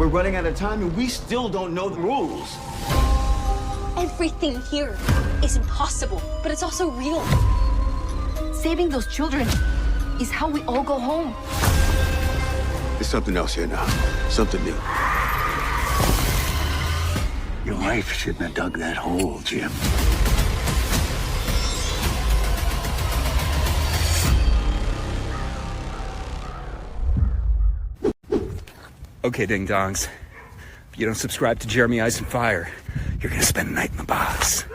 We're running out of time and we still don't know the rules. Everything here is impossible, but it's also real. Saving those children is how we all go home. There's something else here now. Something new. Your wife shouldn't have dug that hole, Jim. Okay, ding-dongs. If you don't subscribe to Jeremy Eyes and Fire, you're gonna spend the night in the box.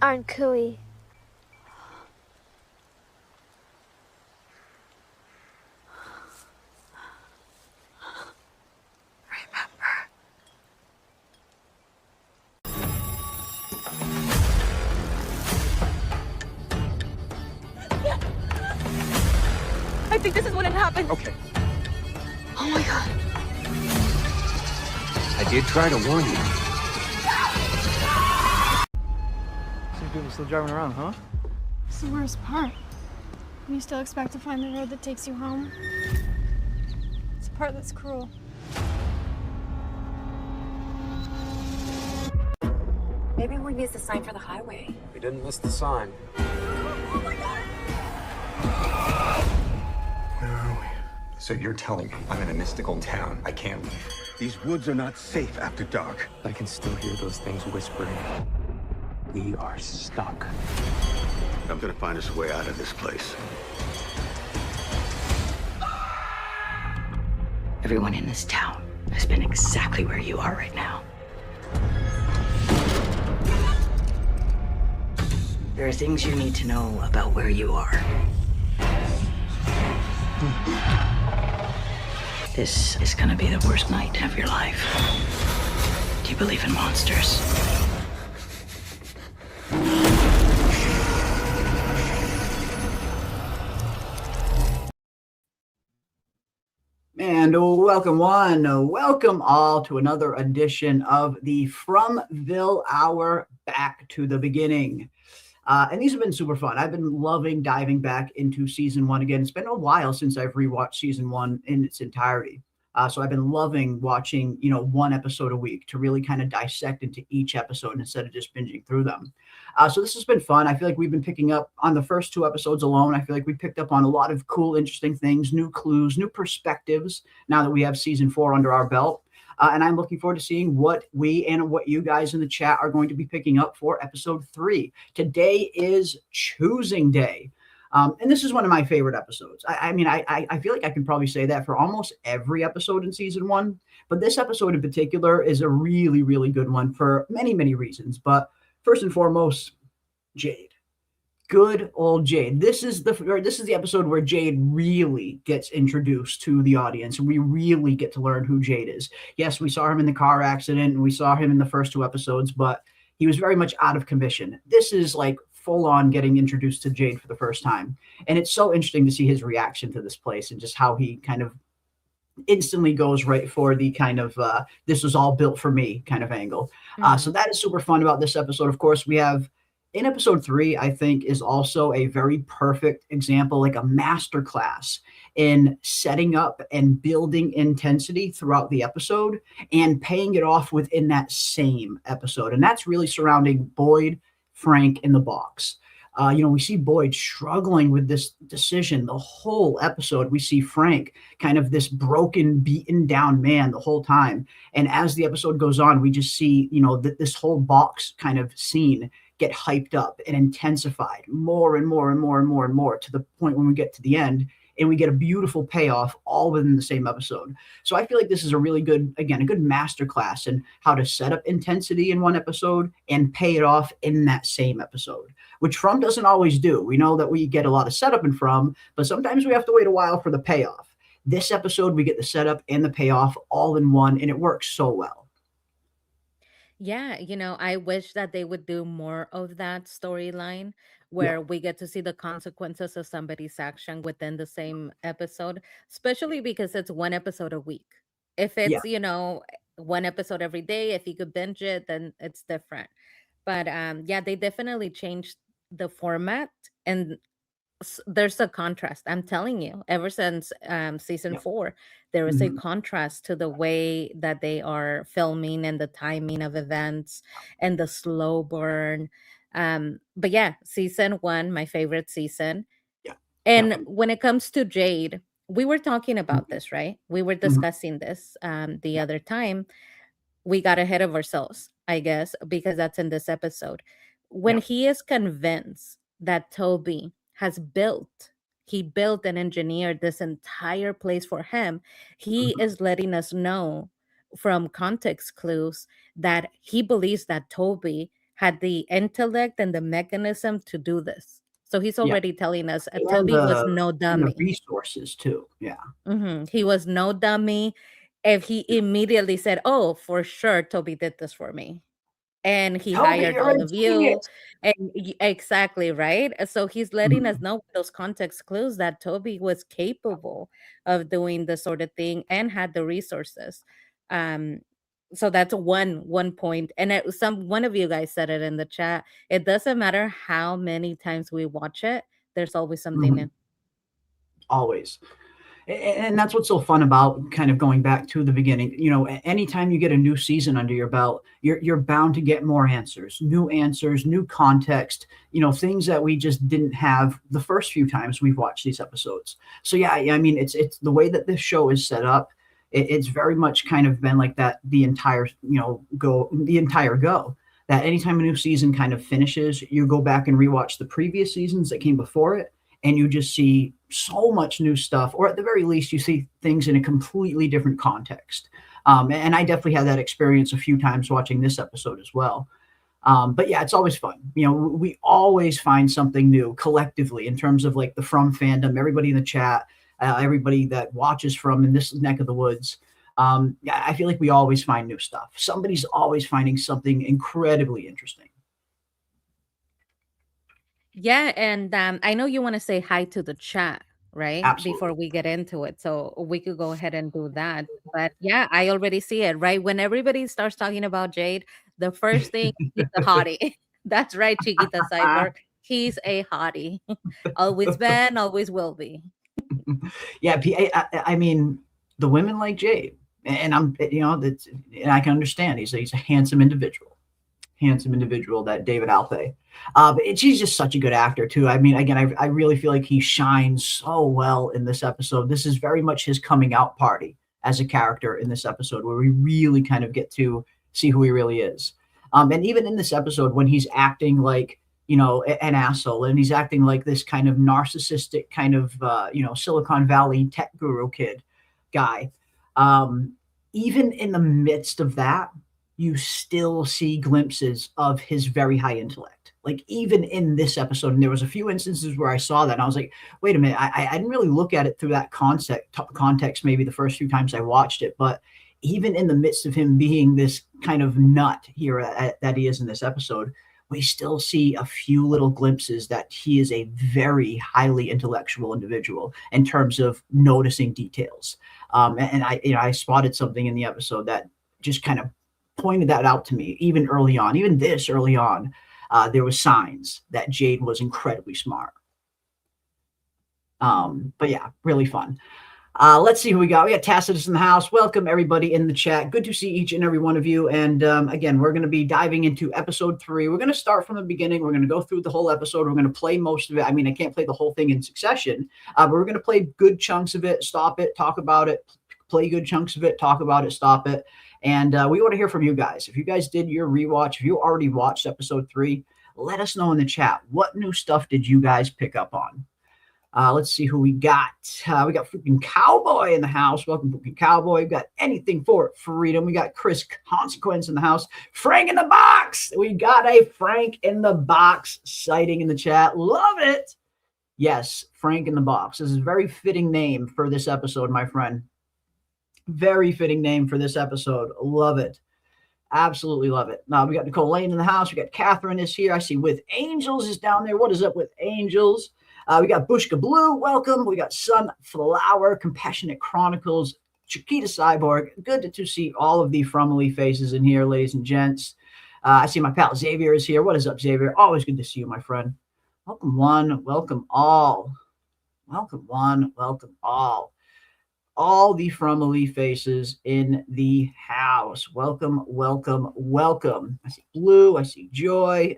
Aren't Cooey. I think this is when it happened. Okay. Oh my God. I did try to warn you. Some people still driving around, huh? It's the worst part. You still expect to find the road that takes you home? It's the part that's cruel. Maybe we missed the sign for the highway. We didn't miss the sign. Where are we? So you're telling me I'm in a mystical town. I can't leave. These woods are not safe after dark. I can still hear those things whispering. We are stuck. I'm gonna find us a way out of this place. Everyone in this town has been exactly where you are right now. There are things you need to know about where you are. This is gonna be the worst night of your life. Do you believe in monsters? And welcome all to another edition of the Fromville Hour, Back to the Beginning. And these have been super fun. I've been loving diving back into season one again. It's been a while since I've rewatched season one in its entirety. So I've been loving watching, one episode a week to really kind of dissect into each episode instead of just binging through them. So this has been fun. I feel like we've been picking up on the first two episodes alone. I feel like we picked up on a lot of cool, interesting things, new clues, new perspectives now that we have season 4 under our belt. And I'm looking forward to seeing what we and what you guys in the chat are going to be picking up for episode 3. Today is choosing day. And this is one of my favorite episodes. I feel like I can probably say that for almost every episode in season 1. But this episode in particular is a really, really good one for many, many reasons. But first and foremost, Jade. Good old Jade. This is the episode where Jade really gets introduced to the audience, and we really get to learn who Jade is. Yes, we saw him in the car accident, and we saw him in the first 2 episodes, but he was very much out of commission. This is like full on getting introduced to Jade for the first time. And it's so interesting to see his reaction to this place and just how he kind of instantly goes right for the kind of this was all built for me kind of angle. So that is super fun about this episode. Of course, we have in episode 3, I think, is also a very perfect example, like a masterclass in setting up and building intensity throughout the episode and paying it off within that same episode. And that's really surrounding Boyd, Frank, and the box. We see Boyd struggling with this decision the whole episode. We see Frank kind of this broken, beaten down man the whole time. And as the episode goes on, we just see, this whole box kind of scene get hyped up and intensified more and more and more and more and more to the point when we get to the end and we get a beautiful payoff all within the same episode. So I feel like this is a really good, again, a good masterclass in how to set up intensity in one episode and pay it off in that same episode, which From doesn't always do. We know that we get a lot of setup in From, but sometimes we have to wait a while for the payoff. This episode, we get the setup and the payoff all in one, and it works so well. Yeah, I wish that they would do more of that storyline Yeah. where we get to see the consequences of somebody's action within the same episode, especially because it's one episode a week. If Yeah. it's, one episode every day, if you could binge it, then it's different. But yeah, they definitely changed the format and there's a contrast. I'm telling you, ever since season Yeah. 4, there is a Mhm. contrast to the way that they are filming and the timing of events and the slow burn. But yeah, season 1, my favorite season. Yeah. And Definitely. when it comes to Jade, we were talking about Mhm. this, right? We were Mhm. discussing this the Yeah. other time. We got ahead of ourselves, I guess, because that's in this episode. When Yeah. he is convinced that Toby he built and engineered this entire place for him, he Mhm. is letting us know from context clues that he believes that Toby had the intellect and the mechanism to do this. So he's Yeah. already telling us And Toby was the no and the dummy. resources too. Yeah. He was no dummy. If he immediately said, "Oh, for sure, Toby did this for me," and he Toby, hired you're a all of you, genius. and exactly right. So he's letting us Mhm. know with those context clues that Toby was capable of doing this sort of thing and had the resources. Um, so that's one point. And one of you guys said it in the chat. It doesn't matter how many times we watch it. There's always something Mhm. new. Always. And that's what's so fun about kind of going back to the beginning. Anytime you get a new season under your belt, you're bound to get more answers, new context, things that we just didn't have the first few times we've watched these episodes. So yeah, I mean, it's the way that this show is set up. It's very much kind of been like that the entire go. That anytime a new season kind of finishes, you go back and rewatch the previous seasons that came before it, and you just see so much new stuff, or at the very least, you see things in a completely different context. And I definitely had that experience a few times watching this episode as well. But yeah, it's always fun. We always find something new collectively in terms of like the From fandom, everybody in the chat, everybody that watches From in this neck of the woods. Yeah, I feel like we always find new stuff. Somebody's always finding something incredibly interesting. Yeah, and I know you want to say hi to the chat, right? Absolutely. Before we get into it. So we could go ahead and do that. But yeah, I already see it, right? When everybody starts talking about Jade, the first thing is the hottie. That's right, Chiquita Cyborg. He's a hottie. Always been, always will be. Yeah, I mean, the women like Jade, and and I can understand. He's a handsome individual, that David Alpe. She's just such a good actor too. I mean, again, I really feel like he shines so well in this episode. This is very much his coming out party as a character in this episode, where we really kind of get to see who he really is. And even in this episode, when he's acting like an asshole, and he's acting like this kind of narcissistic kind of Silicon Valley tech guru kid guy, even in the midst of that, you still see glimpses of his very high intellect. Like even in this episode, and there was a few instances where I saw that and I was like, wait a minute, I didn't really look at it through that context maybe the first few times I watched it, but even in the midst of him being this kind of nut here that he is in this episode, we still see a few little glimpses that he is a very highly intellectual individual in terms of noticing details. And I spotted something in the episode that just kind of pointed that out to me, even early on, there was signs that Jade was incredibly smart. But yeah, really fun. Let's see who we got. We got Tacitus in the house. Welcome, everybody in the chat. Good to see each and every one of you. And again, we're going to be diving into episode 3. We're going to start from the beginning. We're going to go through the whole episode. We're going to play most of it. I mean, I can't play the whole thing in succession, but we're going to play good chunks of it, stop it, talk about it, play good chunks of it, talk about it, stop it. And we want to hear from you guys. If you guys did your rewatch, if you already watched episode 3, let us know in the chat. What new stuff did you guys pick up on? Let's see who we got. We got freaking Cowboy in the house. Welcome, freaking Cowboy. We got Anything for Freedom. We got Chris Consequence in the house. Frank in the Box. We got a Frank in the Box sighting in the chat. Love it. Yes, Frank in the Box. This is a very fitting name for this episode, my friend. Very fitting name for this episode. Love it. Absolutely love it. Now we got Nicole Lane in the house. We got Catherine is here. I see With Angels is down there. What is up with Angels? We got Bushka Blue, welcome. We got Sunflower, Compassionate Chronicles, Chiquita Cyborg. Good to see all of the Frumley faces in here, ladies and gents. I see my pal Xavier is here. What is up, Xavier? Always good to see you, my friend. Welcome one, welcome all. Welcome one, welcome all. All the Frumley faces in the house. Welcome, welcome, welcome. I see Blue, I see Joy.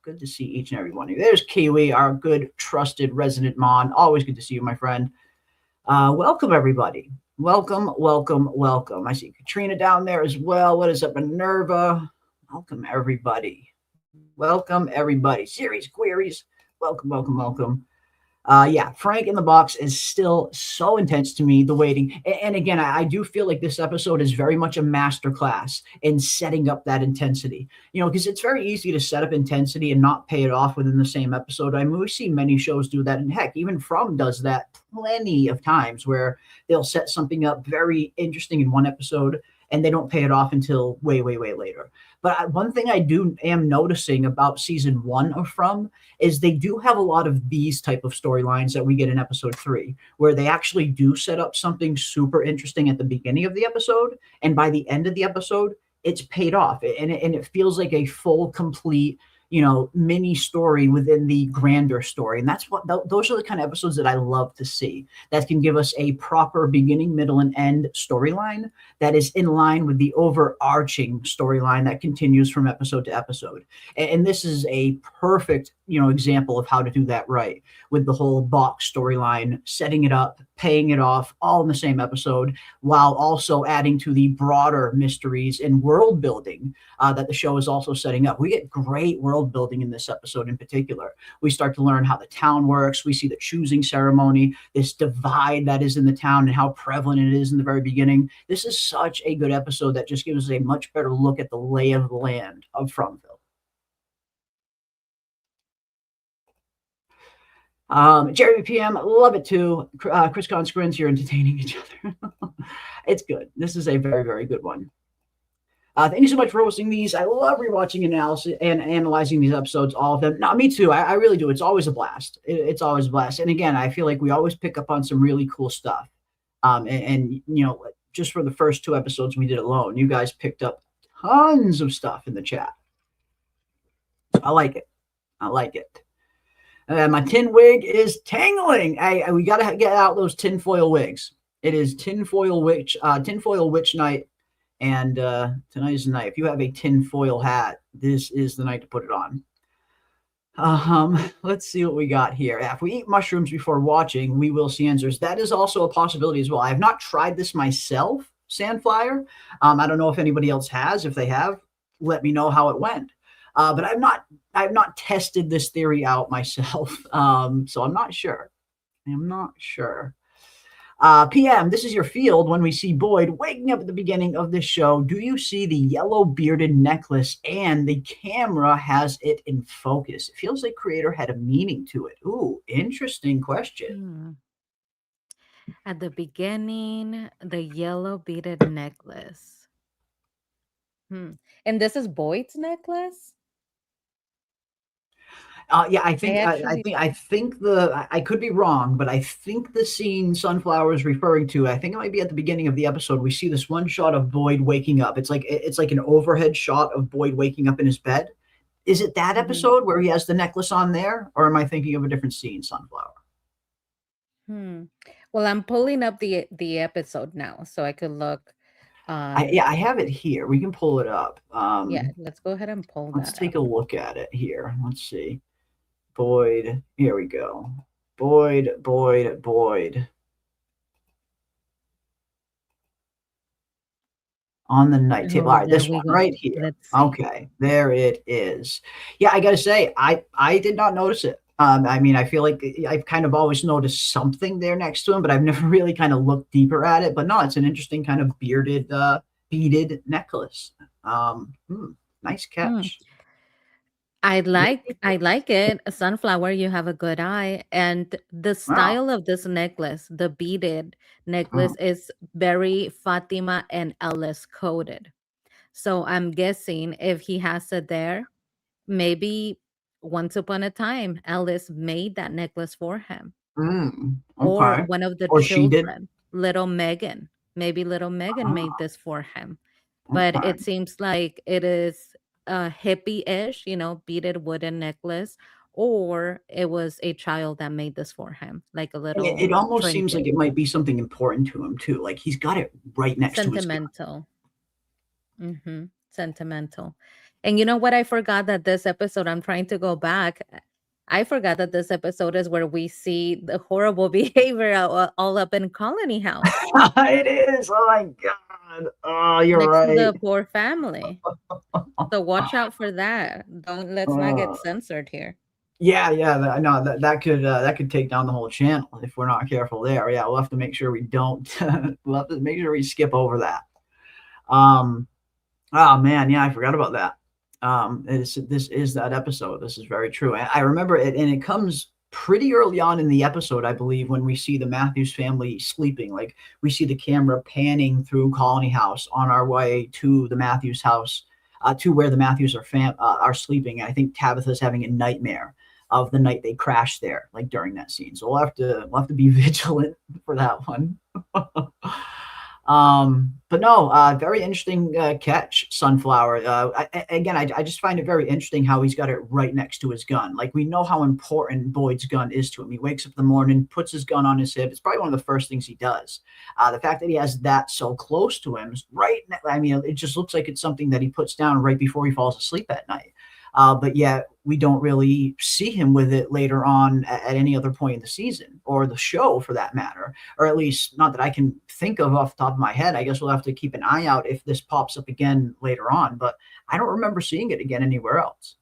Good to see each and every one of you. There's Kiwi, our good, trusted resident Mon. Always good to see you, my friend. Welcome, everybody. Welcome, welcome, welcome. I see Katrina down there as well. What is up, Minerva? Welcome, everybody. Welcome, everybody. Series Queries. Welcome, welcome, welcome. Yeah, Frank in the Box is still so intense to me, the waiting. And again, I do feel like this episode is very much a masterclass in setting up that intensity. You know, because it's very easy to set up intensity and not pay it off within the same episode. I mean, we see many shows do that. And heck, even From does that plenty of times where they'll set something up very interesting in one episode and they don't pay it off until way, way, way later. But one thing I am noticing about season 1 of From is they do have a lot of these type of storylines that we get in episode 3, where they actually do set up something super interesting at the beginning of the episode, and by the end of the episode, it's paid off, and it feels like a full, complete, you know, mini story within the grander story. And that's what those are the kind of episodes that I love to see, that can give us a proper beginning, middle, and end storyline that is in line with the overarching storyline that continues from episode to episode. And this is a perfect, you know, example of how to do that right, with the whole box storyline, setting it up, paying it off, all in the same episode, while also adding to the broader mysteries and world building that the show is also setting up. We get great world building in this episode in particular. We start to learn how the town works. We see the choosing ceremony, this divide that is in the town and how prevalent it is in the very beginning. This is such a good episode that just gives us a much better look at the lay of the land of Fromville. Jeremy PM, love it too. Chris Conscrins, you're entertaining each other. It's good. This is a very, very good one. Thank you so much for hosting these. I love rewatching analysis and analyzing these episodes, all of them. No, me too. I really do. It's always a blast. It's always a blast. And again, I feel like we always pick up on some really cool stuff. And you know, just for the first 2 episodes we did alone, you guys picked up tons of stuff in the chat. I like it. I like it. My tin wig is tangling. We got to get out those tinfoil wigs. It is tinfoil witch night. And tonight is the night. If you have a tinfoil hat, this is the night to put it on. Let's see what we got here. If we eat mushrooms before watching, we will see answers. That is also a possibility as well. I have not tried this myself, Sandflyer. I don't know if anybody else has. If they have, let me know how it went. But I've not tested this theory out myself. So I'm not sure. I'm not sure. PM, this is your field when we see Boyd waking up at the beginning of this show. Do you see the yellow bearded necklace and the camera has it in focus? It feels like creator had a meaning to it. Ooh, interesting question. At the beginning, the yellow beaded necklace. And this is Boyd's necklace? Yeah, I think I could be wrong, but I think the scene Sunflower is referring to, I think it might be at the beginning of the episode. We see this one shot of Boyd waking up. It's like an overhead shot of Boyd waking up in his bed. Is it that episode where he has the necklace on there, or am I thinking of a different scene, Sunflower? Well, I'm pulling up the episode now so I could look on. I have it here. We can pull it up. Yeah, let's go ahead and pull Let's that take up. a look at it here. Let's see. Boyd. Here we go. Boyd. On the night table. Oh, All right, there this we one go. right here. Let's see. Okay, there it is. Yeah, I gotta say, I did not notice it. I mean, I feel like I've kind of always noticed something there next to him, but I've never really kind of looked deeper at it. But no, it's an interesting kind of beaded necklace. Nice catch. I like it. Sunflower, you have a good eye. And the Wow. style of this necklace, the beaded necklace, is very Fatima and Ellis coded. So I'm guessing if he has it there, maybe once upon a time, Ellis made that necklace for him. Or Okay. one of the Or she did. children, little Megan. Maybe little Megan made this for him. But Okay. it seems like it is a hippie-ish, beaded wooden necklace, or it was a child that made this for him, like a And little it almost seems like trinket. it might be something important to him too. Like he's got it right next to his gun. Sentimental. Sentimental. And you know what? I forgot that this episode, I'm trying to go back. I forgot that this episode is where we see the horrible behavior all up in Colony House It is. Oh my god. Oh, you're next to right. the poor family. So watch out for that. Let's not get Uh, censored here. yeah, no, that could take down the whole channel if we're not careful there. Yeah, we'll have to make sure we don't. We'll have to make sure we skip over that. Oh man, yeah, I forgot about that. This is that episode. This is very true. I remember it, and it comes pretty early on in the episode, I believe, when we see the Matthews family sleeping. Like we see the camera panning through Colony House on our way to the Matthews house, to where the Matthews are sleeping. And I think Tabitha's having a nightmare of the night they crashed there, like during that scene. So we'll have to be vigilant for that one. But no, very interesting catch, Sunflower. I just find it very interesting how he's got it right next to his gun. Like we know how important Boyd's gun is to him. He wakes up in the morning, puts his gun on his hip. It's probably one of the first things he does. The fact that he has that so close to him is I mean, it just looks like it's something that he puts down right before he falls asleep at night. But yet we don't really see him with it later on at any other point in the season or the show for that matter, or at least not that I can think of off the top of my head. I guess we'll have to keep an eye out if this pops up again later on, but I don't remember seeing it again anywhere else.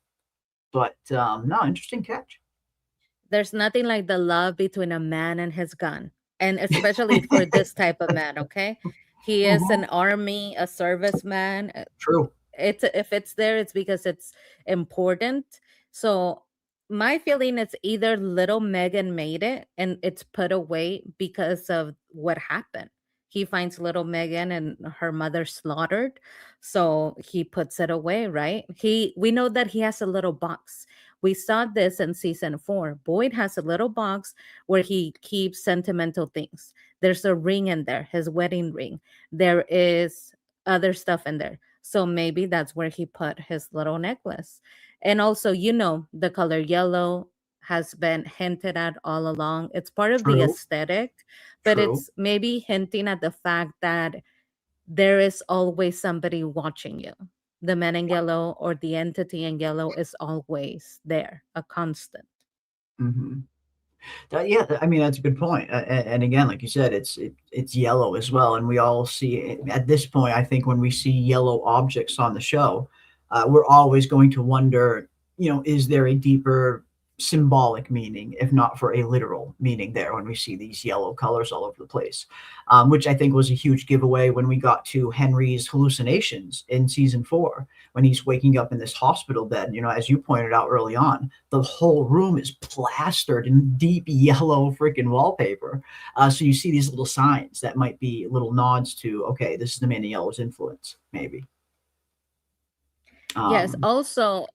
But no, interesting catch. There's nothing like the love between a man and his gun, and especially for this type of man. Okay, he is an army, a serviceman. True. If it's there, it's because it's important. So my feeling is either little Megan made it and it's put away because of what happened. He finds little Megan and her mother slaughtered, so he puts it away, right? We know that he has a little box. We saw this in season 4. Boyd has a little box where he keeps sentimental things. There's a ring in there, his wedding ring. There is other stuff in there. So maybe that's where he put his little necklace. And also, the color yellow has been hinted at all along. It's part of the True. aesthetic, but True. it's maybe hinting at the fact that there is always somebody watching you. The man in yellow or the entity in yellow is always there, a constant. Yeah, I mean that's a good point. And again, like you said, it's yellow as well, and we all see at this point. I think when we see yellow objects on the show, we're always going to wonder, is there a deeper symbolic meaning, if not for a literal meaning there when we see these yellow colors all over the place, which I think was a huge giveaway when we got to Henry's hallucinations in season 4, when he's waking up in this hospital bed. As you pointed out early on, the whole room is plastered in deep yellow freaking wallpaper. So you see these little signs that might be little nods to, okay, this is the Man in Yellow's influence, maybe. Yes. Also,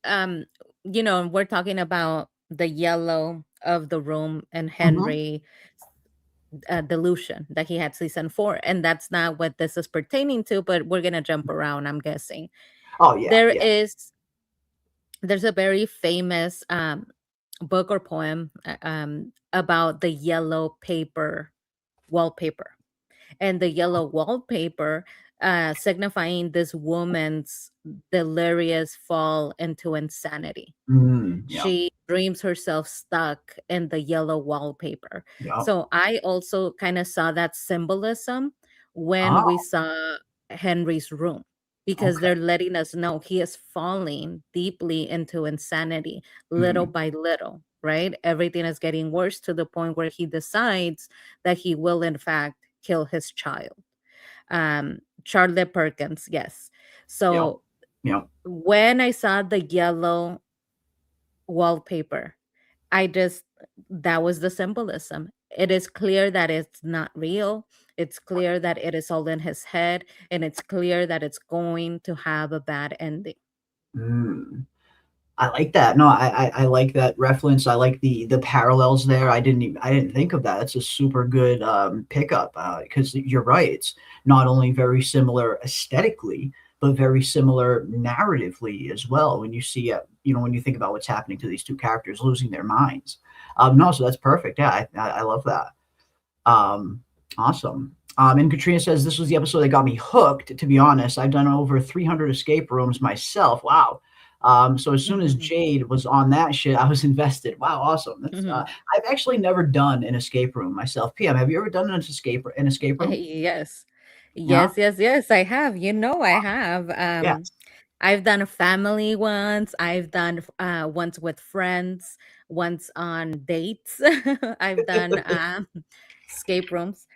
we're talking about the yellow of the room and Henry delusion that he had season 4, and that's not what this is pertaining to, but we're gonna jump around, I'm guessing. Oh yeah. There's a very famous book or poem about the yellow paper wallpaper, and the yellow wallpaper signifying this woman's delirious fall into insanity. Yeah. She dreams herself stuck in the yellow wallpaper. Yeah. So I also kind of saw that symbolism when we Oh, saw Henry's room, because okay. they're letting us know he is falling deeply into insanity little Mhm. by little, right? Everything is getting worse to the point where he decides that he will, in fact, kill his child. Charlotte Perkins, yes. Yeah. So Yeah. when I saw the yellow wallpaper, that was the symbolism. It is clear that it's not real. It's clear that it is all in his head, and it's clear that it's going to have a bad ending. Mm. I like that. No, I like that reference. I like the parallels there. I didn't think of that. It's a super good pickup because you're right. It's not only very similar aesthetically, but very similar narratively as well. When you see when you think about what's happening to these two characters losing their minds. No, so that's perfect. Yeah, I love that. Awesome. And Katrina says this was the episode that got me hooked. To be honest, I've done over 300 escape rooms myself. Wow. So as soon as Jade was on that shit, I was invested. Wow, awesome. That's, I've actually never done an escape room myself. PM, have you ever done an escape room? Yes. Yeah. Yes, I have. I have. Yes. I've done a family ones. I've done ones with friends, once on dates. I've done escape rooms.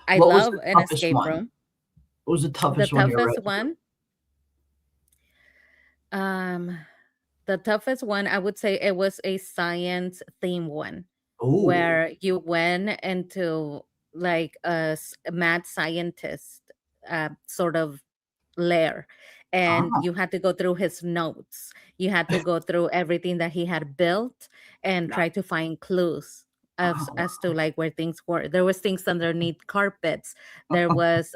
I What was love the an toughest escape one? room. What was the The toughest one you ever toughest had to do? one, um, the toughest one, I would say it was a science theme one, Ooh. where you went into like a mad scientist sort of lair, and Ah, you had to go through his notes. You had to go through everything that he had built and yeah. try to find clues Oh, as to like where things were. There was things underneath carpets. There was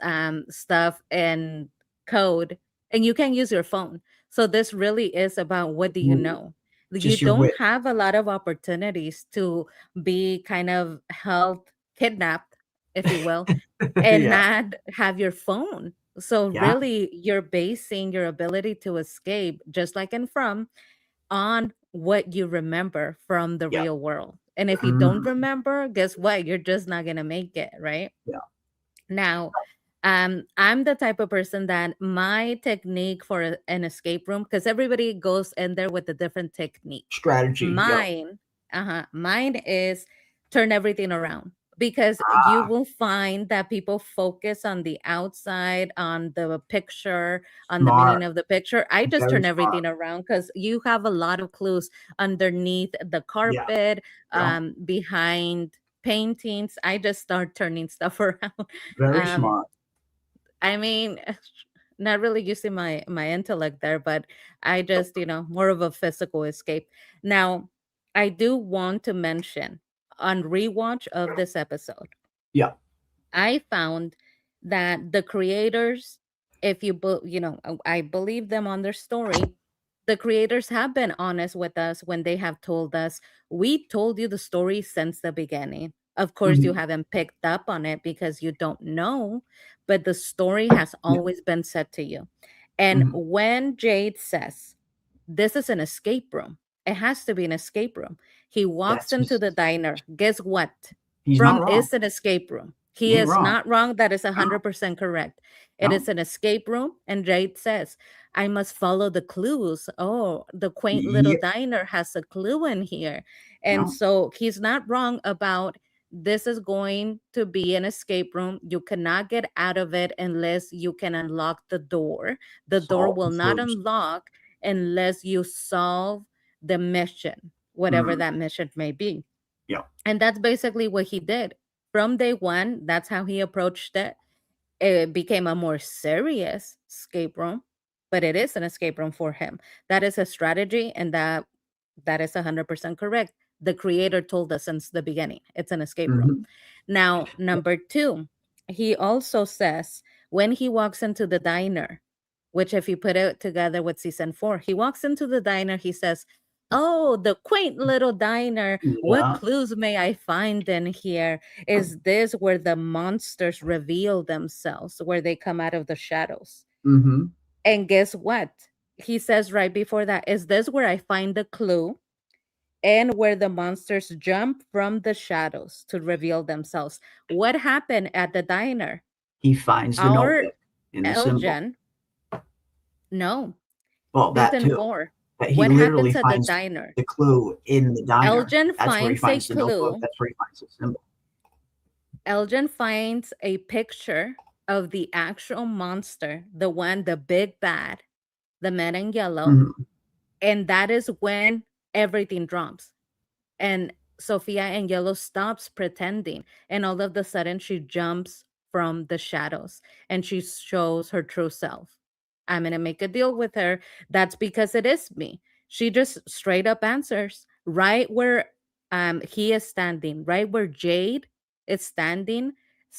stuff and code, and you can use your phone. So this really is about, what do you ooh, know? You just your don't wit. have a lot of opportunities to be kind of held kidnapped, if you will, and Yeah. not have your phone. So Yeah. really, you're basing your ability to escape, just like in From, on what you remember from the Yeah. real world. And if you don't Mm, remember, guess what? You're just not gonna make it, right? yeah. Now, I'm the type of person that my technique for an escape room, because everybody goes in there with a different technique. Strategy. Yep. Mine is turn everything around, because you Ah, will find that people focus on the outside, on the picture, on the smart. meaning of the picture. I just Very turn smart. everything around because you have a lot of clues underneath the Yeah. carpet, Yeah. behind paintings. I just start turning stuff around. Very um, smart. I mean, not really using my intellect there, but I just, more of a physical escape. Now, I do want to mention, on rewatch of this episode, Yeah. I found that the creators, if I believe them on their story. The creators have been honest with us when they have told us, we told you the story since the beginning. Of course, you Mhm. haven't picked up on it because you don't know, but the story has Yeah. always been said to you. And Mhm. when Jade says, this is an escape room, it has to be an escape room. He walks That's into the diner. Guess what? he's not From wrong. is an escape room. He He ain't is wrong. not wrong. That is No. 100% correct. It No. is an escape room. And Jade says, I must follow the clues. Oh, the quaint little Yeah. diner has a clue in here. And No. so he's not wrong about, this is going to be an escape room. You cannot get out of it unless you can unlock the door. The door Solve will the not clues. unlock unless you solve the mission, whatever Mhm. that mission may be. Yeah. And that's basically what he did. From day one, that's how he approached it. It became a more serious escape room, but it is an escape room for him. That is a strategy, and that is 100% correct. The creator told us since the beginning, it's an escape room. Mhm. Now, number two, he also says, when he walks into the diner, which if you put it together with season 4, he walks into the diner, he says, Oh, the quaint little diner. What Yeah. clues may I find in here? Is this where the monsters reveal themselves, where they come out of the shadows? Mm-hmm. And guess what? He says right before that, is this where I find the clue and where the monsters jump from the shadows to reveal themselves? What happened at the diner? He finds the Our notebook in the symbol. Elgin, no, Well, that listen too. more. But he What literally happens at the finds diner? the clue in the diner. Elgin That's where he finds a finds the notebook. clue. That's where he finds the symbol. Elgin finds a picture of the actual monster, the one, the big bad, the man in yellow. Mhm. And that is when everything drops. And Sophia in yellow stops pretending. And all of a sudden, she jumps from the shadows and she shows her true self. I'm going to make a deal with her. That's because it is me. She just straight up answers right where he is standing, right where Jade is standing,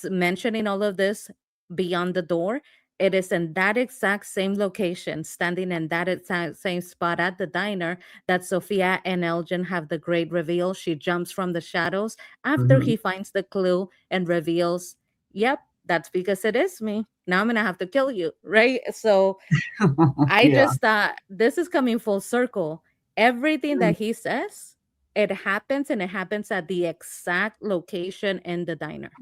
mentioning all of this beyond the door. It is in that exact same location, standing in that exact same spot at the diner, that Sophia and Elgin have the great reveal. She jumps from the shadows after Mhm. he finds the clue and reveals, yep, that's because it is me. Now I'm going to have to kill you, right? So I Yeah. just thought this is coming full circle. Everything that he says, it happens, and it happens at the exact location in the diner.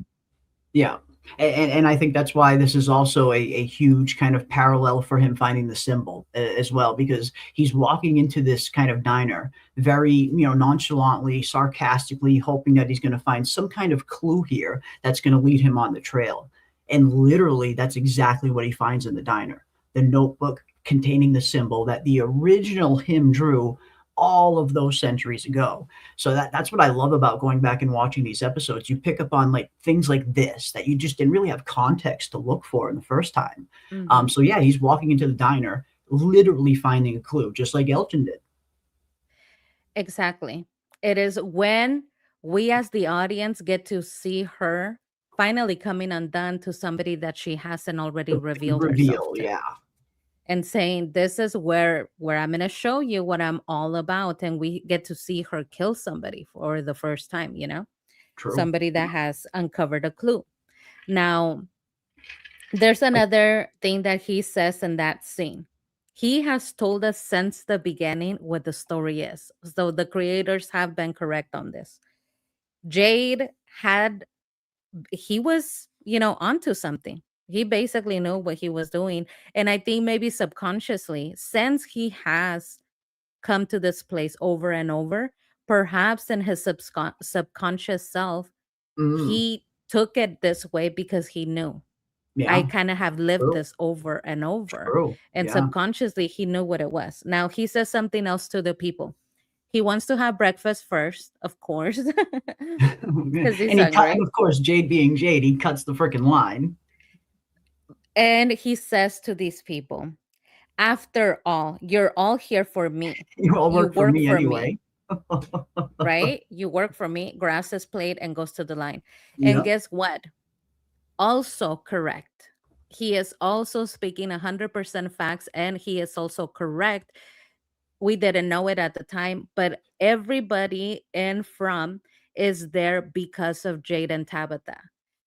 Yeah. And I think that's why this is also a huge kind of parallel for him finding the symbol as well, because he's walking into this kind of diner very, nonchalantly, sarcastically, hoping that he's going to find some kind of clue here that's going to lead him on the trail. And literally, that's exactly what he finds in the diner. The notebook containing the symbol that the original him drew all of those centuries ago. So that's what I love about going back and watching these episodes. You pick up on like things like this that you just didn't really have context to look for in the first time. Mhm. So yeah, he's walking into the diner, literally finding a clue, just like Elton did. Exactly. It is when we as the audience get to see her finally coming undone to somebody that she hasn't already The revealed herself reveal, to, yeah. and saying, this is where I'm going to show you what I'm all about. And we get to see her kill somebody for the first time, True. somebody that has uncovered a clue. Now, there's another thing that he says in that scene. He has told us since the beginning what the story is. So the creators have been correct on this. Jade he was, onto something. He basically knew what he was doing. And I think maybe subconsciously, since he has come to this place over and over, perhaps in his subconscious self, Mm, he took it this way because he knew. I yeah. kind of have lived True. this over and over. True. And Yeah. subconsciously, he knew what it was. Now, he says something else to the people. He wants to have breakfast first, of course, because he's And hungry. of course, Jade being Jade, he cuts the freaking line. And he says to these people, after all, you're all here for me. You all work for me anyway. Right? You work for me, grabs his plate and goes to the line. And Yep. guess what? Also correct. He is also speaking 100% facts, and he is also correct. We didn't know it at the time, but everybody in From is there because of Jade and Tabitha.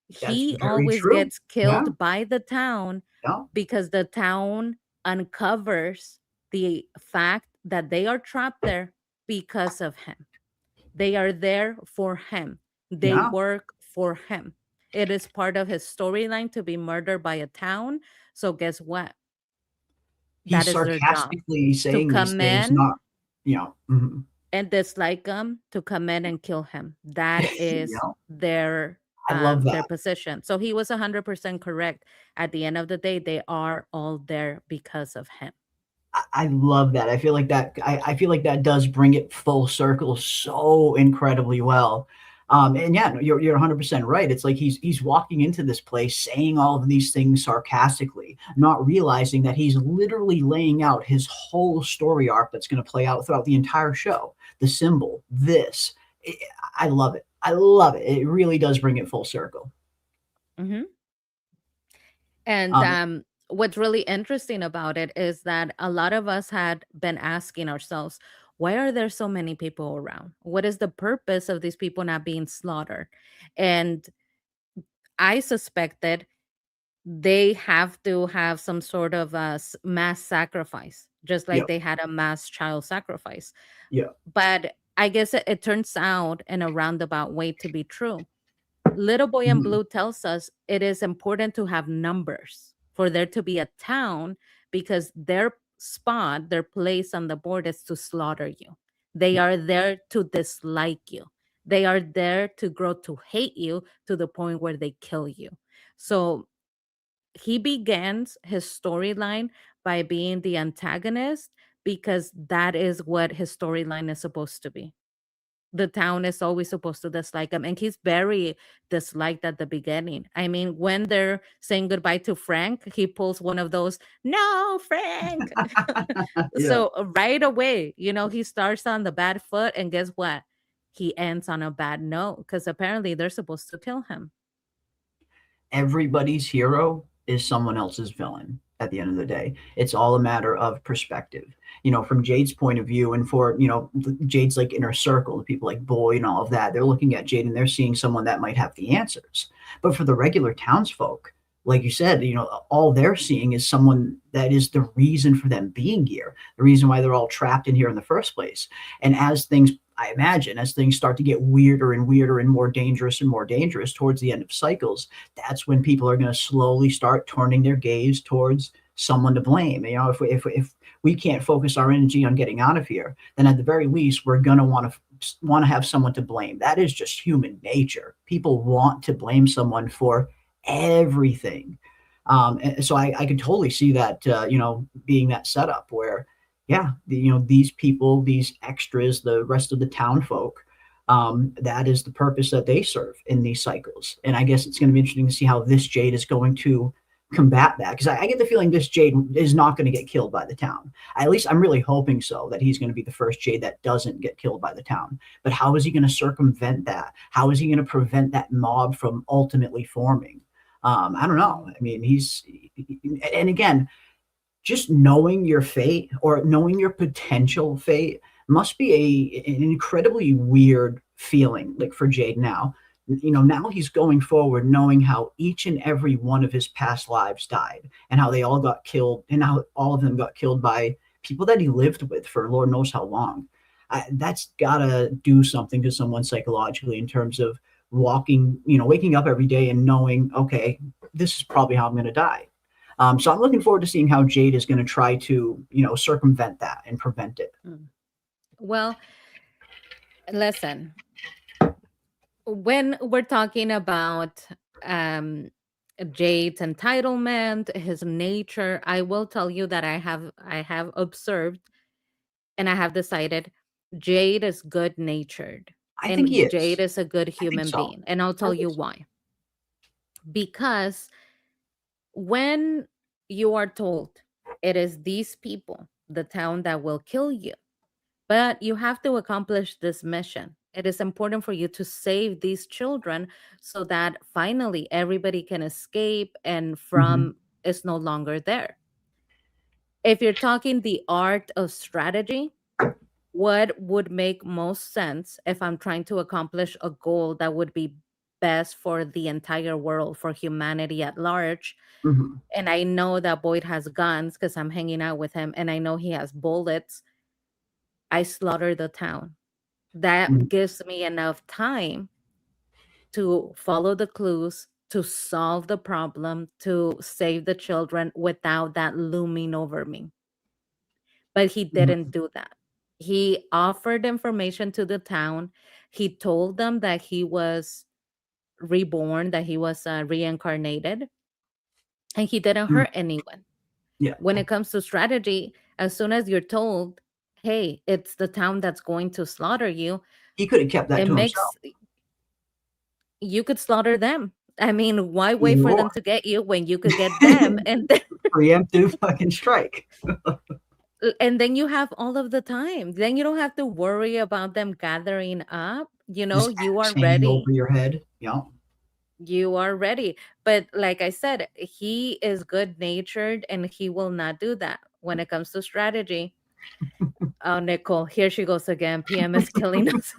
That's He very always true. gets killed by the town Yeah. because the town uncovers the fact that they are trapped there because of him. They are there for him. They Yeah. work for him. It is part of his storyline to be murdered by a town. So guess what? He's That is their job. sarcastically To saying these come things, in not, mhm. and dislike him, to come in and kill him. That is Yeah. their I love their that. position. So he was 100% correct. At the end of the day, they are all there because of him. I love that. I feel like that does bring it full circle so incredibly well. And yeah, you're 100% right. It's like he's walking into this place saying all of these things sarcastically, not realizing that he's literally laying out his whole story arc that's going to play out throughout the entire show. The symbol, this, I love it. I love it. It really does bring it full circle. Mhm. And what's really interesting about it is that a lot of us had been asking ourselves, why are there so many people around? What is the purpose of these people not being slaughtered? And I suspected they have to have some sort of a mass sacrifice, just like Yep. they had a mass child sacrifice. Yeah. But I guess it turns out in a roundabout way to be true. Little Boy in Mhm. Blue tells us it is important to have numbers for there to be a town, because their spot, their place on the board is to slaughter you. They are there to dislike you. They are there to grow to hate you to the point where they kill you. So he begins his storyline by being the antagonist because that is what his storyline is supposed to be. The town is always supposed to dislike him, and he's very disliked at the beginning. I mean, when they're saying goodbye to Frank, he pulls one of those, "No, Frank." Yeah. So right away, he starts on the bad foot, and guess what? He ends on a bad note because apparently they're supposed to kill him. Everybody's hero is someone else's villain at the end of the day. It's all a matter of perspective. From Jade's point of view, and for, Jade's like inner circle, the people like Boyd and all of that, they're looking at Jade and they're seeing someone that might have the answers. But for the regular townsfolk, like you said, all they're seeing is someone that is the reason for them being here, the reason why they're all trapped in here in the first place. And I imagine, as things start to get weirder and weirder and more dangerous towards the end of cycles, that's when people are going to slowly start turning their gaze towards someone to blame. If we can't focus our energy on getting out of here, then at the very least, we're going to want to have someone to blame. That is just human nature. People want to blame someone for everything. And so I could totally see that, being that setup where, yeah, these people, these extras, the rest of the town folk, that is the purpose that they serve in these cycles. And I guess it's going to be interesting to see how this Jade is going to combat that, because I get the feeling this Jade is not going to get killed by the town. At least I'm really hoping so, that he's going to be the first Jade that doesn't get killed by the town. But how is he going to circumvent that? How is he going to prevent that mob from ultimately forming? I don't know. I mean, and again, just knowing your fate or knowing your potential fate must be an incredibly weird feeling, like for Jade now. Now he's going forward knowing how each and every one of his past lives died and how they all got killed, and how all of them got killed by people that he lived with for Lord knows how long. That's gotta do something to someone psychologically in terms of waking up every day and knowing, okay, this is probably how I'm going to die. So I'm looking forward to seeing how Jade is going to try to, circumvent that and prevent it. Well, listen, when we're talking about Jade's entitlement, his nature, I will tell you that I have observed and I have decided Jade is good natured. I think he is. Jade is a good human being. And I'll tell you why. Because when you are told it is these people, the town, that will kill you, but you have to accomplish this mission. It is important for you to save these children so that finally everybody can escape and From is no longer there. If you're talking the art of strategy, what would make most sense if I'm trying to accomplish a goal that would be best for the entire world, for humanity at large? And I know that Boyd has guns because I'm hanging out with him, and I know he has bullets. I slaughter the town. That gives me enough time to follow the clues, to solve the problem, to save the children without that looming over me. But he didn't do that. He offered information to the town. He told them that he was reborn, that he was reincarnated, and he didn't hurt anyone. Yeah. When it comes to strategy, as soon as you're told, hey, it's the town that's going to slaughter you, he could have kept that to himself. You could slaughter them. I mean, why wait for them to get you when you could get them? And then preemptive fucking strike. And then you have all of the time. Then you don't have to worry about them gathering up. You are ready. Over your head. Yeah. You are ready. But like I said, he is good natured and he will not do that. When it comes to strategy, Oh, Nicole, here she goes again. PM is killing us.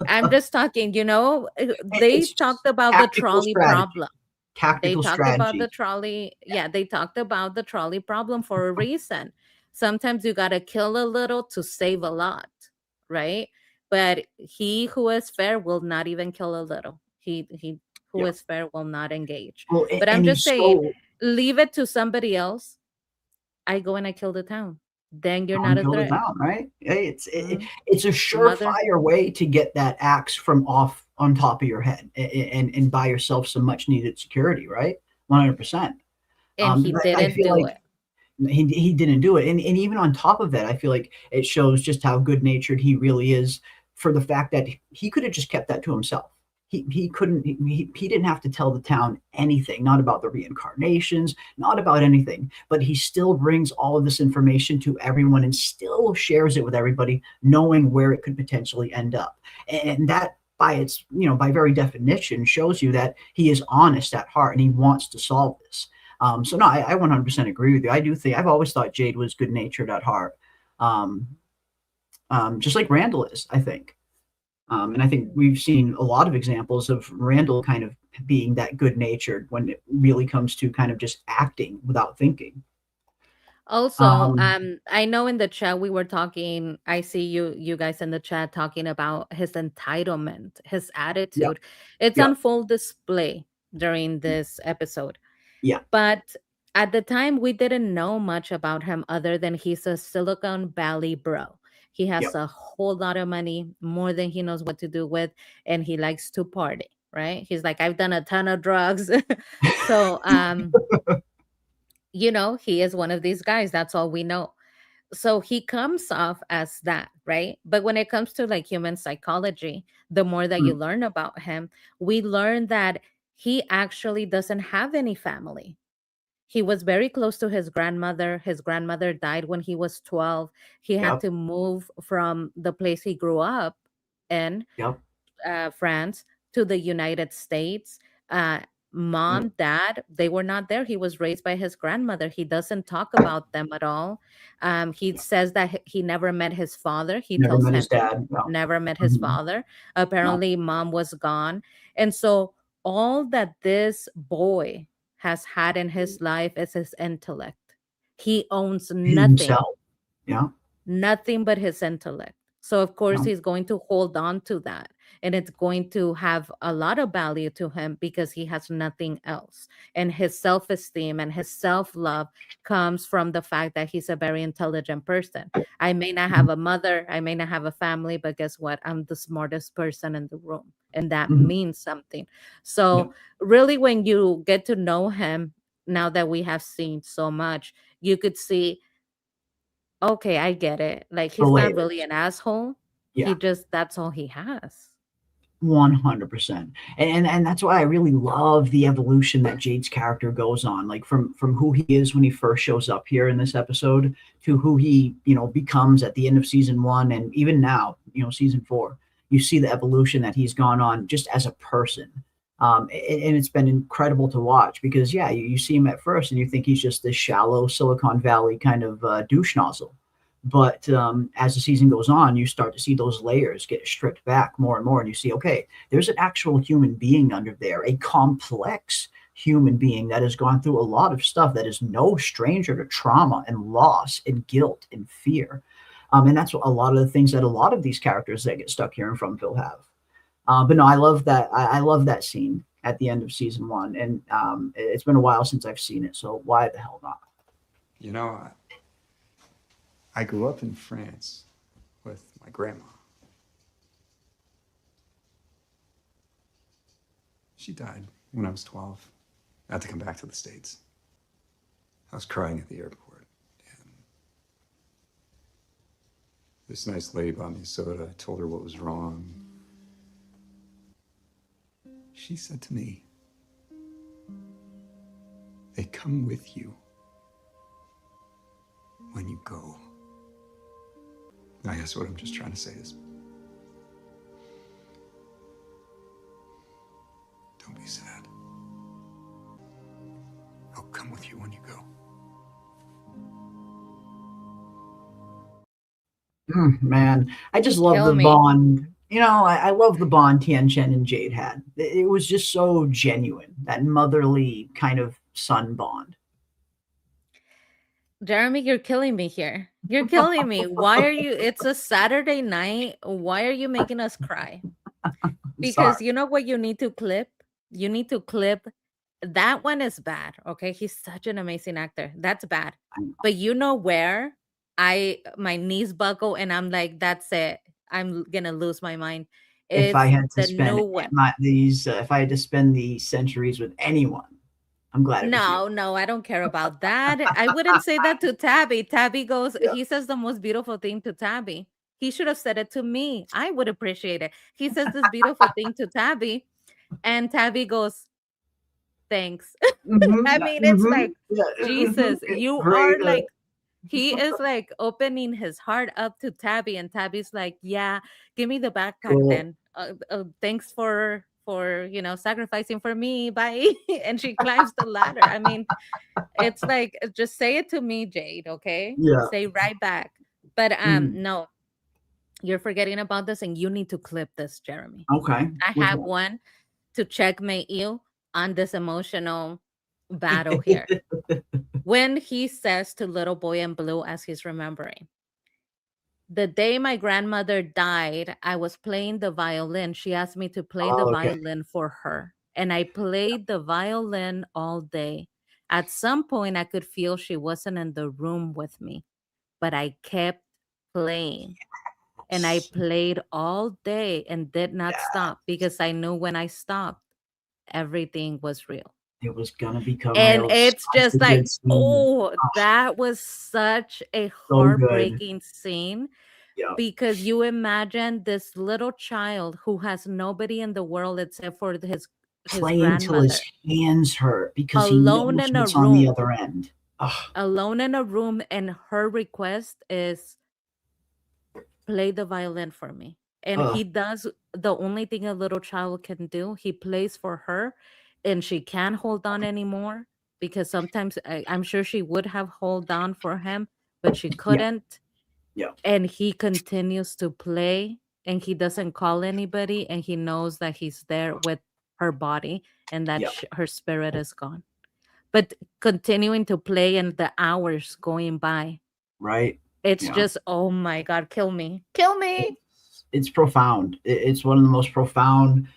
I'm just talking, they It's talked about the tactical trolley strategy. problem. They Tactical talked about the strategy. trolley. Yeah, they talked about the trolley problem for a reason. Sometimes you got to kill a little to save a lot, right? But he who is fair will not even kill a little. He who Yeah. is fair will not engage. Well, But I'm and just he's saying, so leave it to somebody else. I go and I kill the town. Then you're not a until the threat. town, right? It's Mhm. it's a Mother. surefire way to get that axe from off on top of your head and buy yourself some much needed security, right? 100%. And he But I didn't feel do like it. he didn't do it, and even on top of that, I feel like it shows just how good natured he really is for the fact that he could have just kept that to himself. He couldn't he didn't have to tell the town anything, not about the reincarnations, not about anything, but he still brings all of this information to everyone and still shares it with everybody, knowing where it could potentially end up. And that by its, by very definition shows you that he is honest at heart and he wants to solve this. So no, I 100% agree with you. I do think I've always thought Jade was good natured at heart, um, just like Randall is, I think. And I think we've seen a lot of examples of Randall kind of being that good natured when it really comes to kind of just acting without thinking. Also, I know in the chat we were talking, I see you guys in the chat talking about his entitlement, his Yeah, attitude. It's yeah, on full display during this episode. yeah, But at the time, we didn't know much about him other than he's a Silicon Valley bro. He yeah. has a whole lot of money, more than he knows what to do with, and he likes to party, right? He's like, I've done a ton of drugs. So, he is one of these guys. That's all we know. So he comes off as that, right? But when it comes to like human psychology, the more that you Mm, learn about him, we learn that he actually doesn't have any family. He was very close to his grandmother. His grandmother died when he was 12. He had yep, to move from the place he grew up in, yep, France, to the United States. Uh, yep. Mom, dad, they were not there. He was raised by his grandmother. He doesn't talk about them at all. He says that he never met his father. He Never tells met his Henry dad. No, never met his mhm, father. no. Apparently, mom was gone. And so, all that this boy has had in his life is his intellect. He owns nothing, Himself. Yeah, nothing but his intellect. So, of course, no. he's going to hold on to that. And it's going to have a lot of value to him because he has nothing else. And his self esteem and his self love comes from the fact that he's a very intelligent person. I may not have Mhm, a mother, I may not have a family, but guess what? I'm the smartest person in the room. And that mhm, means something. yeah. So, really, when you get to know him, now that we have seen so much, you could see, okay, I get it. Like The he's not really layers. an asshole. Yeah. He just that's all he has. 100%. And that's why I really love the evolution that Jade's character goes on, like from who he is when he first shows up here in this episode to who he, becomes at the end of season 1 and even now, season 4. You see the evolution that he's gone on just as a person. And it's been incredible to watch because yeah, you see him at first and you think he's just this shallow Silicon Valley kind of douche nozzle. But as the season goes on, you start to see those layers get stripped back more and more, and you see, okay, there's an actual human being under there, a complex human being that has gone through a lot of stuff that is no stranger to trauma and loss and guilt and fear. And that's what a lot of the things that a lot of these characters that get stuck here in Fromville have. But no, I love that. I love that scene at the end of season 1, and it's been a while since I've seen it, so why the hell not? You know, I grew up in France with my grandma. She died when I was 12. I had to come back to the States. I was crying at the airport. And this nice lady bought me a soda. I told her what was wrong. She said to me, "They come with you when you go." I guess what I'm just trying to say is, don't be sad. I'll come with you when you go. Man, I just love Kill the me. bond. I love the bond Tien Chen and Jade had. It was just so genuine, that motherly kind of son bond. Jeremy, you're killing me here. You're killing me. Why are you? It's a Saturday night. Why are you making us cry? Because Sorry. you know what you need to clip? You need to clip. That one is bad. Okay. He's such an amazing actor. That's bad. But you know where my knees buckle and I'm like, that's it. I'm gonna lose my mind. If I It's had to the spend new one. if I had to spend these centuries with anyone, I'm glad it was you. No, no, I don't care about that. I wouldn't say that to Tabby. Tabby goes, Yeah. he says the most beautiful thing to Tabby. He should have said it to me. I would appreciate it. He says this beautiful thing to Tabby, and Tabby goes, thanks. I mean, it's like, Yeah, Jesus, you great. are like, he is like opening his heart up to Tabby, and Tabby's like, yeah, give me the backpack Cool. then. Thanks for sacrificing for me. Bye. And she climbs the ladder. I mean, it's like, just say it to me, Jade, okay? Yeah. Say right back. But Mm. no, you're forgetting about this, and you need to clip this, Jeremy. Okay. I Which have one? one to checkmate you on this emotional battle here. When he says to Little Boy in Blue as he's remembering, the day my grandmother died, I was playing the violin. She asked me to play the Oh, okay. violin for her, and I played the violin all day. At some point, I could feel she wasn't in the room with me, but I kept playing. And I played all day and did not stop because I knew when I stopped, everything was real. It was gonna become And real. it's Such a just good like, scene. oh, that was such a So good. heartbreaking scene Yeah. because you imagine this little child who has nobody in the world except for his Playing till grandmother, his hands hurt because he alone knows in a what's on the room, other end. Ugh, and her request is play the violin for me. And ugh. he does the only thing a little child can do. He plays for her, and she can't hold on anymore because sometimes I'm sure she would have hold on for him, but she Yeah. couldn't. Yeah. And he continues to play, and he doesn't call anybody, and he knows that he's there with her body and that Yeah. her spirit is gone. But continuing to play and the hours going by, Right? it's Yeah. just, oh my God, kill me. Kill me. It's profound. It's one of the most profound,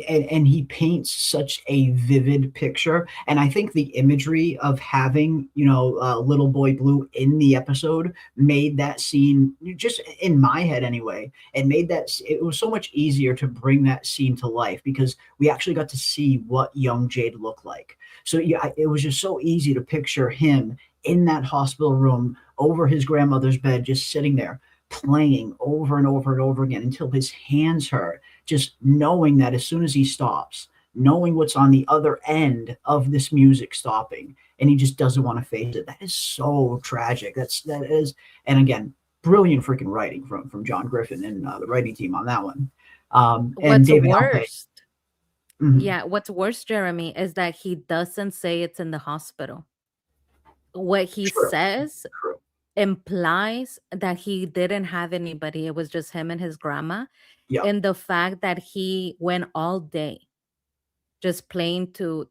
and he paints such a vivid picture. And I think the imagery of having, Little Boy Blue in the episode made that scene, just in my head anyway, it made it was so much easier to bring that scene to life because we actually got to see what young Jade looked like. So yeah, it was just so easy to picture him in that hospital room over his grandmother's bed, just sitting there playing over and over and over again until his hands hurt, just knowing that as soon as he stops, knowing what's on the other end of this music stopping, and he just doesn't want to face it. That is so tragic. And again, brilliant freaking writing from John Griffin and the writing team on that one. And What's David Alpay. worse, Mhm. yeah, what's worse, Jeremy, is that he doesn't say it's in the hospital. What he True. says True. implies that he didn't have anybody. It was just him and his grandma. Yeah. And the fact that he went all day just playing to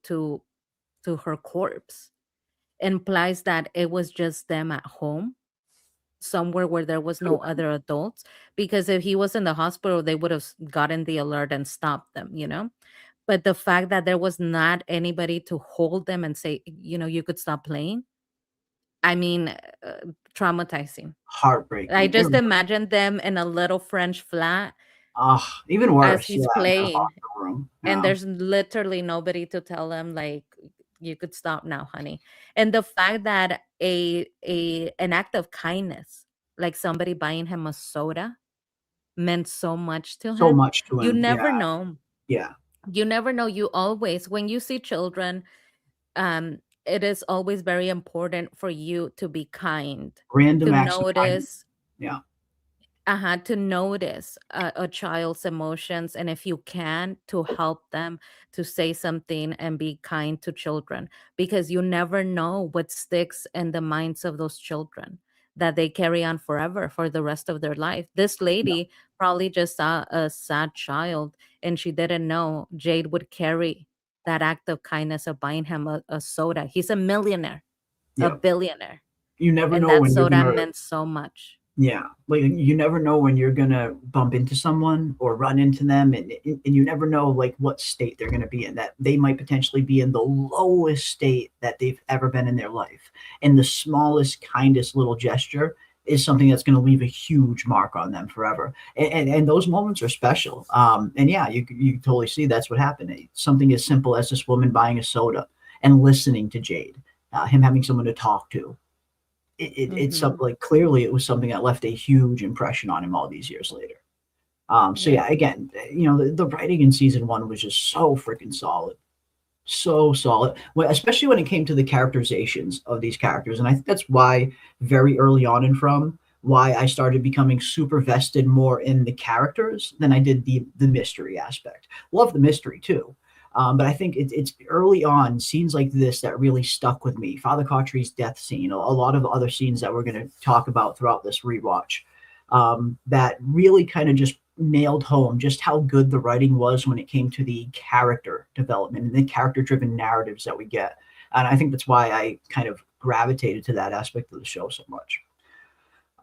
her corpse implies that it was just them at home, somewhere where there was no other adults. Because if he was in the hospital, they would have gotten the alert and stopped them. But the fact that there was not anybody to hold them and say, you could stop playing. I mean, traumatizing. Heartbreaking. I just imagine them in a little French flat Even as worse. he's Yeah, in a playing, hospital room. and Yeah. there's literally nobody to tell him like, you could stop now, honey. And the fact that an act of kindness, like somebody buying him a soda, meant so much to So him. much to You him. never Yeah. know. Yeah. You never know. You always, when you see children, it is always very important for you to be kind, Random to acts of kindness. notice, Yeah. to notice a child's emotions, and if you can, to help them, to say something and be kind to children, because you never know what sticks in the minds of those children. that they carry on forever for the rest of their life. This lady probably just saw a sad child and she didn't know Jade would carry that act of kindness of buying him a soda. He's a millionaire, a Yeah. billionaire. You never And know that when you're soda gonna, meant so much. yeah, like you never know when you're gonna bump into someone or run into them, and you never know like what state they're gonna be in. That they might potentially be in the lowest state that they've ever been in their life, and the smallest, kindest little gesture is something that's going to leave a huge mark on them forever. And those moments are special. And yeah, you totally see that's what happened. Something as simple as this woman buying a soda and listening to Jade, him having someone to talk to. It's something like clearly it was something that left a huge impression on him all these years later. So yeah, again, the writing in season 1 was just so freaking solid. So solid, well, especially when it came to the characterizations of these characters. And I think that's why very early on in From, why I started becoming super vested more in the characters than I did the mystery aspect. Love the mystery too. But I think it's early on scenes like this that really stuck with me. Father Cautry's death scene, a lot of other scenes that we're going to talk about throughout this rewatch, that really kind of just nailed home just how good the writing was when it came to the character development and the character-driven narratives that we get. And I think that's why I kind of gravitated to that aspect of the show so much.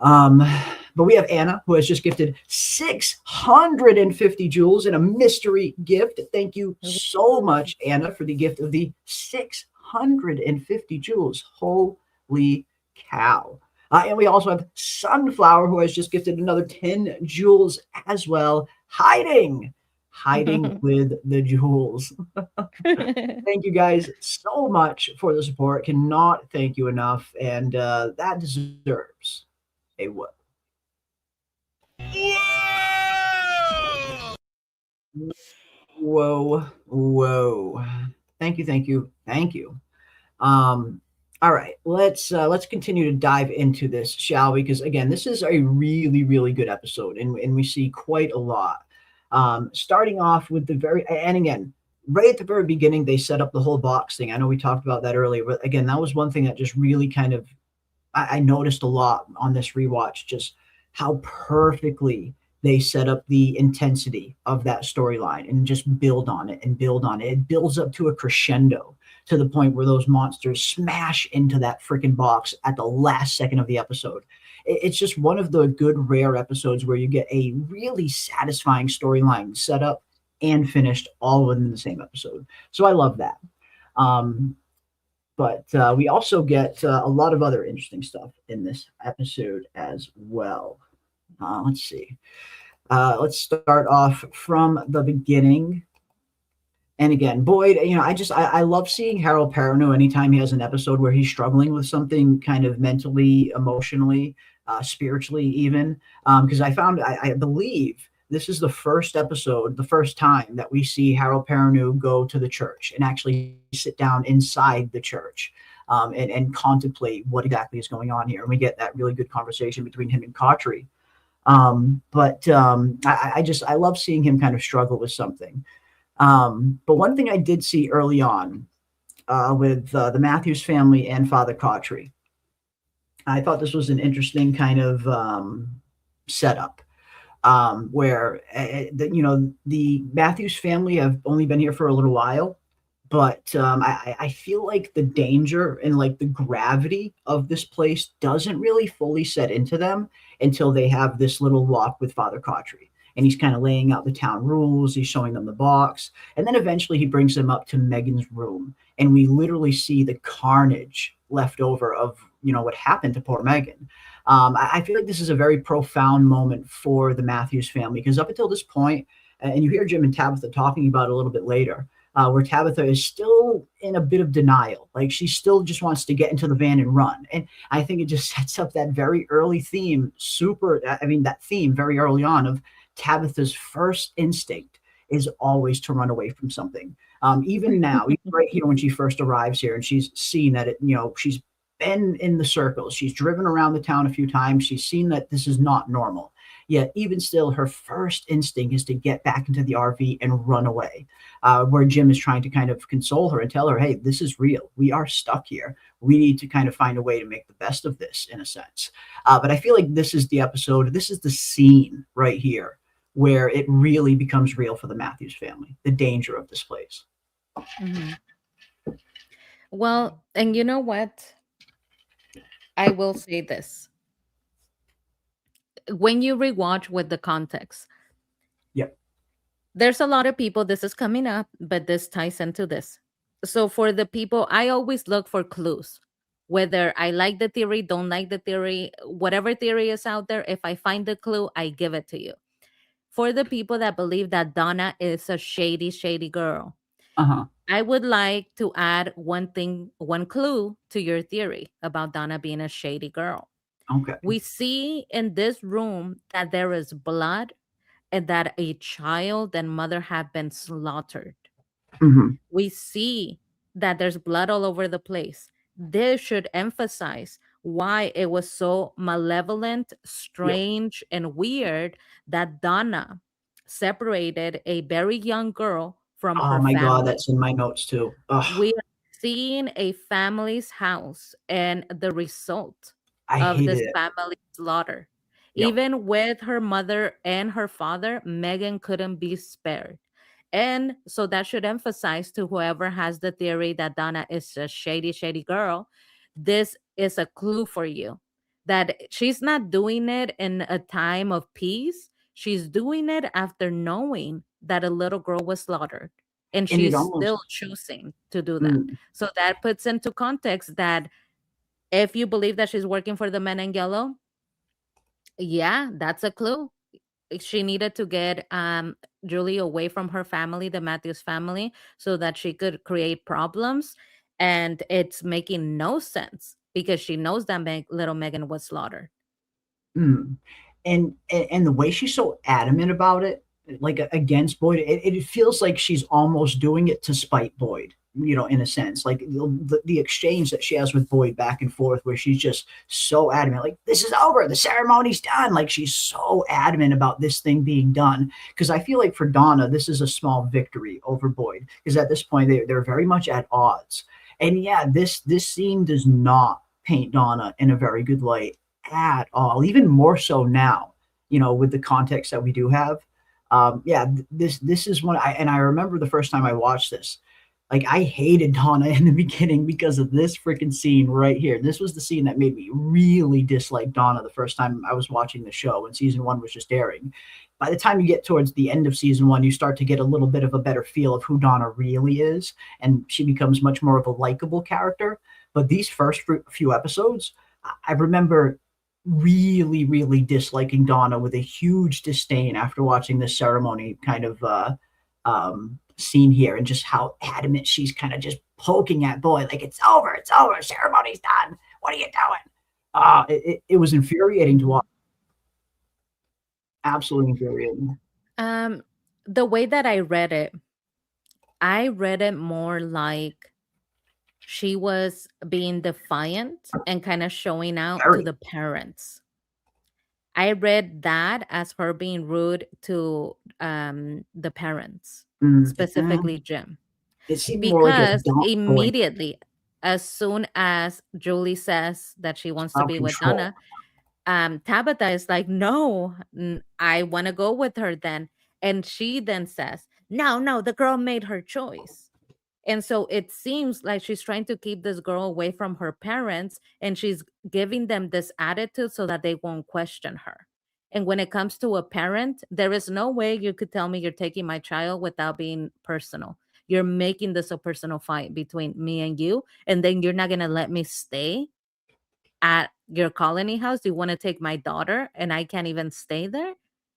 But we have Anna, who has just gifted 650 jewels in a mystery gift. Thank you so much, Anna, for the gift of the 650 jewels. Holy cow. And we also have Sunflower, who has just gifted another 10 jewels as well. Hiding with the jewels. Thank you guys so much for the support. Cannot thank you enough. And that deserves a whoa. Whoa. Thank you. All right, let's continue to dive into this, shall we? Because again, this is a really, really good episode, and we see quite a lot. Starting off with and again, right at the very beginning, they set up the whole box thing. I know we talked about that earlier, but again, that was one thing that just really kind of I noticed a lot on this rewatch, just how perfectly they set up the intensity of that storyline and just build on it. It builds up to a crescendo, to the point where those monsters smash into that freaking box at the last second of the episode. It's just one of the good, rare episodes where you get a really satisfying storyline set up and finished all within the same episode. So I love that. But we also get a lot of other interesting stuff in this episode as well. Let's see. Let's start off from the beginning. And again, Boyd, I love seeing Harold Perrineau anytime he has an episode where he's struggling with something kind of mentally, emotionally, spiritually even. Because I believe this is the first time that we see Harold Perrineau go to the church and actually sit down inside the church and contemplate what exactly is going on here. And we get that really good conversation between him and Cautry. I love seeing him kind of struggle with something. But one thing I did see early on with the Matthews family and Father Cautry, I thought this was an interesting kind of setup where, the Matthews family have only been here for a little while, but I feel like the danger and like the gravity of this place doesn't really fully set into them until they have this little walk with Father Cautry. And he's kind of laying out the town rules. He's showing them the box. And then eventually he brings them up to Megan's room. And we literally see the carnage left over of, what happened to poor Megan. I feel like this is a very profound moment for the Matthews family, because up until this point, and you hear Jim and Tabitha talking about it a little bit later, where Tabitha is still in a bit of denial. Like she still just wants to get into the van and run. And I think it just sets up that very early theme, that theme very early on of Tabitha's first instinct is always to run away from something. Even now, even right here when she first arrives here and she's seen that she's been in the circles, she's driven around the town a few times, she's seen that this is not normal. Yet, even still, her first instinct is to get back into the RV and run away. Where Jim is trying to kind of console her and tell her, hey, this is real. We are stuck here. We need to kind of find a way to make the best of this, in a sense. But I feel like this is the episode, this is the scene right here where it really becomes real for the Matthews family, the danger of this place. Mhm. Well, and you know what? I will say this. When you rewatch with the context, Yep. there's a lot of people, this is coming up, but this ties into this. So for the people, I always look for clues. Whether I like the theory, don't like the theory, whatever theory is out there, if I find the clue, I give it to you. For the people that believe that Donna is a shady, shady girl, Uh-huh. I would like to add one thing, one clue to your theory about Donna being a shady girl. Okay. We see in this room that there is blood and that a child and mother have been slaughtered. Mhm. We see that there's blood all over the place. This should emphasize why it was so malevolent, strange, and weird that Donna separated a very young girl from Oh her my God, family. that's in my notes too. Ugh, We are seeing a family's house and the result I of hated this it. family slaughter. Yep. Even with her mother and her father, Megan couldn't be spared. And so that should emphasize to whoever has the theory that Donna is a shady, shady girl, this is a clue for you that she's not doing it in a time of peace. She's doing it after knowing that a little girl was slaughtered. And And it she's almost still choosing to do that. mm, So that puts into context that if you believe that she's working for the men in yellow, yeah, that's a clue. She needed to get Julie away from her family, the Matthews family, so that she could create problems. And it's making no sense because she knows that little Megan was slaughtered. mm. And the way she's so adamant about it, like against Boyd, it feels like she's almost doing it to spite Boyd, in a sense. Like the exchange that she has with Boyd back and forth, where she's just so adamant, like, this is over, the ceremony's done. Like, she's so adamant about this thing being done. Because I feel like for Donna, this is a small victory over Boyd, because at this point they're very much at odds. And yeah, this scene does not paint Donna in a very good light at all, even more so now, with the context that we do have. This is one I remember the first time I watched this, like, I hated Donna in the beginning because of this freaking scene right here. This was the scene that made me really dislike Donna the first time I was watching the show when season 1 was just airing. By the time you get towards the end of season 1, you start to get a little bit of a better feel of who Donna really is, and she becomes much more of a likable character. But these first few episodes, I remember really, really disliking Donna with a huge disdain after watching this ceremony kind of scene here, and just how adamant she's kind of just poking at Boyd, like, it's over, ceremony's done. What are you doing? It was infuriating to watch. Absolutely infuriating. The way that I read it more like she was being defiant and kind of showing out to the parents. I read that as her being rude to the parents, specifically Jim. It seemed more like a Because immediately, as soon as Julie says that she wants to be with Donna, Tabitha is like, no, I want to go with her then. And she then says, no, the girl made her choice. And so it seems like she's trying to keep this girl away from her parents, and she's giving them this attitude so that they won't question her. And when it comes to a parent, there is no way you could tell me you're taking my child without being personal. You're making this a personal fight between me and you, and then you're not going to let me stay at your colony house. You want to take my daughter and I can't even stay there?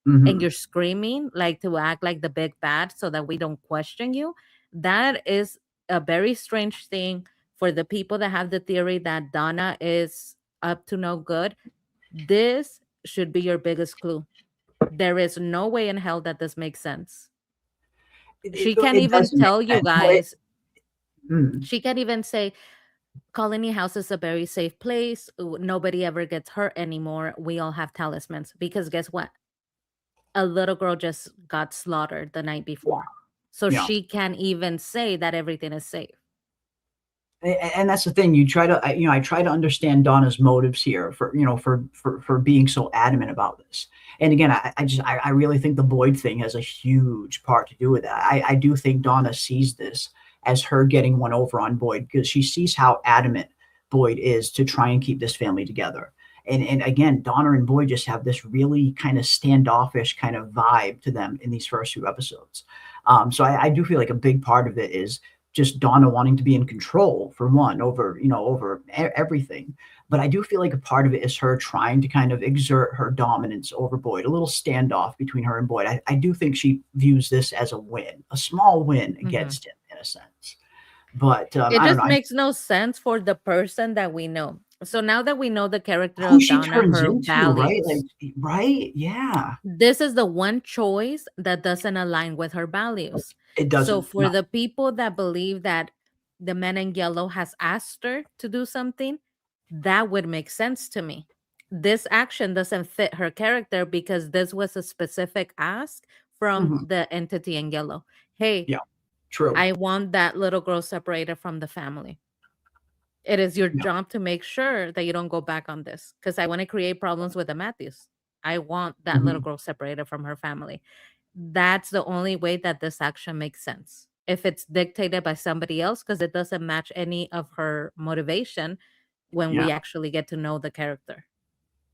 And you're screaming like to act like the big bad so that we don't question you. That is a very strange thing for the people that have the theory that Donna is up to no good. This should be your biggest clue. There is no way in hell that this makes sense. She can't even tell you guys. She can't even say, Colony House is a very safe place. Nobody ever gets hurt anymore. We all have talismans. Because guess what? a little girl just got slaughtered the night before. So Yeah. she can't even say that everything is safe. And that's the thing. You try to, I try to understand Donna's motives here for being so adamant about this. And again, I really think the Boyd thing has a huge part to do with that. I do think Donna sees this as her getting one over on Boyd because she sees how adamant Boyd is to try and keep this family together. And again, Donna and Boyd just have this really kind of standoffish kind of vibe to them in these first few episodes. So I do feel like a big part of it is just Donna wanting to be in control for one over everything. But I do feel like a part of it is her trying to kind of exert her dominance over Boyd, a little standoff between her and Boyd. I do think she views this as a win, a small win against him in a sense. But it just makes no sense for the person that we know. So now that we know the character who of she Donna, turns her into, values, right? Yeah. this is the one choice that doesn't align with her values. It doesn't. So for No. the people that believe that the man in yellow has asked her to do something, that would make sense to me. This action doesn't fit her character because this was a specific ask from the entity in yellow. Hey, Yeah, true. I want that little girl separated from the family. It is your job to make sure that you don't go back on this because I want to create problems with the Matthews. I want that little girl separated from her family. That's the only way that this action makes sense. If it's dictated by somebody else, because it doesn't match any of her motivation when we actually get to know the character.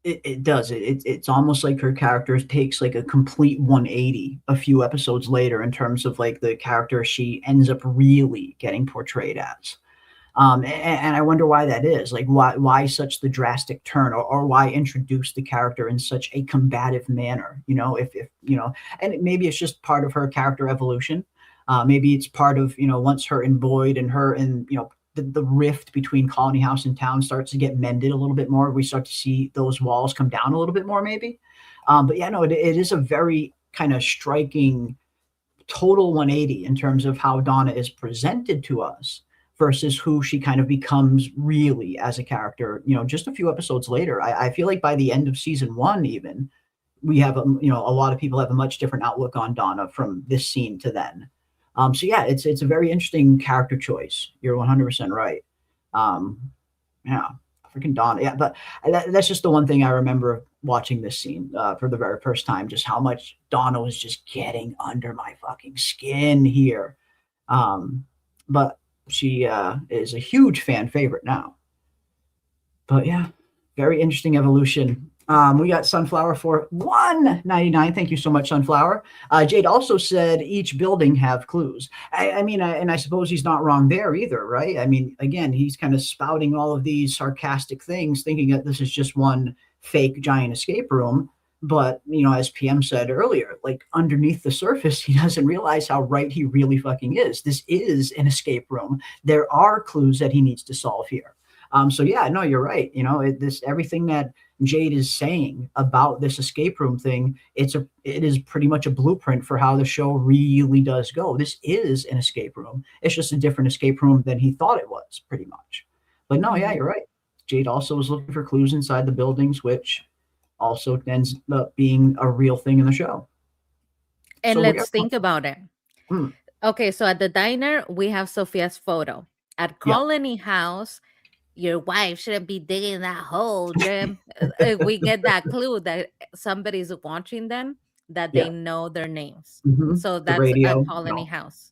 It does. It's almost like her character takes like a complete 180 a few episodes later in terms of like the character she ends up really getting portrayed as. And I wonder why that is. Like, why such the drastic turn, or why introduce the character in such a combative manner? If and maybe it's just part of her character evolution. Maybe it's part of once her and Boyd and her and the rift between Colony House and town starts to get mended a little bit more. We start to see those walls come down a little bit more, maybe. But yeah, no, it is a very kind of striking total 180 in terms of how Donna is presented to us versus who she kind of becomes really as a character, just a few episodes later. I feel like by the end of season 1, even, we have, a lot of people have a much different outlook on Donna from this scene to then. So yeah, it's a very interesting character choice. You're 100% right. Yeah, freaking Donna. Yeah, but that's just the one thing I remember watching this scene for the very first time, just how much Donna was just getting under my fucking skin here. But she is a huge fan favorite now. But yeah, very interesting evolution. We got Sunflower for $1.99. Thank you so much, Sunflower. Jade also said each building have clues. I mean, and I suppose he's not wrong there either, right? I mean, again, he's kind of spouting all of these sarcastic things, thinking that this is just one fake giant escape room. But, as PM said earlier, like underneath the surface, he doesn't realize how right he really fucking is. This is an escape room. There are clues that he needs to solve here. So yeah, no, you're right. Everything that Jade is saying about this escape room thing, it is pretty much a blueprint for how the show really does go. This is an escape room. It's just a different escape room than he thought it was, pretty much. But no, yeah, you're right. Jade also was looking for clues inside the buildings, which also ends up being a real thing in the show. And so let's think about it. Okay, so at the diner, we have Sophia's photo. At Colony House, your wife shouldn't be digging that hole, Jim. We get that clue that somebody's watching them, that they know their names. So that's at Colony House.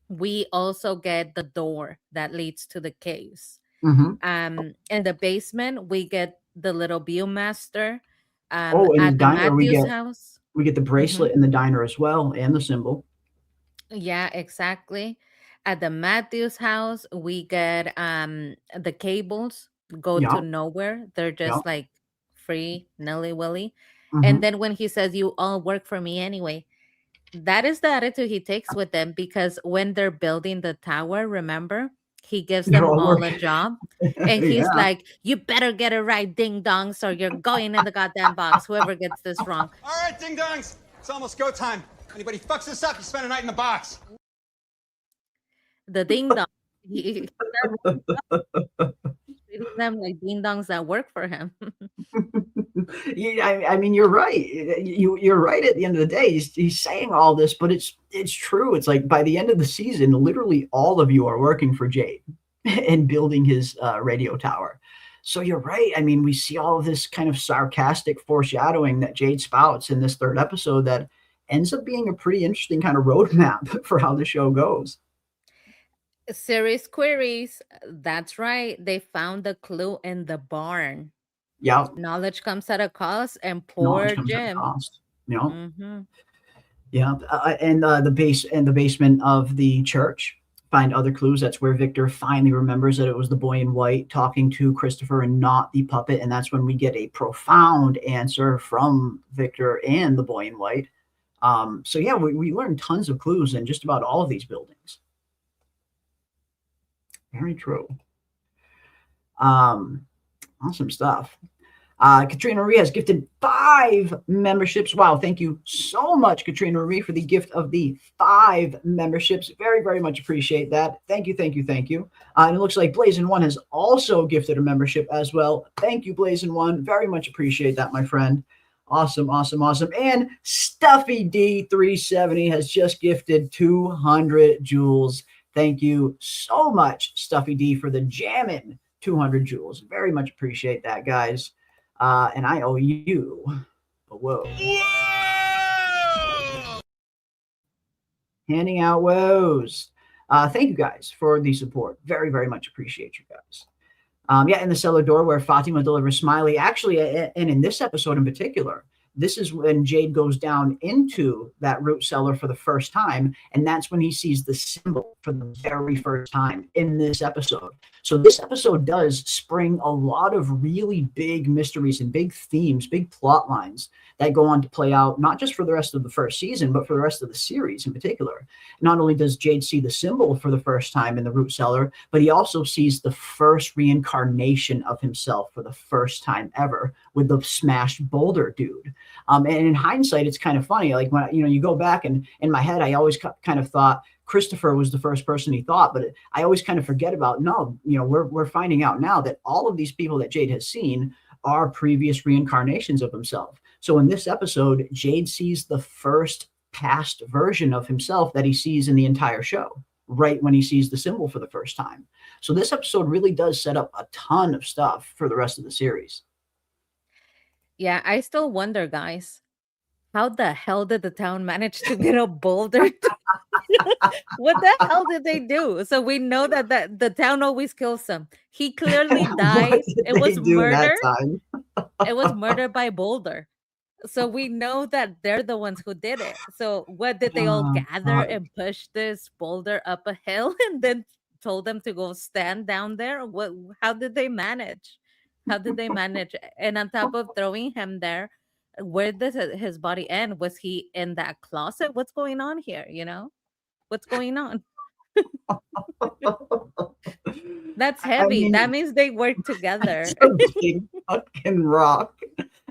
We also get the door that leads to the caves. In the basement, we get the little Viewmaster. At the Matthews house, we get the bracelet in the diner as well, and the symbol. Yeah, exactly. At the Matthews house, we get the cables go to nowhere. They're just like free, nilly-willy. And then when he says, you all work for me anyway, that is the attitude he takes with them, because when they're building the tower, remember, he gives them all a job. And he's like, you better get it right, ding-dongs, or you're going in the goddamn box, whoever gets this wrong. All right, ding-dongs, it's almost go time. Anybody fucks this up, you spend a night in the box. The ding-dong. treating them like ding dongs that work for him. Yeah, I mean, you're right. You're right. At the end of the day, he's saying all this, but it's true. It's like by the end of the season, literally all of you are working for Jade and building his radio tower. So you're right. I mean, we see all of this kind of sarcastic foreshadowing that Jade spouts in this third episode that ends up being a pretty interesting kind of roadmap for how the show goes. Series queries. That's right. They found the clue in the barn. Yeah. Knowledge comes at a cost, and Knowledge poor comes at a Jim. cost. You know? Mm-hmm. Yeah. And the basement of the church. Find other clues. That's where Victor finally remembers that it was the boy in white talking to Christopher and not the puppet. And that's when we get a profound answer from Victor and the boy in white. So yeah, we learned tons of clues in just about all of these buildings. Very true. Awesome stuff. Katrina Marie has gifted 5 memberships. Wow, thank you so much, Katrina Marie, for the gift of the 5 memberships. Very, very much appreciate that. Thank you, thank you, thank you. And it looks like Blazin' One has also gifted a membership as well. Thank you, Blazin' One. Very much appreciate that, my friend. Awesome, awesome, awesome. And Stuffy D370 has just gifted 200 jewels. Thank you so much, Stuffy D, for the jammin' 200 jewels. Very much appreciate that, guys. And I owe you a whoa. Handing out woes. Thank you guys for the support. Very, very much appreciate you guys. Yeah, in the cellar door where Fatima delivers Smiley. Actually, and in this episode in particular, this is when Jade goes down into that root cellar for the first time, and that's when he sees the symbol for the very first time in this episode. So this episode does spring a lot of really big mysteries and big themes, big plot lines that go on to play out, not just for the rest of the first season, but for the rest of the series in particular. Not only does Jade see the symbol for the first time in the root cellar, but he also sees the first reincarnation of himself for the first time ever with the smashed boulder dude. And in hindsight, it's kind of funny. Like when you go back, and in my head, I always kind of thought Christopher was the first person he thought, but I always kind of forget about, no, we're finding out now that all of these people that Jade has seen are previous reincarnations of himself. So in this episode, Jade sees the first past version of himself that he sees in the entire show, right when he sees the symbol for the first time. So this episode really does set up a ton of stuff for the rest of the series. Yeah, I still wonder, guys, how the hell did the town manage to get a boulder? What the hell did they do? So we know that the town always kills them. He clearly died. It was murder. It was murder by boulder. So we know that they're the ones who did it. So what did they all gather and push this boulder up a hill and then told them to go stand down there? How did they manage? How did they manage? And on top of throwing him there, where does his body end? Was he in that closet? What's going on here? What's going on? That's heavy. I mean, that means they work together. That's a big fucking rock.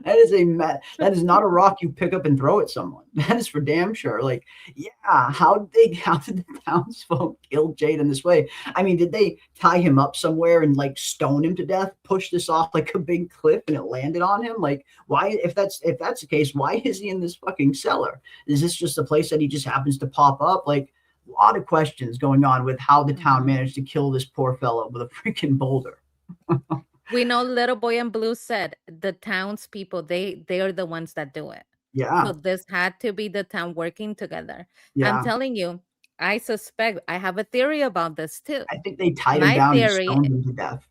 That is not a rock you pick up and throw at someone. That is for damn sure. Like, yeah, how did the townsfolk kill Jade in this way? I mean, did they tie him up somewhere and like stone him to death, push this off like a big cliff and it landed on him? Like, why, if that's the case, why is he in this fucking cellar? Is this just a place that he just happens to pop up? Like, a lot of questions going on with how the town managed to kill this poor fellow with a freaking boulder. We know Little Boy in Blue said the townspeople, they are the ones that do it. Yeah. So this had to be the town working together. Yeah. I'm telling you, I suspect, I have a theory about this too. I think they tied him down and stoned him to death.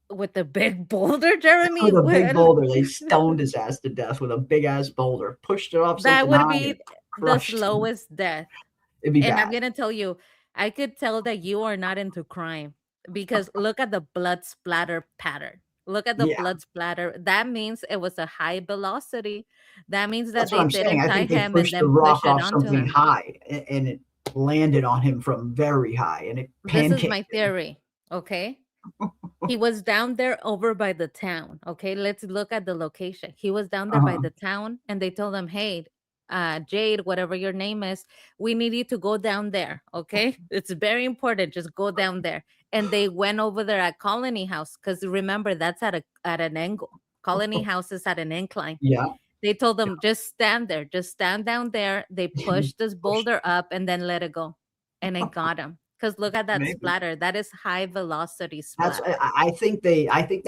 With a big boulder, Jeremy? With a big boulder. They stoned his ass to death with a big ass boulder. Pushed it off something. That would be the slowest death. It'd be bad. And I'm going to tell you, I could tell that you are not into crime. Because look at the blood splatter pattern. Look at the blood splatter. That means it was a high velocity. That means that they didn't tie him and then push it onto him. High, and it landed on him from very high, and it pancaked. This is my theory. Okay, he was down there over by the town. Okay, let's look at the location. He was down there by the town, and they told him, "Hey, Jade, whatever your name is, we need you to go down there. Okay, it's very important. Just go down there. And they went over there at Colony House because remember that's at an angle. Colony House is at an incline. Yeah. They told them just stand there, just stand down there. They pushed this boulder up and then let it go, and it got him. Because look at that Maybe. splatter. That is high velocity That's splatter. I think they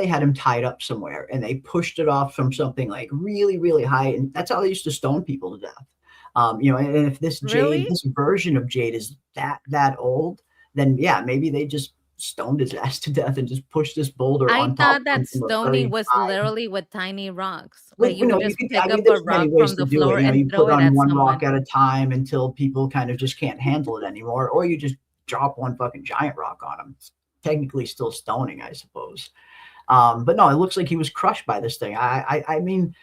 had him tied up somewhere and they pushed it off from something like really, really high. And that's how they used to stone people to death. You know, and if this Really? this version of Jade is that old, then yeah, maybe they just stoned his ass to death and just pushed this boulder I on top thought of that him from a stoning very was high. literally with tiny rocks. Well, Like you would just could, pick I mean, up a there's many rock ways from to the do floor it. You know, and you throw put it on at one someone. rock at a time until people kind of just can't handle it anymore, or you just drop one fucking giant rock on them. It's technically still stoning, I suppose. But no, it looks like he was crushed by this thing. I mean,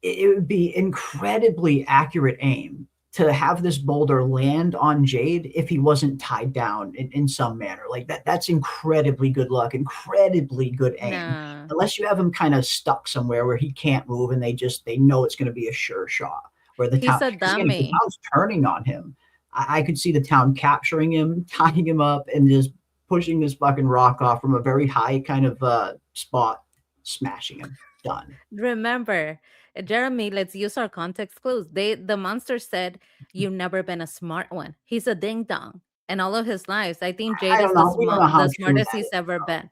it would be incredibly accurate aim to have this boulder land on Jade if he wasn't tied down in some manner. Like that's incredibly good luck, incredibly good aim. Nah. Unless you have him kind of stuck somewhere where he can't move and they know it's going to be a sure shot. Where the He's town, a 'cause again, if the dummy. town's turning on him, I could see the town capturing him, tying him up, and just pushing this fucking rock off from a very high kind of spot, smashing him. Done. Remember, Jeremy, let's use our context clues. The monster said, "You've never been a smart one." He's a ding dong, and all of his lives, I think Jade I is don't know. We don't know how the true smartest that he's is, ever though. been.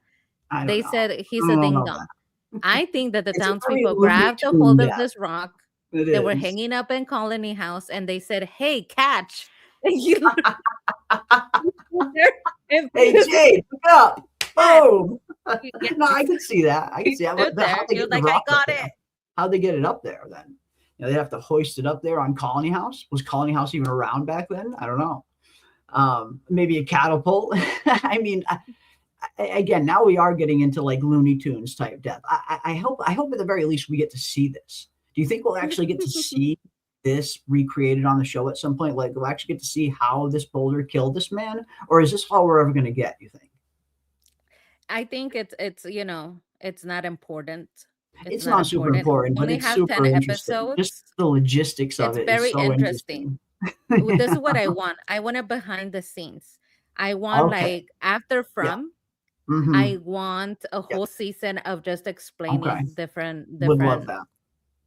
I don't They know. said he's I a don't ding know dong. that. I think that the It's a very townspeople Looney grabbed a Tune hold of death. this rock. It They were is. hanging up in Colony House, and they said, "Hey, catch!" And you, Hey, Jade, look up. Boom. Yeah. No, I can see that. I can see that. stood But how'd there. they You're get the like, "I rock up got there? it." How'd they get it up there then? You know, they'd have to hoist it up there on Colony House. Was Colony House even around back then? I don't know. Maybe a catapult. I mean, again, now we are getting into like Looney Tunes type death. I hope at the very least we get to see this. Do you think we'll actually get to see this recreated on the show at some point? Like we'll actually get to see how this boulder killed this man, or is this all we're ever going to get? You think? I think it's you know it's not important. It's not super important, but Only it's have super 10 interesting. episodes. Just the logistics of It's it very is so interesting. interesting. This is what I want. I want it behind the scenes. I want Okay. like after From. Mhm. I want a whole season of just explaining Okay. different Would love that. Yeah.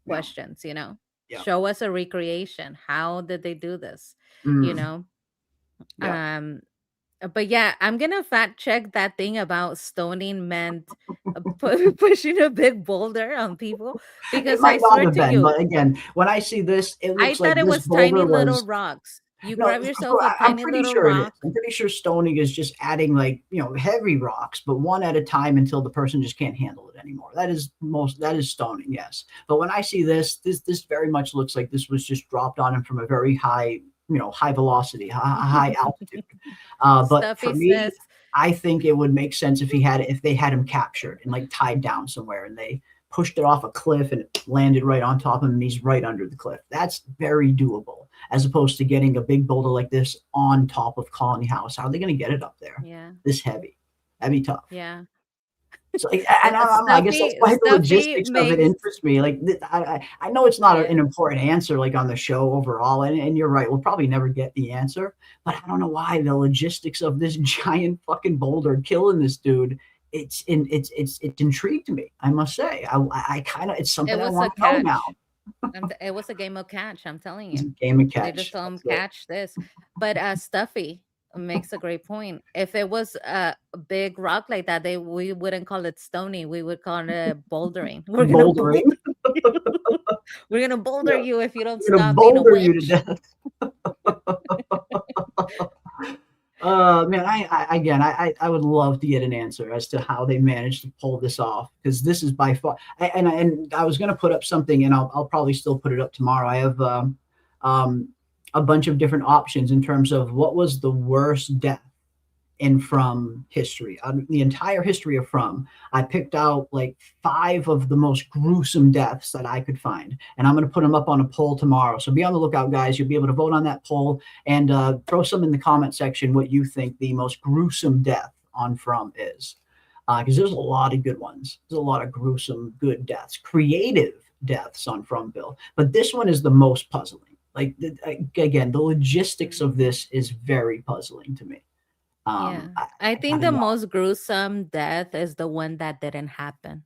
questions. You know, Yeah. show us a recreation. How did they do this? You Mm. know, Yeah. but yeah, I'm gonna fact check that thing about stoning meant pushing a big boulder on people because It might I not swear have to been, you, but again, when I see this, it I looks like thought it this was tiny boulder little was. rocks. You No, grab yourself a I'm tiny pretty little sure it is. rock. I'm pretty sure stoning is just adding like heavy rocks, but one at a time until the person just can't handle it anymore. That is stoning, yes. But when I see this very much looks like this was just dropped on him from a very high, high velocity, high altitude. But Stuffy for me, says, I think it would make sense if they had him captured and like tied down somewhere and they pushed it off a cliff and it landed right on top of him and he's right under the cliff. That's very doable as opposed to getting a big boulder like this on top of Colony House. How are they going to get it up there? yeah, This heavy. That'd be tough. yeah. So I guess that's why the Stuffy logistics of it makes interests me. Like I know it's not Yeah. an important answer like on the show overall, and you're right. We'll probably never get the answer, but I don't know why the logistics of this giant fucking boulder killing this dude. It's intrigued me. I must say. I kind of it's something I was a want to know catch. now. It was a game of catch. I'm telling It's a you. game of They catch. just told him That's it. catch this, but Stuffy makes a great point. If it was a big rock like that, we wouldn't call it stony. We would call it bouldering. We're gonna Bouldering. we're gonna boulder Yeah. you if you don't I'm gonna stop being a boulder you to witch. death. Man, I would love to get an answer as to how they managed to pull this off because this is by far. And I was going to put up something, and I'll probably still put it up tomorrow. I have a bunch of different options in terms of what was the worst death in From history. The entire history of From, I picked out like 5 of the most gruesome deaths that I could find, and I'm going to put them up on a poll tomorrow. So be on the lookout, guys. You'll be able to vote on that poll and throw some in the comment section what you think the most gruesome death on From is, because there's a lot of good ones. There's a lot of gruesome, good deaths, creative deaths on Fromville, but this one is the most puzzling. Like again, the logistics of this is very puzzling to me. Yeah. I think the don't know. most gruesome death is the one that didn't happen.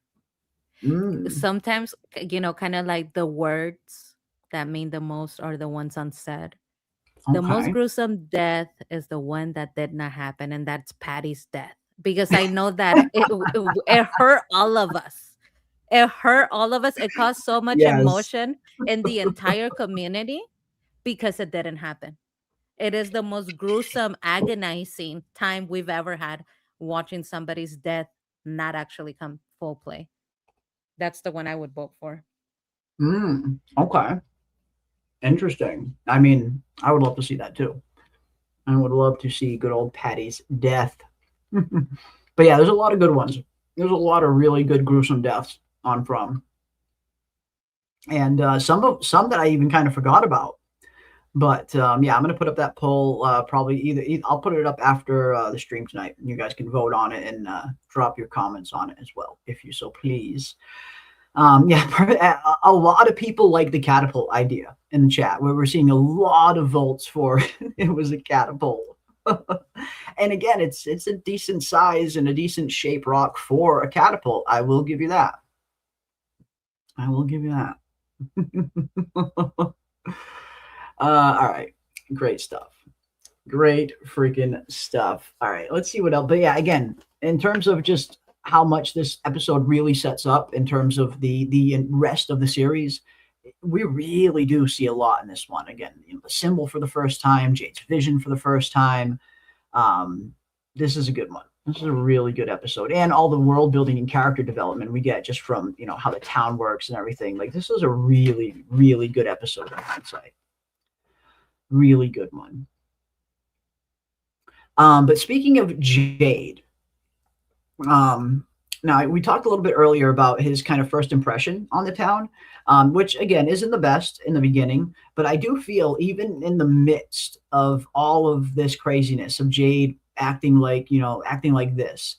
Sometimes, kind of like the words that mean the most are the ones unsaid. The most Okay. gruesome death is the one that did not happen, and that's Patty's death. Because I know that it hurt all of us. It hurt all of us. It caused so much Yes. emotion in the entire community because it didn't happen. It is the most gruesome, agonizing time we've ever had watching somebody's death not actually come full play. That's the one I would vote for. Okay. Interesting. I mean, I would love to see that too. I would love to see good old Patty's death. But yeah, there's a lot of good ones. There's a lot of really good gruesome deaths on From. And some that I even kind of forgot about. But yeah, I'm going to put up that poll probably either I'll put it up after the stream tonight, and you guys can vote on it and drop your comments on it as well, if you so please. Yeah, a lot of people like the catapult idea in the chat, where we're seeing a lot of votes for it was a catapult. And again, it's a decent size and a decent shape rock for a catapult. I will give you that. I will give you that. All right. Great stuff. Great freaking stuff. All right. Let's see what else. But yeah, again, in terms of just how much this episode really sets up in terms of the rest of the series, we really do see a lot in this one. Again, the symbol for the first time, Jade's vision for the first time. This is a good one. This is a really good episode, and all the world building and character development we get just from how the town works and everything. Like, this is a really, really good episode in hindsight. Really good one. But speaking of Jade, now we talked a little bit earlier about his kind of first impression on the town, which again isn't the best in the beginning, but I do feel even in the midst of all of this craziness of Jade acting like this,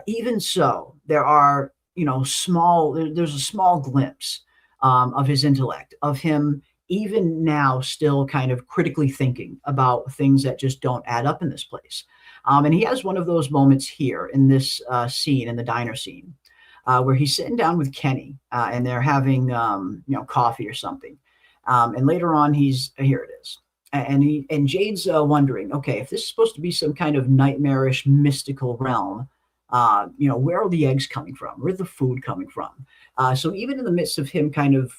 even so, there are there's a small glimpse of his intellect, of him even now still kind of critically thinking about things that just don't add up in this place. And he has one of those moments here in this scene, in the diner scene, where he's sitting down with Kenny and they're having coffee or something. And later on, here it is. And Jade's wondering, okay, if this is supposed to be some kind of nightmarish mystical realm, where are the eggs coming from? Where's the food coming from? So even in the midst of him kind of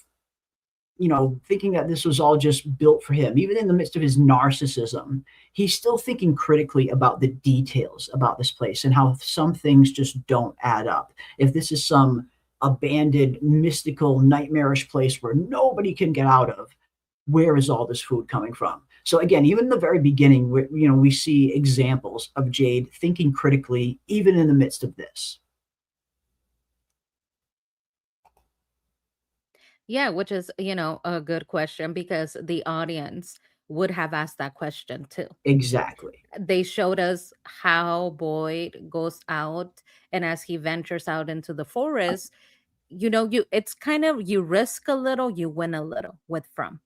thinking that this was all just built for him, even in the midst of his narcissism, he's still thinking critically about the details about this place and how some things just don't add up. If this is some abandoned, mystical, nightmarish place where nobody can get out of, where is all this food coming from? So again, even in the very beginning, we see examples of Jade thinking critically, even in the midst of this. Yeah, which is, a good question, because the audience would have asked that question too. Exactly. They showed us how Boyd goes out, and as he ventures out into the forest, it's kind of, you risk a little, you win a little with From.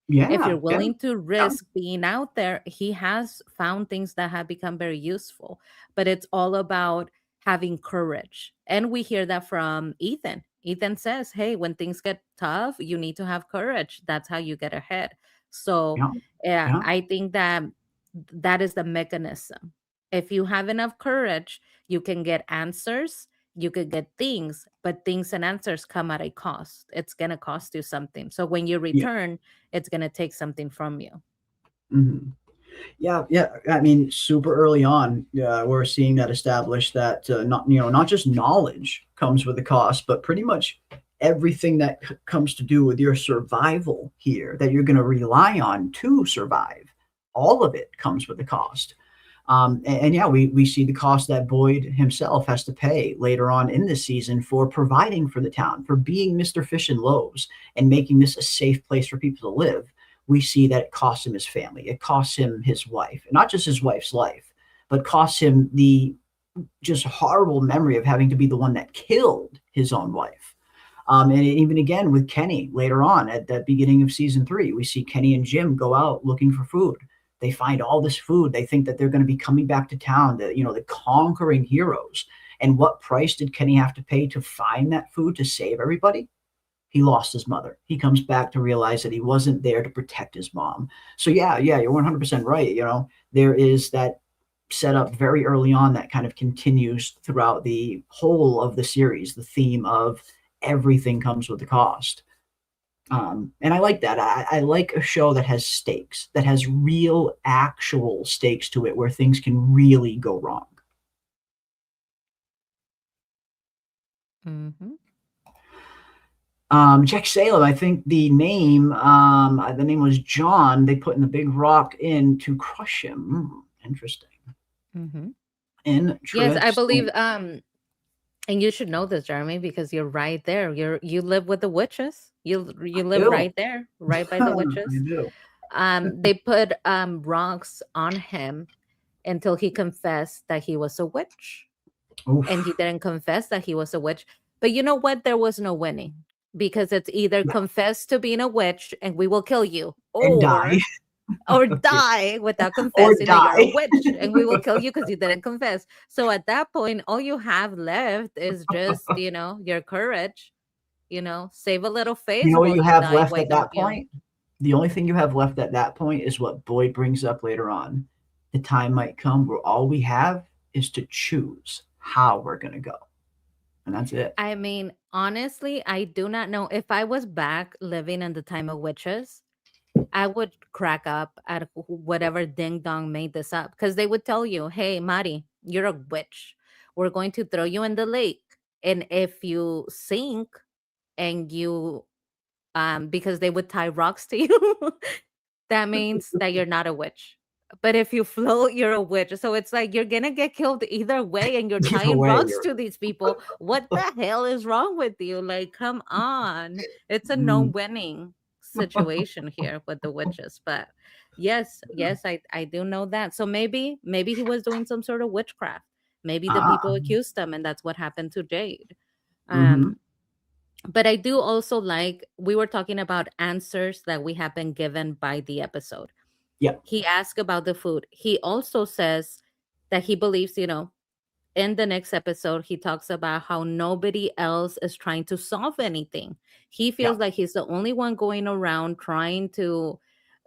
Yeah. If you're willing to risk being out there, he has found things that have become very useful, but it's all about having courage. And we hear that from Ethan. Ethan says, hey, when things get tough, you need to have courage. That's how you get ahead. So I think that is the mechanism. If you have enough courage, you can get answers, you could get things, but things and answers come at a cost. It's going to cost you something. So when you return, it's going to take something from you. Mm-hmm. Yeah. I mean, super early on, we're seeing that established that not just knowledge comes with a cost, but pretty much everything that comes to do with your survival here that you're going to rely on to survive. All of it comes with a cost. We see the cost that Boyd himself has to pay later on in this season for providing for the town, for being Mr. Fish and Loaves and making this a safe place for people to live. We see that it costs him his family. It costs him his wife, and not just his wife's life, but costs him the just horrible memory of having to be the one that killed his own wife. And even again with Kenny later on at the beginning of season 3, we see Kenny and Jim go out looking for food. They find all this food. They think that they're going to be coming back to town, the conquering heroes. And what price did Kenny have to pay to find that food to save everybody? He lost his mother. He comes back to realize that he wasn't there to protect his mom. So yeah, you're 100% right. There is that set up very early on that kind of continues throughout the whole of the series, the theme of everything comes with a cost. And I like that. I like a show that has stakes, that has real, actual stakes to it, where things can really go wrong. Mm-hmm. Jack Salem, I think the name was John. They put in the big rock in to crush him. Interesting. Mm-hmm. Interesting. Yes, I believe. And you should know this, Jeremy, because you're right there. You live with the witches. You live right there, right by the witches. I do. They put rocks on him until he confessed that he was a witch. Oof. And he didn't confess that he was a witch. But you know what? There was no winning, because it's either confess to being a witch and we will kill you, And die. or die without confessing that you're a witch and we will kill you because you didn't confess. So at that point, all you have left is just, your courage, save a little face. You know what while you have die, left why at that don't you? point? The only thing you have left at that point is what Boyd brings up later on. The time might come where all we have is to choose how we're going to go. And that's it. I mean, honestly, I do not know. If I was back living in the time of witches, I would crack up at whatever ding dong made this up, because they would tell you, hey, Mari, you're a witch. We're going to throw you in the lake. And if you sink and you, because they would tie rocks to you, that means that you're not a witch. But if you float, you're a witch. So it's like you're going to get killed either way, and you're Either tying way, rocks you're- to these people. What the hell is wrong with you? Like, come on. It's a no winning situation here with the witches. But yes, I do know that. So maybe he was doing some sort of witchcraft. Maybe the people accused him, and that's what happened to Jade. But I do also like, we were talking about answers that we have been given by the episode. Yeah. He asked about the food. He also says that he believes, in the next episode, he talks about how nobody else is trying to solve anything. He feels like he's the only one going around trying to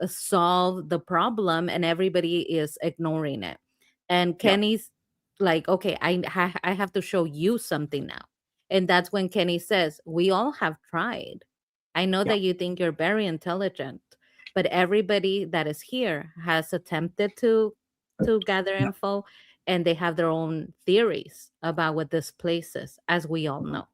solve the problem, and everybody is ignoring it. And Kenny's like, okay, I have to show you something now. And that's when Kenny says, we all have tried. I know that you think you're very intelligent, but everybody that is here has attempted to gather info, and they have their own theories about what this place is, as we all know.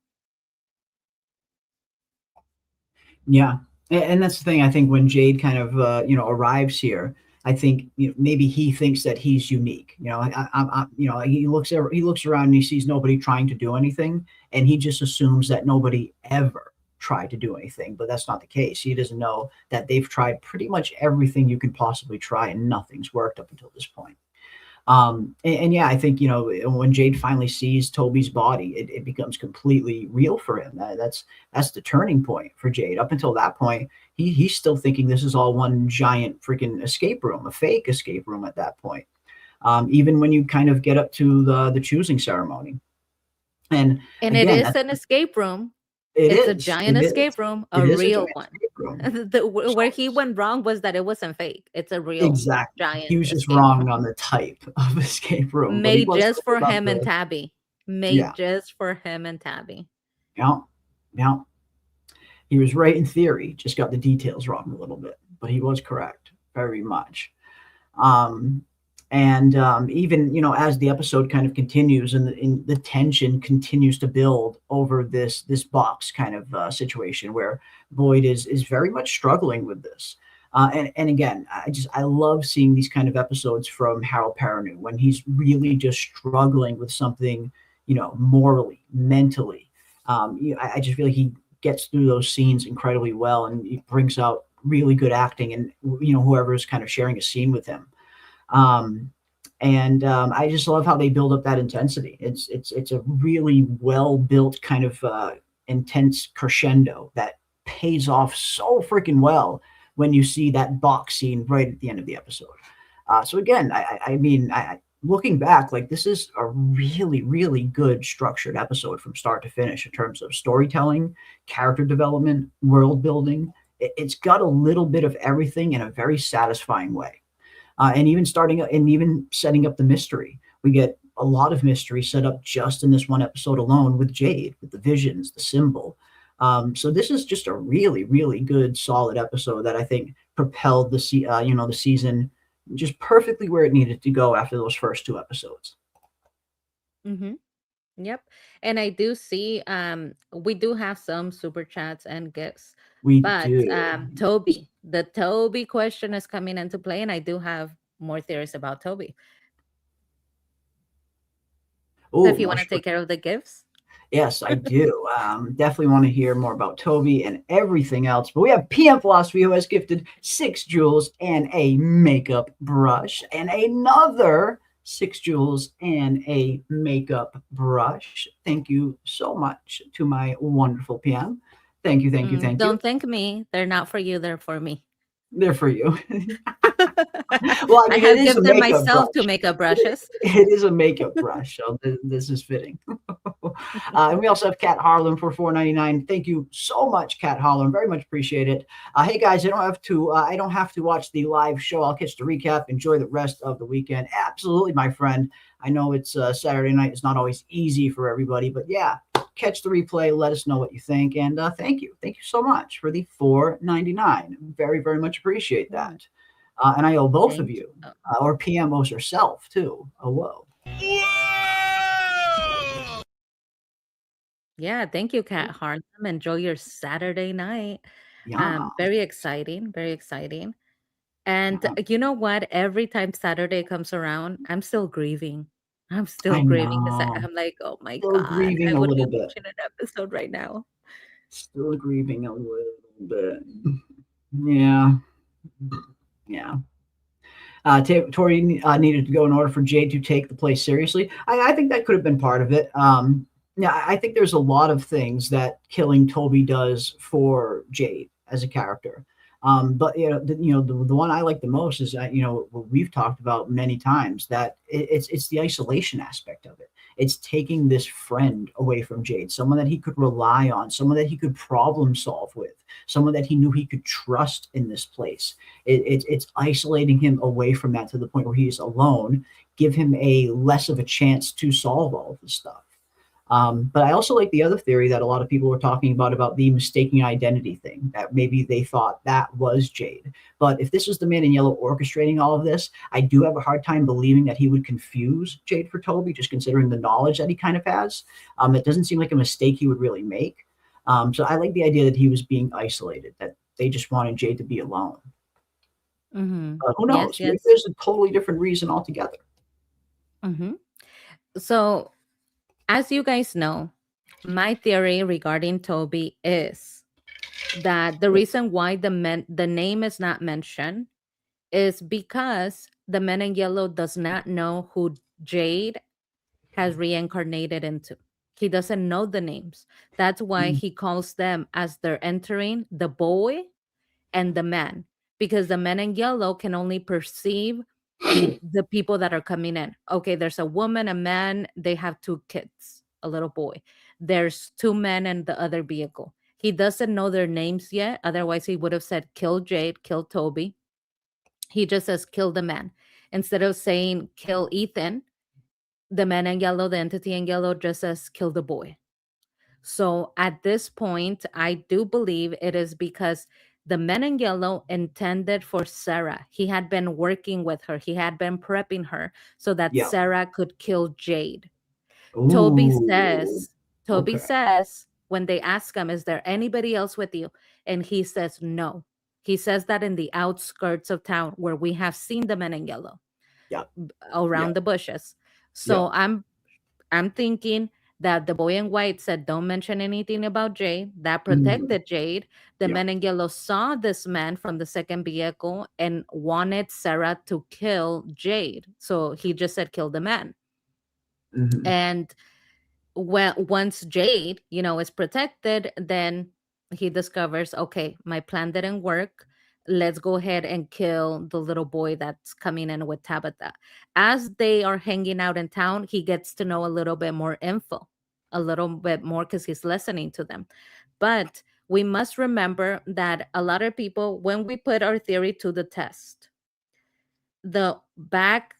Yeah. And that's the thing. I think when Jade kind of, arrives here, I think maybe he thinks that he's unique. He looks around and he sees nobody trying to do anything, and he just assumes that nobody ever tried to do anything. But that's not the case. He doesn't know that they've tried pretty much everything you could possibly try, and nothing's worked up until this point. I think when Jade finally sees Toby's body, it becomes completely real for him. That's the turning point for Jade. Up until that point, he's still thinking this is all one giant freaking escape room, a fake escape room at that point. Even when you kind of get up to the choosing ceremony, and again, it is an escape room. It's a giant escape room, a real one. Where he went wrong was that it wasn't fake. It's a real giant. He was just wrong on the type of escape room. Made just for him and Tabby. Just for him and Tabby. Yeah. He was right in theory, just got the details wrong a little bit, but he was correct very much. Even as the episode kind of continues and the tension continues to build over this box kind of situation where Boyd is very much struggling with this. And again, I love seeing these kind of episodes from Harold Perrineau when he's really just struggling with something, morally, mentally. I just feel like he gets through those scenes incredibly well, and he brings out really good acting, and whoever is kind of sharing a scene with him. I just love how they build up that intensity. It's a really well built kind of intense crescendo that pays off so freaking well when you see that box scene right at the end of the episode. So again, I mean, looking back, like this is a really, really good structured episode from start to finish in terms of storytelling, character development, world building. It's got a little bit of everything in a very satisfying way. And even setting up the mystery. We get a lot of mystery set up just in this one episode alone with Jade, with the visions, the symbol. So this is just a really, really good, solid episode that I think propelled the season just perfectly where it needed to go after those first 2 episodes. Mm-hmm. Yep. And I do see we do have some super chats and gifts. But Toby, the Toby question is coming into play, and I do have more theories about Toby. So if you want to take care of the gifts. Yes, I do. Definitely want to hear more about Toby and everything else. But we have PM Philosophy, who has gifted 6 jewels and a makeup brush, and another 6 jewels and a makeup brush. Thank you so much to my wonderful PM. Thank you. Don't thank me. They're not for you. They're for me. They're for you. Well, I mean, I have gifted myself to makeup brushes. It is a makeup brush, so this is fitting. And we also have Kat Harlan for $4.99. Thank you so much, Kat Harlan. Very much appreciate it. Hey guys, I don't have to watch the live show. I'll catch the recap. Enjoy the rest of the weekend. Absolutely, my friend. I know it's Saturday night. It's not always easy for everybody, but yeah, catch the replay. Let us know what you think, and thank you so much for the $4.99. Very, very much appreciate that. And I owe both of you, or PM owes herself too. Oh, whoa. Yeah, thank you, Kat Harlem. Enjoy your Saturday night. Yeah. Very exciting, very exciting. And you know what? Every time Saturday comes around, I'm still grieving. I'm still grieving because I'm like, oh my Still God, grieving I a would be little bit. watching an episode right now. Still grieving a little bit. Yeah. Tori needed to go in order for Jade to take the play seriously. I think that could have been part of it. Yeah, I think there's a lot of things that killing Toby does for Jade as a character. But the one I like the most is what we've talked about many times, that it's the isolation aspect of it. It's taking this friend away from Jade, someone that he could rely on, someone that he could problem solve with, someone that he knew he could trust in this place. It's isolating him away from that to the point where he's alone, give him a less of a chance to solve all of this stuff. But I also like the other theory that a lot of people were talking about the mistaking identity thing, that maybe they thought that was Jade. But if this was the Man in Yellow orchestrating all of this, I do have a hard time believing that he would confuse Jade for Toby, just considering the knowledge that he kind of has. It doesn't seem like a mistake he would really make. So I like the idea that he was being isolated, that they just wanted Jade to be alone. Mm-hmm. Who knows? Maybe there's a totally different reason altogether. Mm-hmm. So, as you guys know, my theory regarding Toby is that the reason why the name is not mentioned is because the Man in Yellow does not know who Jade has reincarnated into. He doesn't know the names. That's why he calls them, as they're entering, the boy and the man, because the Man in Yellow can only perceive the people that are coming in. Okay, there's a woman, a man, they have 2 kids, a little boy. There's 2 men in the other vehicle. He doesn't know their names yet. Otherwise, he would have said, kill Jade, kill Toby. He just says, kill the man. Instead of saying, kill Ethan, the Man in Yellow, the entity in yellow, just says, kill the boy. So at this point, I do believe it is because the Man in Yellow intended for Sarah. He had been working with her. He had been prepping her so that Sarah could kill Jade. Ooh. Toby says, when they ask him, is there anybody else with you? And he says, no. He says that in the outskirts of town where we have seen the Man in Yellow around the bushes. So I'm thinking that the boy in white said, don't mention anything about Jade. That protected Jade. The Man in Yellow saw this man from the second vehicle and wanted Sarah to kill Jade. So he just said, kill the man. And once Jade, is protected, then he discovers, okay, my plan didn't work. Let's go ahead and kill the little boy that's coming in with Tabitha. As they are hanging out in town, he gets to know a little bit more info, a little bit more, because he's listening to them. But we must remember that a lot of people, when we put our theory to the test, the back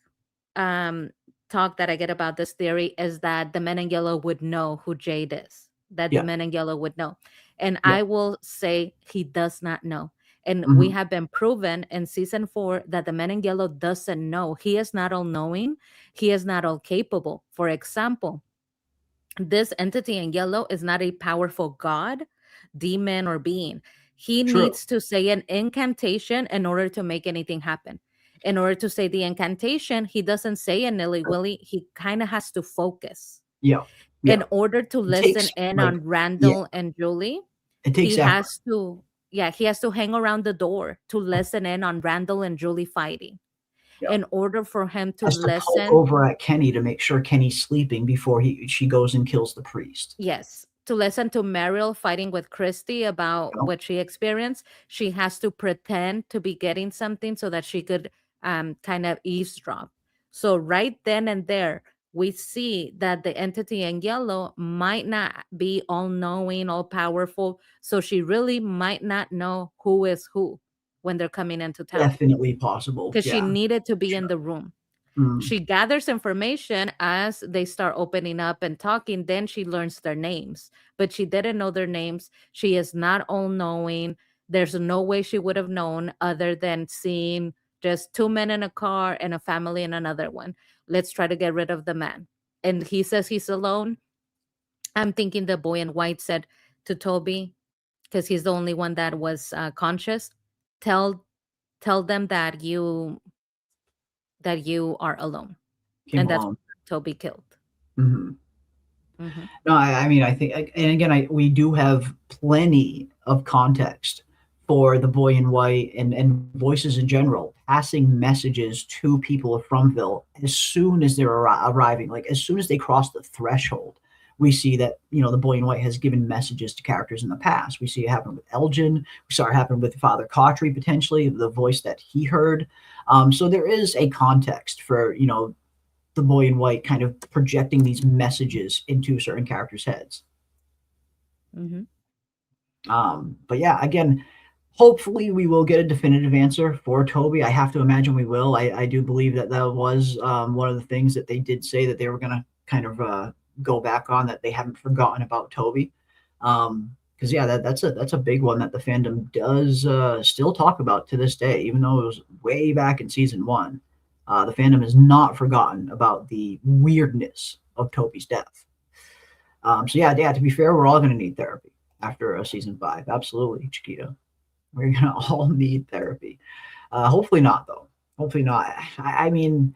talk that I get about this theory is that the men in yellow would know who Jade is, that the Yeah. men in yellow would know. And Yeah. I will say he does not know. And we Mhm. have been proven in season 4 that the man in yellow doesn't know. He is not all knowing. He is not all capable. For example, this entity in yellow is not a powerful god, demon, or being. He True. needs to say an incantation in order to make anything happen. In order to say the incantation, he doesn't say it nilly-willy. He kind of has to focus. Yeah. In Yeah. order to It listen takes, in like, on Randall and Julie, it takes he effort. has to, he has to hang around the door to listen in on Randall and Julie fighting. Yeah. In order for him to Has to poke listen, over at Kenny to make sure Kenny's sleeping before she goes and kills the priest. yes, to listen to Meryl fighting with Christy about Yeah. what she experienced, she has to pretend to be getting something so that she could kind of eavesdrop. So right then and there, we see that the entity in yellow might not be all knowing, all powerful. So she really might not know who is who when they're coming into town, Definitely possible. because she Yeah. needed to be in the room. Mm. She gathers information as they start opening up and talking. Then she learns their names, but she didn't know their names. She is not all knowing. There's no way she would have known other than seeing just 2 men in a car and a family in another one. Let's try to get rid of the man. And he says he's alone. I'm thinking the boy in white said to Toby, because he's the only one that was conscious, tell them that you are alone. Came And that's along. what Toby killed. Mhm. Mhm. No, I mean, I think, and again, we do have plenty of context for the boy in white and voices in general passing messages to people of Fromville as soon as they're arriving, like as soon as they cross the threshold. We see that, the boy in white has given messages to characters in the past. We see it happen with Elgin. We saw it happen with Father Cautry, potentially, the voice that he heard. So there is a context for, the boy in white kind of projecting these messages into certain characters' heads. Mm-hmm. But yeah, again, hopefully we will get a definitive answer for Toby. I have to imagine we will. I do believe that was one of the things that they did say that they were going to kind of go back on, that they haven't forgotten about Toby. Because yeah, that's a big one that the fandom does still talk about to this day, even though it was way back in season 1. The fandom has not forgotten about the weirdness of Toby's death. So yeah, to be fair, we're all going to need therapy after season 5. Absolutely, Chiquita. We're going to all need therapy. Hopefully not, though. Hopefully not. I mean,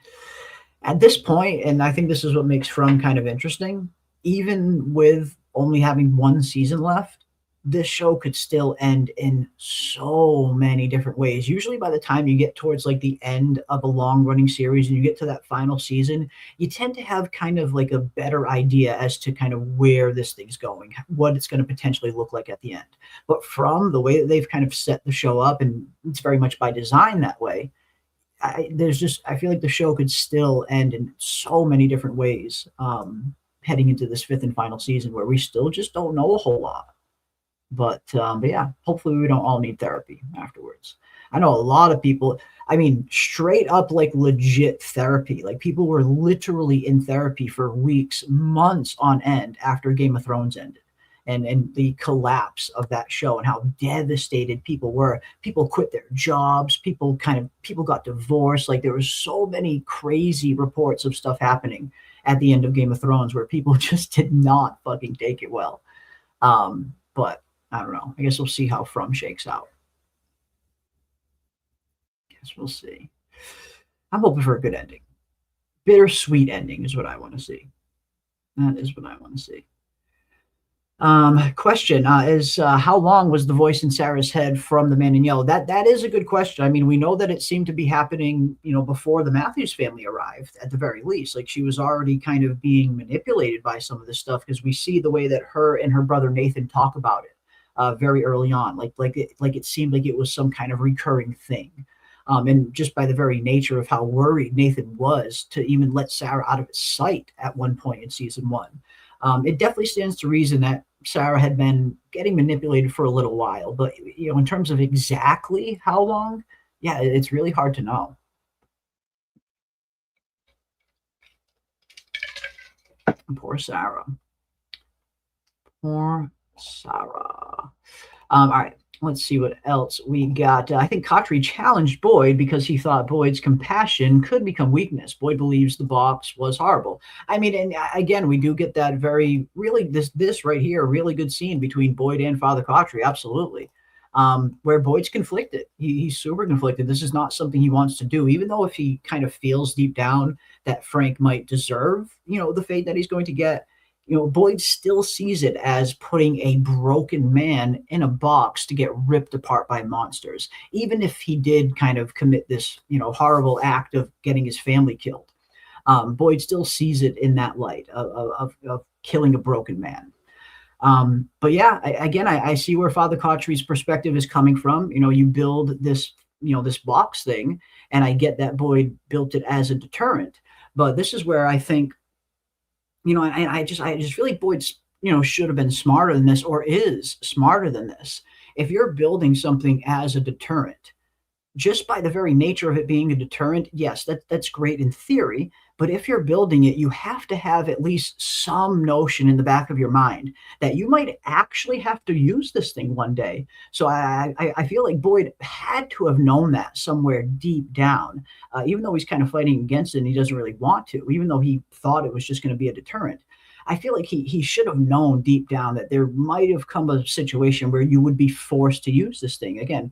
at this point, and I think this is what makes From kind of interesting, even with only having 1 season left, this show could still end in so many different ways. Usually by the time you get towards like the end of a long running series and you get to that final season, you tend to have kind of like a better idea as to kind of where this thing's going, what it's going to potentially look like at the end. But From the way that they've kind of set the show up, and it's very much by design that way, I feel like the show could still end in so many different ways heading into this 5th and final season, where we still just don't know a whole lot. But yeah, hopefully we don't all need therapy afterwards. I know a lot of people, I mean, straight up like legit therapy. Like people were literally in therapy for weeks, months on end after Game of Thrones ended. And the collapse of that show and how devastated people were. People quit their jobs. People got divorced. Like there was so many crazy reports of stuff happening at the end of Game of Thrones where people just did not fucking take it well. But I don't know. I guess we'll see how From shakes out. Guess we'll see. I'm hoping for a good ending. Bittersweet ending is what I want to see. That is what I want to see. Question is how long was the voice in Sarah's head from the man in yellow? That is a good question. I mean, we know that it seemed to be happening, before the Matthews family arrived, at the very least. Like she was already kind of being manipulated by some of this stuff because we see the way that her and her brother Nathan talk about it very early on. Like it seemed like it was some kind of recurring thing. And just by the very nature of how worried Nathan was to even let Sarah out of his sight at one point in season 1. It definitely stands to reason that Sarah had been getting manipulated for a little while, but in terms of exactly how long, yeah, it's really hard to know. Poor Sarah. Poor Sarah. All right. Let's see what else we got. I think Kotri challenged Boyd because he thought Boyd's compassion could become weakness. Boyd believes the box was horrible. I mean, and again, we do get that this right here, really good scene between Boyd and Father Kotri, absolutely, where Boyd's conflicted. He's super conflicted. This is not something he wants to do, even though if he kind of feels deep down that Frank might deserve, the fate that he's going to get. Boyd still sees it as putting a broken man in a box to get ripped apart by monsters, even if he did kind of commit this, horrible act of getting his family killed. Boyd still sees it in that light of killing a broken man. But yeah, I see where Father Kotri's perspective is coming from. You build this, this box thing, and I get that Boyd built it as a deterrent. But this is where I think, I just feel like Boyd's, should have been smarter than this, or is smarter than this. If you're building something as a deterrent, just by the very nature of it being a deterrent, yes, that's great in theory. But if you're building it, you have to have at least some notion in the back of your mind that you might actually have to use this thing one day. So I feel like Boyd had to have known that somewhere deep down, even though he's kind of fighting against it and he doesn't really want to, even though he thought it was just going to be a deterrent. I feel like he should have known deep down that there might have come a situation where you would be forced to use this thing. Again,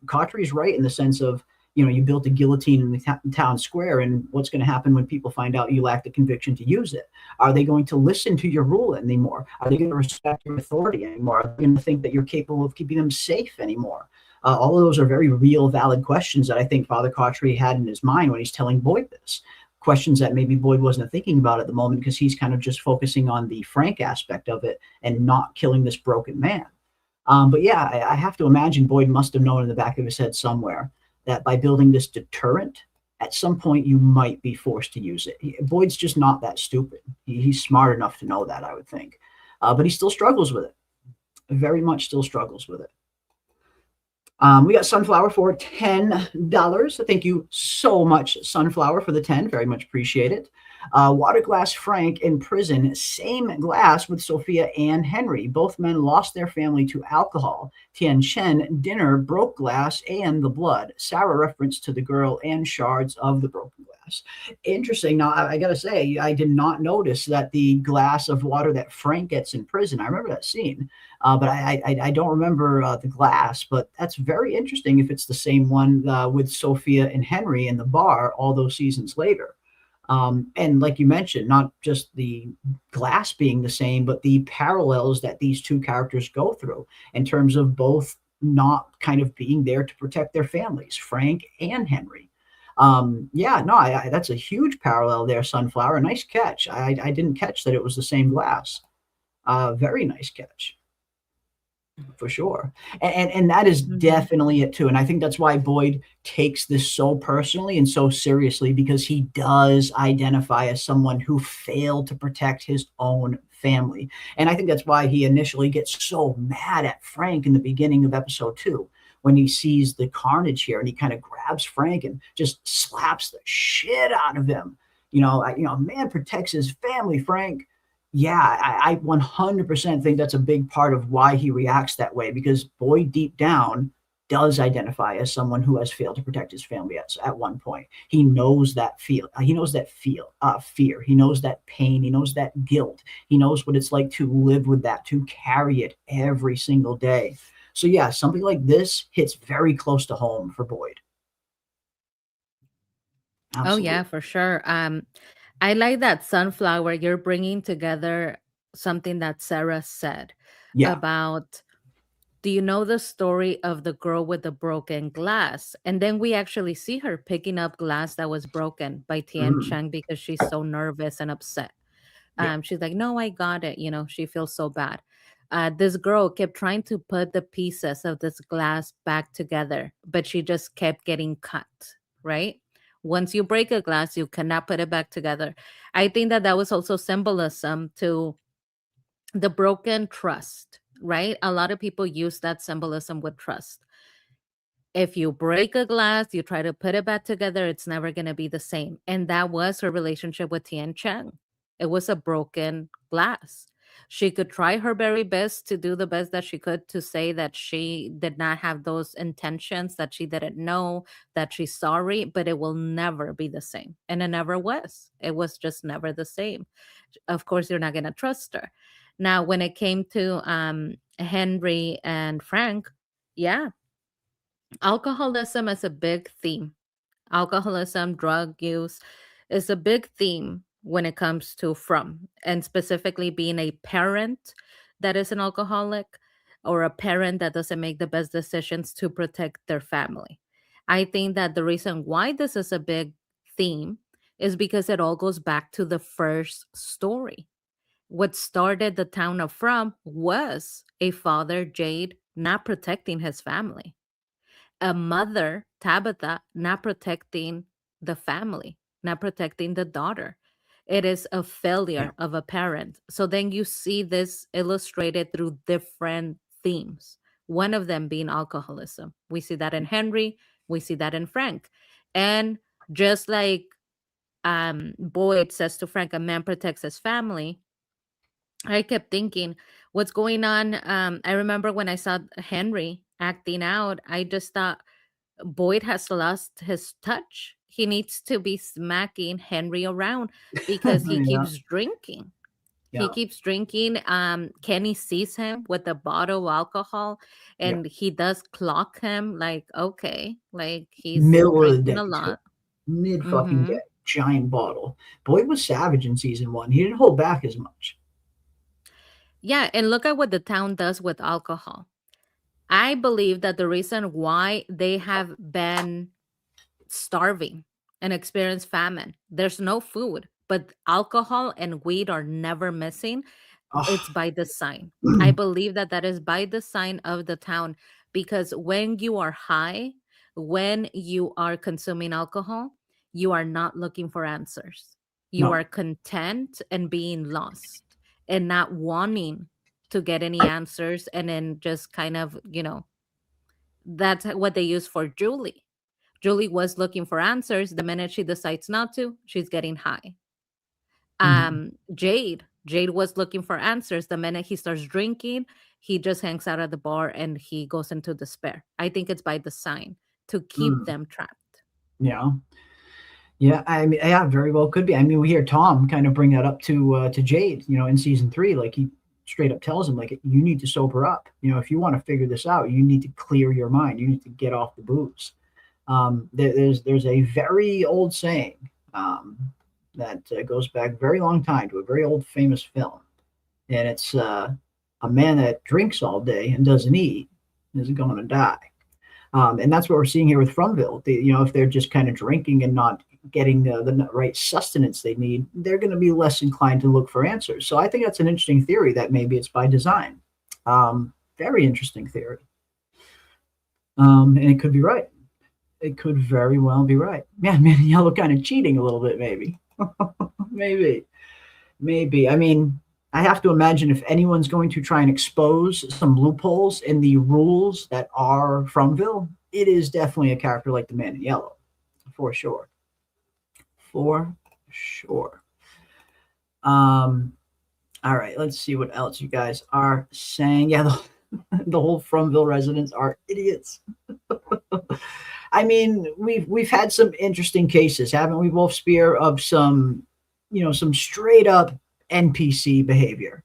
Kotri's right in the sense of, you built a guillotine in the town square, and what's going to happen when people find out you lack the conviction to use it? Are they going to listen to your rule anymore? Are they going to respect your authority anymore? Are they going to think that you're capable of keeping them safe anymore? All of those are very real, valid questions that I think Father Kotri had in his mind when he's telling Boyd this. Questions that maybe Boyd wasn't thinking about at the moment because he's kind of just focusing on the Frank aspect of it and not killing this broken man. But yeah, I have to imagine Boyd must have known in the back of his head somewhere that by building this deterrent, at some point you might be forced to use it. Boyd's just not that stupid. He's smart enough to know that, I would think. But he still struggles with it. Very much still struggles with it. We got Sunflower for $10. Thank you so much, Sunflower, for the 10. Very much appreciate it. Water Glass Frank in prison, same glass with Sophia and Henry. Both men lost their family to alcohol. Tian Chen, dinner, broke glass, and the blood. Sarah reference to the girl and shards of the broken glass. Interesting. Now, I got to say, I did not notice that the glass of water that Frank gets in prison. I remember that scene, but I don't remember the glass. But that's very interesting if it's the same one with Sophia and Henry in the bar all those seasons later. And like you mentioned, not just the glass being the same, but the parallels that these two characters go through in terms of both not kind of being there to protect their families, Frank and Henry. That's a huge parallel there, Sunflower. Nice catch. I didn't catch that it was the same glass. Very nice catch. For sure. And that is definitely it too. And I think that's why Boyd takes this so personally and so seriously, because he does identify as someone who failed to protect his own family. And I think that's why he initially gets so mad at Frank in the beginning of episode 2, when he sees the carnage here and he kind of grabs Frank and just slaps the shit out of him. Man protects his family, Frank. Yeah, I 100% think that's a big part of why he reacts that way, because Boyd deep down does identify as someone who has failed to protect his family at one point. He knows that fear. He knows that fear. He knows that pain. He knows that guilt. He knows what it's like to live with that, to carry it every single day. So yeah, something like this hits very close to home for Boyd. Absolutely. Oh yeah, for sure. I like that, Sunflower. You're bringing together something that Sarah said Yeah. about, do you know the story of the girl with the broken glass? And then we actually see her picking up glass that was broken by Tian Mm. Chang because she's so nervous and upset. Yeah. She's like, no, I got it. You know, she feels so bad. This girl kept trying to put the pieces of this glass back together, but she just kept getting cut, right? Once you break a glass, you cannot put it back together. I think that that was also symbolism to the broken trust, right? A lot of people use that symbolism with trust. If you break a glass, you try to put it back together, it's never going to be the same. And that was her relationship with Tian Chang. It was a broken glass. She could try her very best to do the best that she could to say that she did not have those intentions, that she didn't know, that she's sorry, but it will never be the same. And it never was. It was just never the same. Of course, you're not going to trust her. Now, when it came to Henry and Frank, yeah, alcoholism is a big theme. Alcoholism, drug use is a big theme when it comes to From, and specifically being a parent that is an alcoholic or a parent that doesn't make the best decisions to protect their family. I think that the reason why this is a big theme is because it all goes back to the first story. What started the town of From was a father, Jade, not protecting his family, a mother, Tabitha, not protecting the family, not protecting the daughter. It is a failure of a parent. So then you see this illustrated through different themes. One of them being alcoholism. We see that in Henry, we see that in Frank. And just like Boyd says to Frank, a man protects his family, I kept thinking, what's going on? I remember when I saw Henry acting out, I just thought Boyd has lost his touch. He needs to be smacking Henry around because he Yeah. keeps drinking. Yeah. He keeps drinking. Kenny sees him with a bottle of alcohol and he does clock him like, okay, like he's Middle of the drinking day, a lot. mid fucking Mhm. day, giant bottle. Boyd was savage in season 1. He didn't hold back as much. Yeah, and look at what the town does with alcohol. I believe that the reason why they have been starving and experience famine, there's no food, but alcohol and weed are never missing. It's by design. I believe that that is by design of the town, because when you are high, when you are consuming alcohol, you are not looking for answers. You No. are content and being lost and not wanting to get any answers. And then just kind of, that's what they use for Julie. Julie was looking for answers. The minute she decides not to, she's getting high. Jade was looking for answers. The minute he starts drinking, he just hangs out at the bar and he goes into despair. I think it's by design to keep them trapped. Yeah. Yeah, I mean, yeah, very well could be. I mean, we hear Tom kind of bring that up to Jade, in season 3. Like, he straight up tells him, like, you need to sober up. If you want to figure this out, you need to clear your mind. You need to get off the booze. There's a very old saying that goes back a very long time to a very old famous film, and it's a man that drinks all day and doesn't eat is going to die. And that's what we're seeing here with Fromville. If they're just kind of drinking and not getting the right sustenance they need, they're going to be less inclined to look for answers. So I think that's an interesting theory that maybe it's by design. Very interesting theory. And it could be right. It could very well be right. Yeah, man, Yellow kind of cheating a little bit, maybe. Maybe. I mean, I have to imagine if anyone's going to try and expose some loopholes in the rules that are Fromville, it is definitely a character like the Man in Yellow, for sure. For sure. All right, let's see what else you guys are saying. Yeah, the whole Fromville residents are idiots. I mean, we've had some interesting cases, haven't we, Wolf Spear, of some straight up NPC behavior.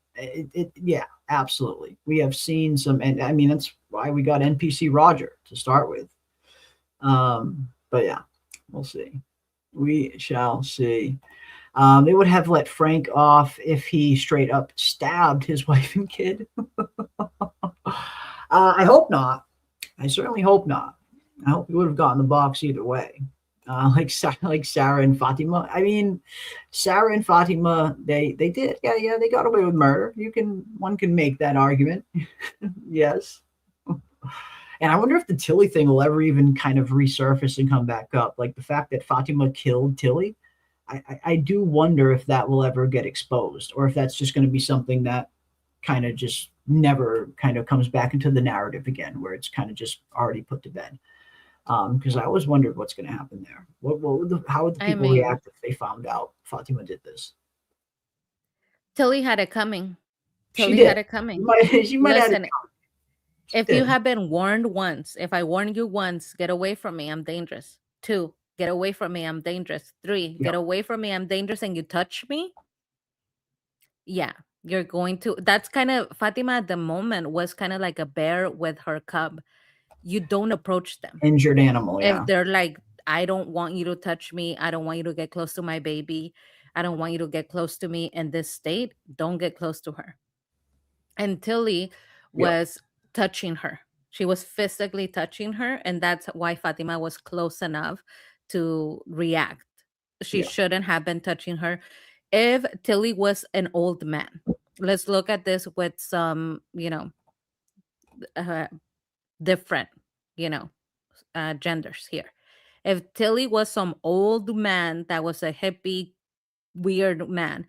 Yeah, absolutely. We have seen some, and I mean, that's why we got NPC Roger to start with. But yeah, we'll see. We shall see. They would have let Frank off if he straight up stabbed his wife and kid. I hope not. I certainly hope not. I hope he would have gotten the box either way. Like Sarah and Fatima. I mean, Sarah and Fatima, they did. Yeah, they got away with murder. One can make that argument. Yes. And I wonder if the Tilly thing will ever even kind of resurface and come back up. Like the fact that Fatima killed Tilly. I do wonder if that will ever get exposed, or if that's just going to be something that kind of just never kind of comes back into the narrative again, where it's kind of just already put to bed. Because I always wondered what's going to happen there. How would the people react if they found out Fatima did this? Tilly had it coming. She did. Had it coming. She might have Listen, it coming. If you have been warned once, if I warn you once, get away from me, I'm dangerous. 2, get away from me, I'm dangerous. 3, get away from me, I'm dangerous, and you touch me, yeah, you're going to. That's kind of, Fatima at the moment was kind of like a bear with her cub. You don't approach them. Injured animal, yeah. If they're like, I don't want you to touch me, I don't want you to get close to my baby, I don't want you to get close to me in this state, don't get close to her. And Tilly was touching her. She was physically touching her, and that's why Fatima was close enough to react. She shouldn't have been touching her. If Tilly was an old man, let's look at this with some, different, genders here. If Tilly was some old man that was a hippie, weird man,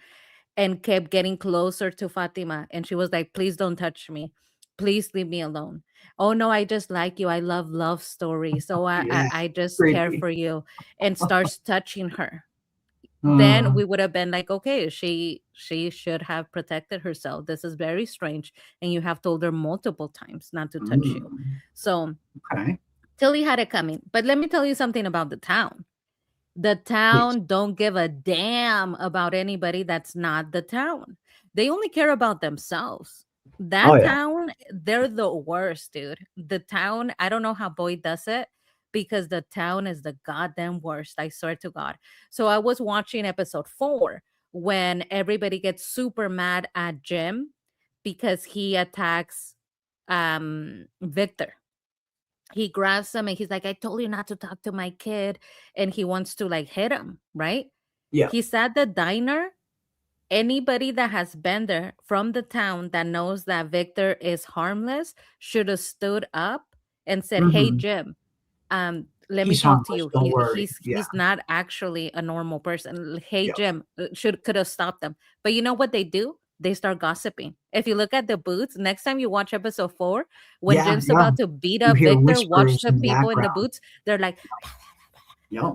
and kept getting closer to Fatima, and she was like, please don't touch me. Please leave me alone. Oh no, I just like you. I love stories. So I just care for you, and starts touching her. Then we would have been like, okay, she should have protected herself. This is very strange. And you have told her multiple times not to touch you. So Tilly had it coming. But let me tell you something about the town. The town don't give a damn about anybody that's not the town. They only care about themselves. That town, they're the worst, dude. The town, I don't know how Boyd does it, because the town is the goddamn worst. I swear to God. So I was watching episode 4 when everybody gets super mad at Jim because he attacks Victor. He grabs him and he's like, I told you not to talk to my kid. And he wants to like hit him, right? Yeah. He's at the diner. Anybody that has been there from the town that knows that Victor is harmless should have stood up and said, hey, Jim, let me talk to you. He's not actually a normal person. Hey, Jim, could have stopped them. But you know what they do? They start gossiping. If you look at the booths, next time you watch episode 4, when Jim's about to beat up Victor, watch the people in the booths. They're like,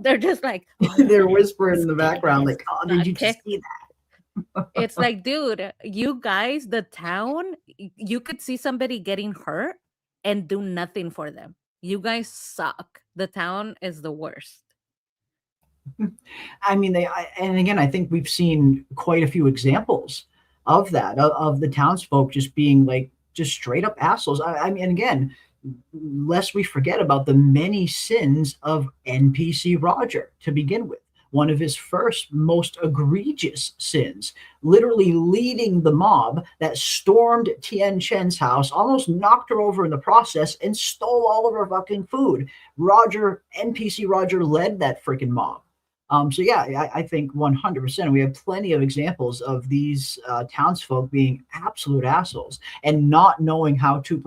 they're just like, they're whispering in the background, like, oh, did you just see that? It's like, dude, you guys, the town, you could see somebody getting hurt and do nothing for them. You guys suck. The town is the worst. I mean, and again, I think we've seen quite a few examples of that, of the townsfolk just being like, just straight up assholes. I mean, again, lest we forget about the many sins of NPC Roger to begin with. One of his first most egregious sins, literally leading the mob that stormed Tien Chen's house, almost knocked her over in the process, and stole all of her fucking food. NPC Roger led that freaking mob. So yeah, I think 100%. We have plenty of examples of these townsfolk being absolute assholes and not knowing how to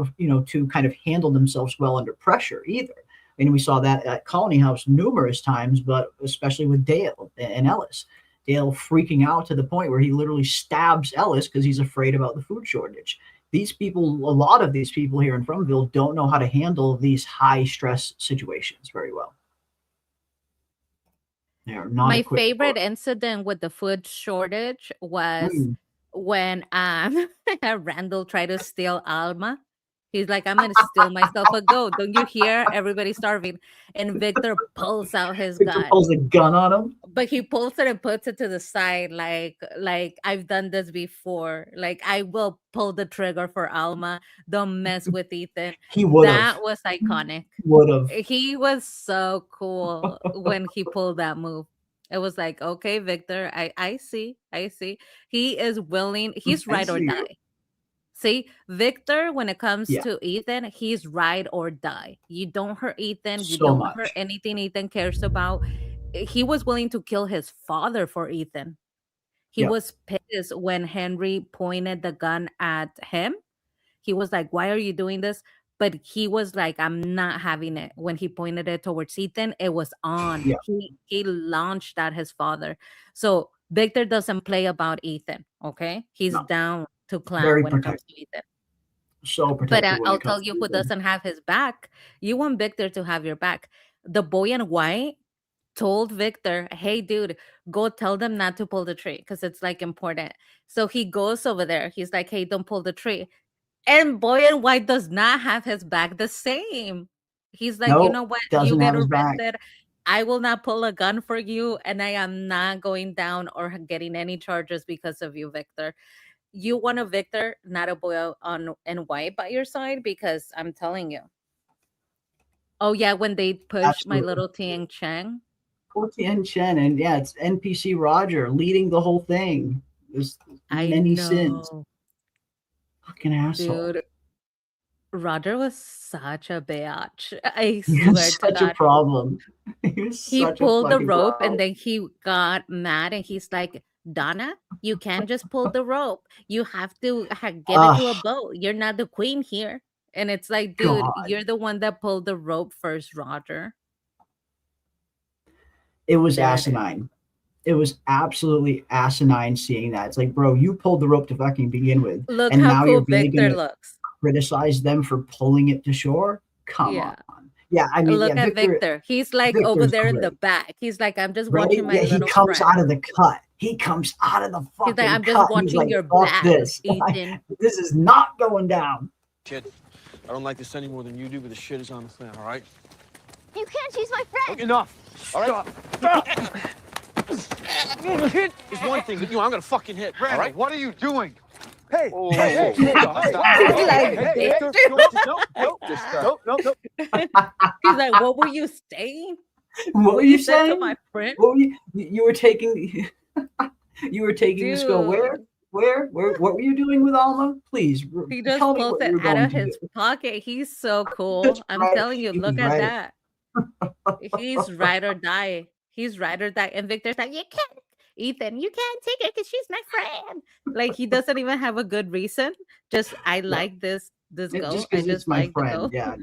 kind of handle themselves well under pressure either. And we saw that at Colony House numerous times, but especially with Dale and Ellis. Dale freaking out to the point where he literally stabs Ellis because he's afraid about the food shortage. These people, a lot of these people here in Fromville don't know how to handle these high stress situations very well. My favorite incident with the food shortage was when Randall tried to steal Alma. He's like, I'm going to steal myself a goat. Don't you hear? Everybody's starving. And Victor pulls out his gun. Pulls a gun on him. But he pulls it and puts it to the side. Like I've done this before. Like, I will pull the trigger for Alma. Don't mess with Ethan. He would have. That was iconic. Would have. He was so cool when he pulled that move. It was like, okay, Victor, I see, I see. He is willing. He's I right or see you. die. See, Victor, when it comes Yeah. to Ethan, he's ride or die. You don't hurt Ethan. You So don't much. hurt anything Ethan cares about. He was willing to kill his father for Ethan. He Yep. was pissed when Henry pointed the gun at him. He was like, why are you doing this? But he was like, I'm not having it. When he pointed it towards Ethan, it was on. Yeah. He launched at his father. So Victor doesn't play about Ethan, okay? He's No. down to clown Very when it comes protective. to Ethan. So But protective. when I'll it tell comes you to who Ethan. doesn't have his back. You want Victor to have your back. The boy in white told Victor, hey, dude, go tell them not to pull the tree because it's like important. So he goes over there. He's like, hey, don't pull the tree. And boy in white does not have his back the same. He's like, you Nope, know what? You doesn't get have his back. arrested. I will not pull a gun for you, and I am not going down or getting any charges because of you, Victor. You want a Victor, not a boy on in white by your side, because I'm telling you. Oh yeah, when they pushed my Absolutely. little Tian Chang. Poor Tien Chen, and yeah, it's NPC Roger leading the whole thing. There's I many know, sins. Fucking asshole. dude. Roger was such a bitch. I He swear was to such a God. problem. He was He such a pulled the fucking rope problem. and then he got mad and he's like, Donna, you can't just pull the rope. You have to give it to a Ah, boat. You're not the queen here. And it's like, dude, God. you're the one that pulled the rope first, Roger. It was Dead. asinine. It was absolutely asinine seeing that. It's like, bro, you pulled the rope to fucking begin with. Look and how now cool you're really Victor gonna looks. criticize them for pulling it to shore? Come Yeah. on. Yeah, I mean, Look yeah, at Victor. He's like over Victor's there in the great. back. He's like, I'm just Right? watching my Yeah, he little comes friend. out of the cut. He comes out of the He's fucking like, I'm just cut. He's watching like, your fuck back, this. Ethan. This is not going down. Kid, I don't like this any more than you do, but the shit is on the fan, all right? You can't choose my friend. Enough, all right? It's one thing, but I'm gonna fucking hit, all right? What are you doing? Hey, hey, hey, stop. He's like, Victor, Victor. no. He's like, what were you saying? What were you said to saying? my friend? What were you were taking you were taking this girl where? Dude. Where? What were you doing with Alma? Please He just tell me pulls what you were it out going of to his do. pocket. He's so cool. That's I'm right. telling you, He look was at right. that. He's ride or die. He's ride or die. And Victor's like, you can't, Ethan, you can't take it because she's my friend. Like he doesn't even have a good reason. Just I like this Yeah, goat. just I because it's just my like the friend. goat. Yeah,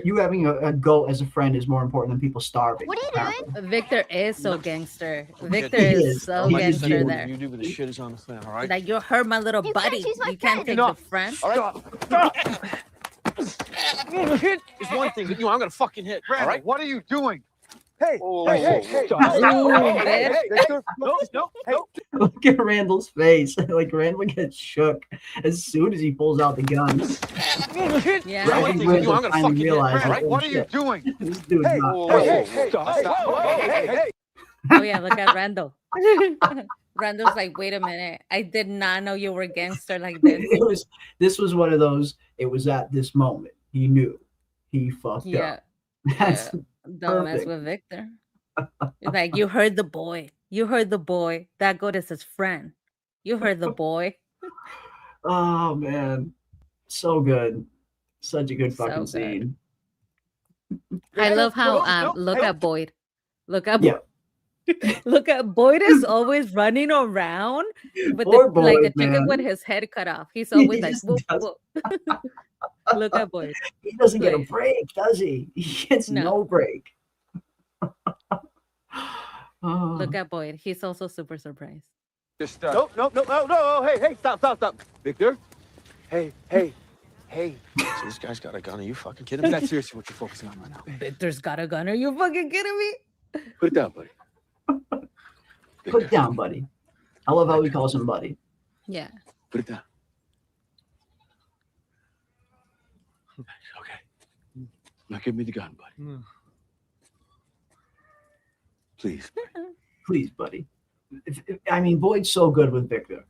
you having a goat as a friend is more important than people starving. What are you apparently. doing? Victor is so gangster. Victor He is is. so He's Like a this gangster dude. there. you do, but the shit is on the fan, all right? Like you hurt my little You can't buddy. choose my You can't friend. take the friend. All right? It's one thing, but I'm gonna fucking hit, all right? What are you doing? Hey, Ooh, bitch. Victor, no. Look at Randall's face. Like Randall gets shook as soon as he pulls out the gun. Yeah. Right, one I think thing, but Randall I'm gonna finally fucking hit, realized, all like, right? oh, What are you shit, doing? this dude's not. Hey. Oh yeah, look at Randall. Randall's like, wait a minute. I did not know you were a gangster like this. This was one of those. It was at this moment he knew he fucked Yeah. up. That's Don't mess perfect. with Victor. It's like you heard the boy. You heard the boy. That goat is his friend. You heard the boy. Oh man, so good, such a good So fucking good. scene. I love how look at Boyd. Look at Yeah. look at Boyd is always running around with Poor like a Boyd, chicken man. with his head cut off. He's always like, just whoop, does- whoop. Look at Boyd. He doesn't get a Right. break, does he? He gets No. no break. Oh. Look at Boyd. He's also super surprised. Just No. Hey, stop. Victor. Hey. So this guy's got a gun. Are you fucking kidding me? That's seriously what you're focusing on right now. Victor's got a gun. Are you fucking kidding me? Put it down, buddy. Put it down, buddy. I love how he calls him buddy. Yeah. Put it down. Okay. Now give me the gun, buddy. Please. Please, buddy. I mean, Boyd's so good with Victor.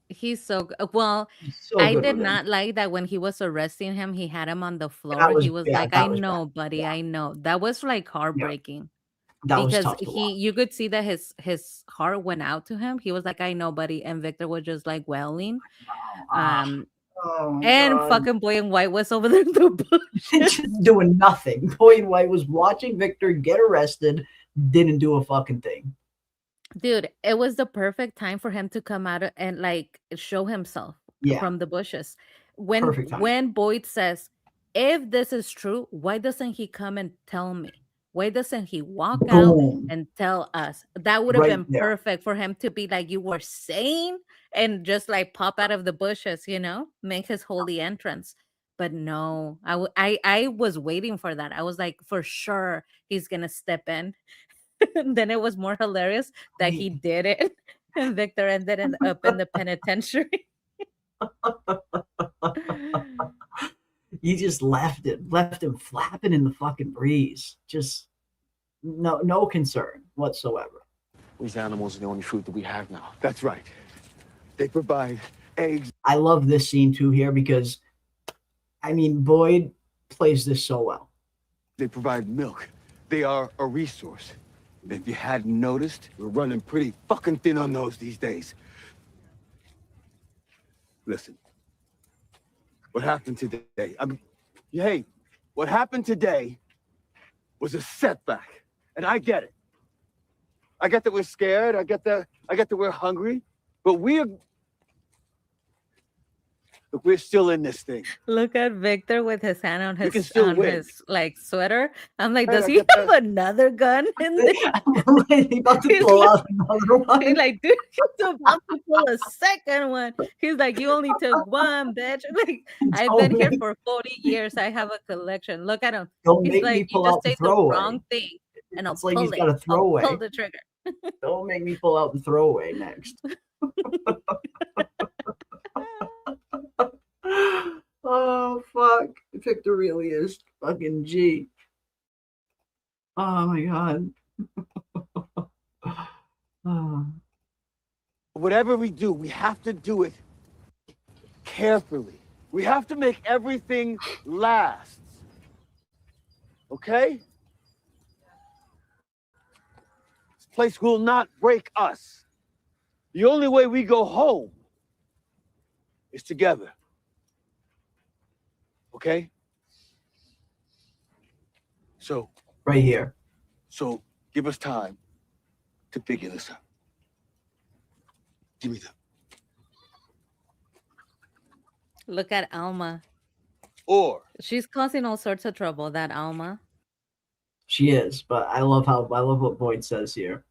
He's so well. He's so I good did with him. not like that when he was arresting him. He had him on the floor. was He was bad. like, That "I was know, bad. buddy. Yeah. I know." That was like heartbreaking. That was because tough to watch. you could see that his heart went out to him. He was like, I know, buddy. And Victor was just like wailing. Oh my And God. fucking Boy in White was over there in the bush. Just doing nothing. Boy in White was watching Victor get arrested, didn't do a fucking thing. Dude, it was the perfect time for him to come out and like show himself from the bushes. Perfect time. When Boyd says, if this is true, why doesn't he come and tell me? Why doesn't he walk out and tell us? That would have Right been there. perfect for him to be like, you were sane, and just like pop out of the bushes, you know, make his holy entrance. But no, I was waiting for that. I was like, for sure he's gonna step in. And then it was more hilarious that he did it, and Victor ended up in the penitentiary. You just left him flapping in the fucking breeze. Just no concern whatsoever. These animals are the only food that we have now. That's right. They provide eggs. I love this scene too here because, I mean, Boyd plays this so well. They provide milk. They are a resource. And if you hadn't noticed, we're running pretty fucking thin on those these days. Listen. What happened today? Hey, what happened today was a setback. And I get it. I get that we're scared. I get that we're hungry. But we're still in this thing. Look at Victor with his hand on can still win. his like sweater. I'm like, Hey, does I he get have that. another gun in there? He's about to pull out another one. He's like, dude, he's about to pull a second one. He's like, you only took one, bitch. Like, I've been here for 40 years. I have a collection. Look at him. Don't He's make like, me you pull just out the say the throwaway. wrong thing, and I'll It's like pull he's it. got a I'll throwaway. pull the trigger. Don't make me pull out the throwaway next. Oh fuck. Victor really is fucking G. Oh my God. Oh. Whatever we do, we have to do it carefully. We have to make everything last. Okay? This place will not break us. The only way we go home is together. Okay? So, Right here. So give us time to figure this out. Give me that. Look at Alma. Or She's causing all sorts of trouble, that Alma. She is, but I love what Boyd says here.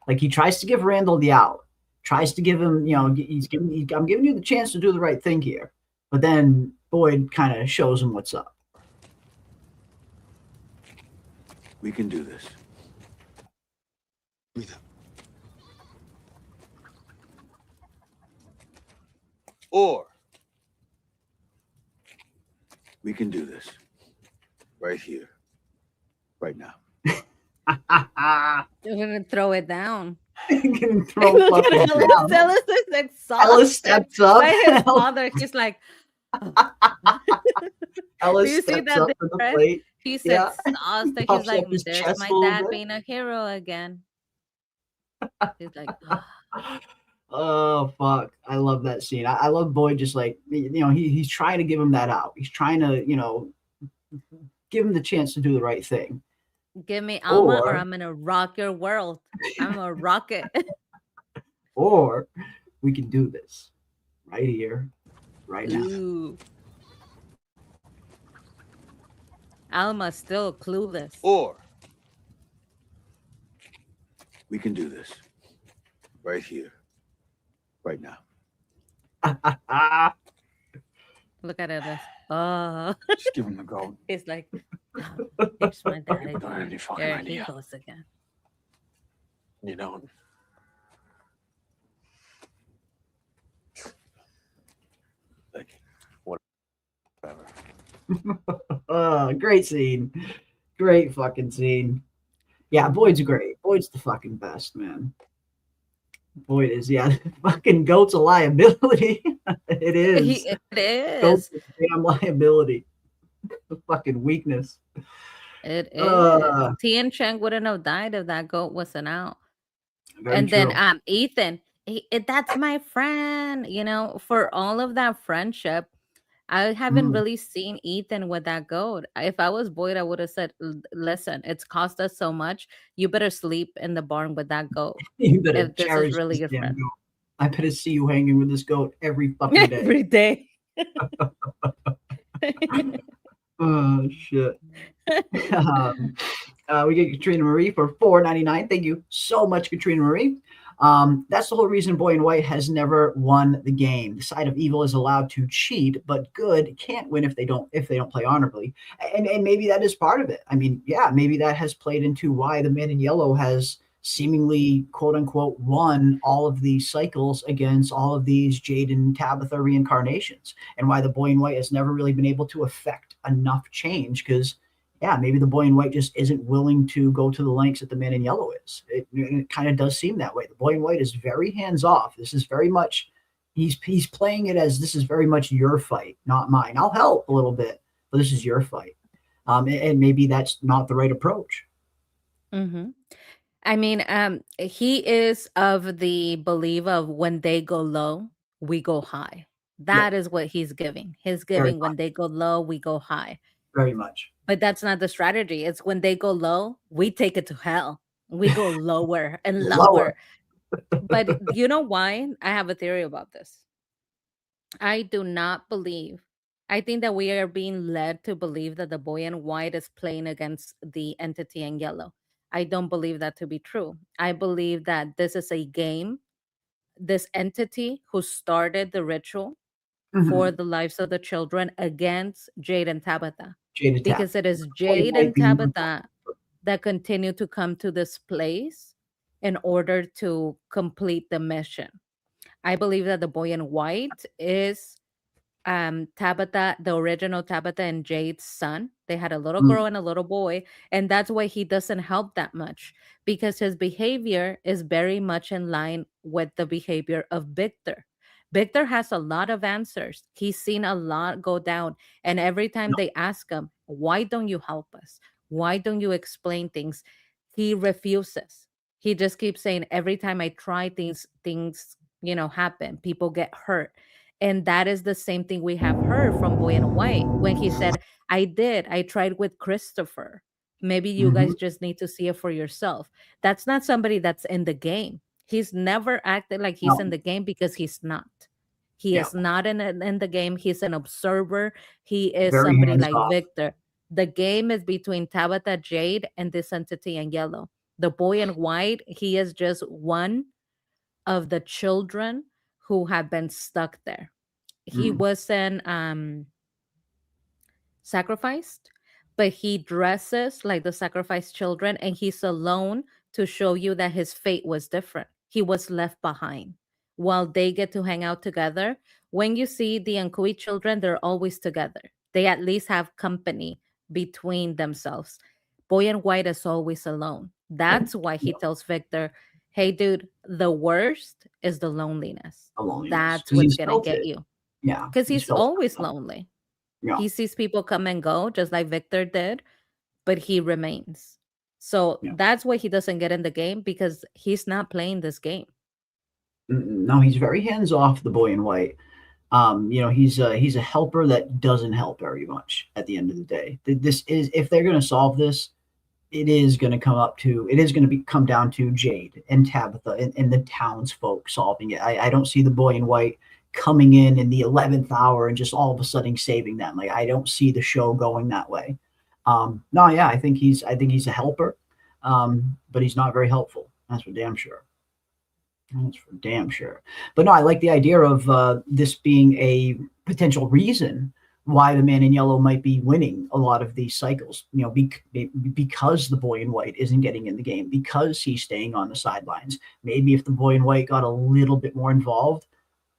Like he tries to give Randall the out, tries to give him, I'm giving you the chance to do the right thing here. But then Boyd kind of shows him what's up. we can do this. Give me that. Or we can do this right here, right now. You're gonna throw it down. Gonna throw Look fucking at down. Ellis is exhausted. Ellis steps up. By his father, he's like, Ellis do you see steps that up to the difference? plate. He's Yeah. exhausted. Puffs He's like, up his there's chest my a little dad bit. being a hero again. He's like, Oh fuck! I love that scene. I love Boyd just like he's trying to give him that out. He's trying to give him the chance to do the right thing. give me Alma or Or- I'm gonna rock your world. I'm a rocket. Or we can do this right here, right now. Ooh. Alma's still clueless. Or we can do this right here, right now. Look at Ellis. Oh, Just give him the gold. it's like, oh, it's my dad Don't have any again. fucking There he idea. goes again. You don't. Like, whatever. Great scene. Great fucking scene. Yeah, Boyd's great. Boyd's the fucking best, man. Boyd is, fucking GOAT's a liability. It is. It is. GOAT's a damn liability. The fucking weakness. It is. Uh, Tien Cheng wouldn't have died if that goat wasn't out. Very And true. then Ethan, that's my friend. For all of that friendship, I haven't Mm. really seen Ethan with that goat. If I was Boyd, I would have said, Listen, it's cost us so much. You better sleep in the barn with that goat You better if this is cherish really this your damn friend." goat. I better see you hanging with this goat every fucking day. Every day. Oh shit. We get Katrina Marie for $4.99. Thank you so much, Katrina Marie. That's the whole reason Boy in White has never won the game. The side of evil is allowed to cheat, but good can't win if they don't play honorably. And maybe that is part of it. I mean, yeah, maybe that has played into why the Man in Yellow has seemingly, quote unquote, won all of these cycles against all of these Jade and Tabitha reincarnations, and why the Boy in White has never really been able to affect enough change. Because yeah, maybe the Boy in White just isn't willing to go to the lengths that the Man in Yellow is. It kind of does seem that way. The Boy in White is very hands off. This is very much, he's playing it as, this is very much your fight, not mine. I'll help a little bit, but this is your fight. And maybe that's not the right approach. Mm-hmm. I mean, he is of the belief of when they go low, we go high. That is what he's giving. He's giving when they go low, we go high. Very much. But that's not the strategy. It's when they go low, we take it to hell. We go lower and lower. But you know why? I have a theory about this. I do not believe. I think that we are being led to believe that the Boy in White is playing against the entity in yellow. I don't believe that to be true. I believe that this is a game. This entity who started the ritual for the lives of the children against Jade and Tabitha. Because it is Jade and Tabitha that continue to come to this place in order to complete the mission. I believe that the Boy in White is Tabitha, the original Tabitha and Jade's son. They had a little girl and a little boy, and that's why he doesn't help that much, because his behavior is very much in line with the behavior of Victor. Victor has a lot of answers. He's seen a lot go down, and every time they ask him, why don't you help us? Why don't you explain things? He refuses. He just keeps saying, every time I try things happen. People get hurt. And that is the same thing we have heard from Boy in White when he said, I tried with Christopher. Maybe you guys just need to see it for yourself. That's not somebody that's in the game. He's never acted like he's in the game, because he's not. He is not in the game. He's an observer. He is very somebody like Victor. The game is between Tabitha, Jade, and this entity in yellow. The Boy in White, he is just one of the children who have been stuck there. He wasn't sacrificed, but he dresses like the sacrificed children, and he's alone to show you that his fate was different. He was left behind while they get to hang out together. When you see the Ankui children, they're always together. They at least have company between themselves. Boy in White is always alone. That's why he tells Victor, hey, dude, the worst is the loneliness. That's what's going to get you. Yeah. Because he's always lonely. Yeah. He sees people come and go, just like Victor did, but he remains. So that's why he doesn't get in the game, because he's not playing this game. No, he's very hands off, the Boy in White. He's a helper that doesn't help very much at the end of the day. This is, if they're going to solve this, it is going to come down to Jade and Tabitha and the townsfolk solving it. I don't see the Boy in White coming in the 11th hour and just all of a sudden saving them. Like, I don't see the show going that way. I think he's a helper, but he's not very helpful. That's for damn sure. But no, I like the idea of this being a potential reason why the Man in Yellow might be winning a lot of these cycles, because the Boy in White isn't getting in the game, because he's staying on the sidelines. Maybe if the Boy in White got a little bit more involved,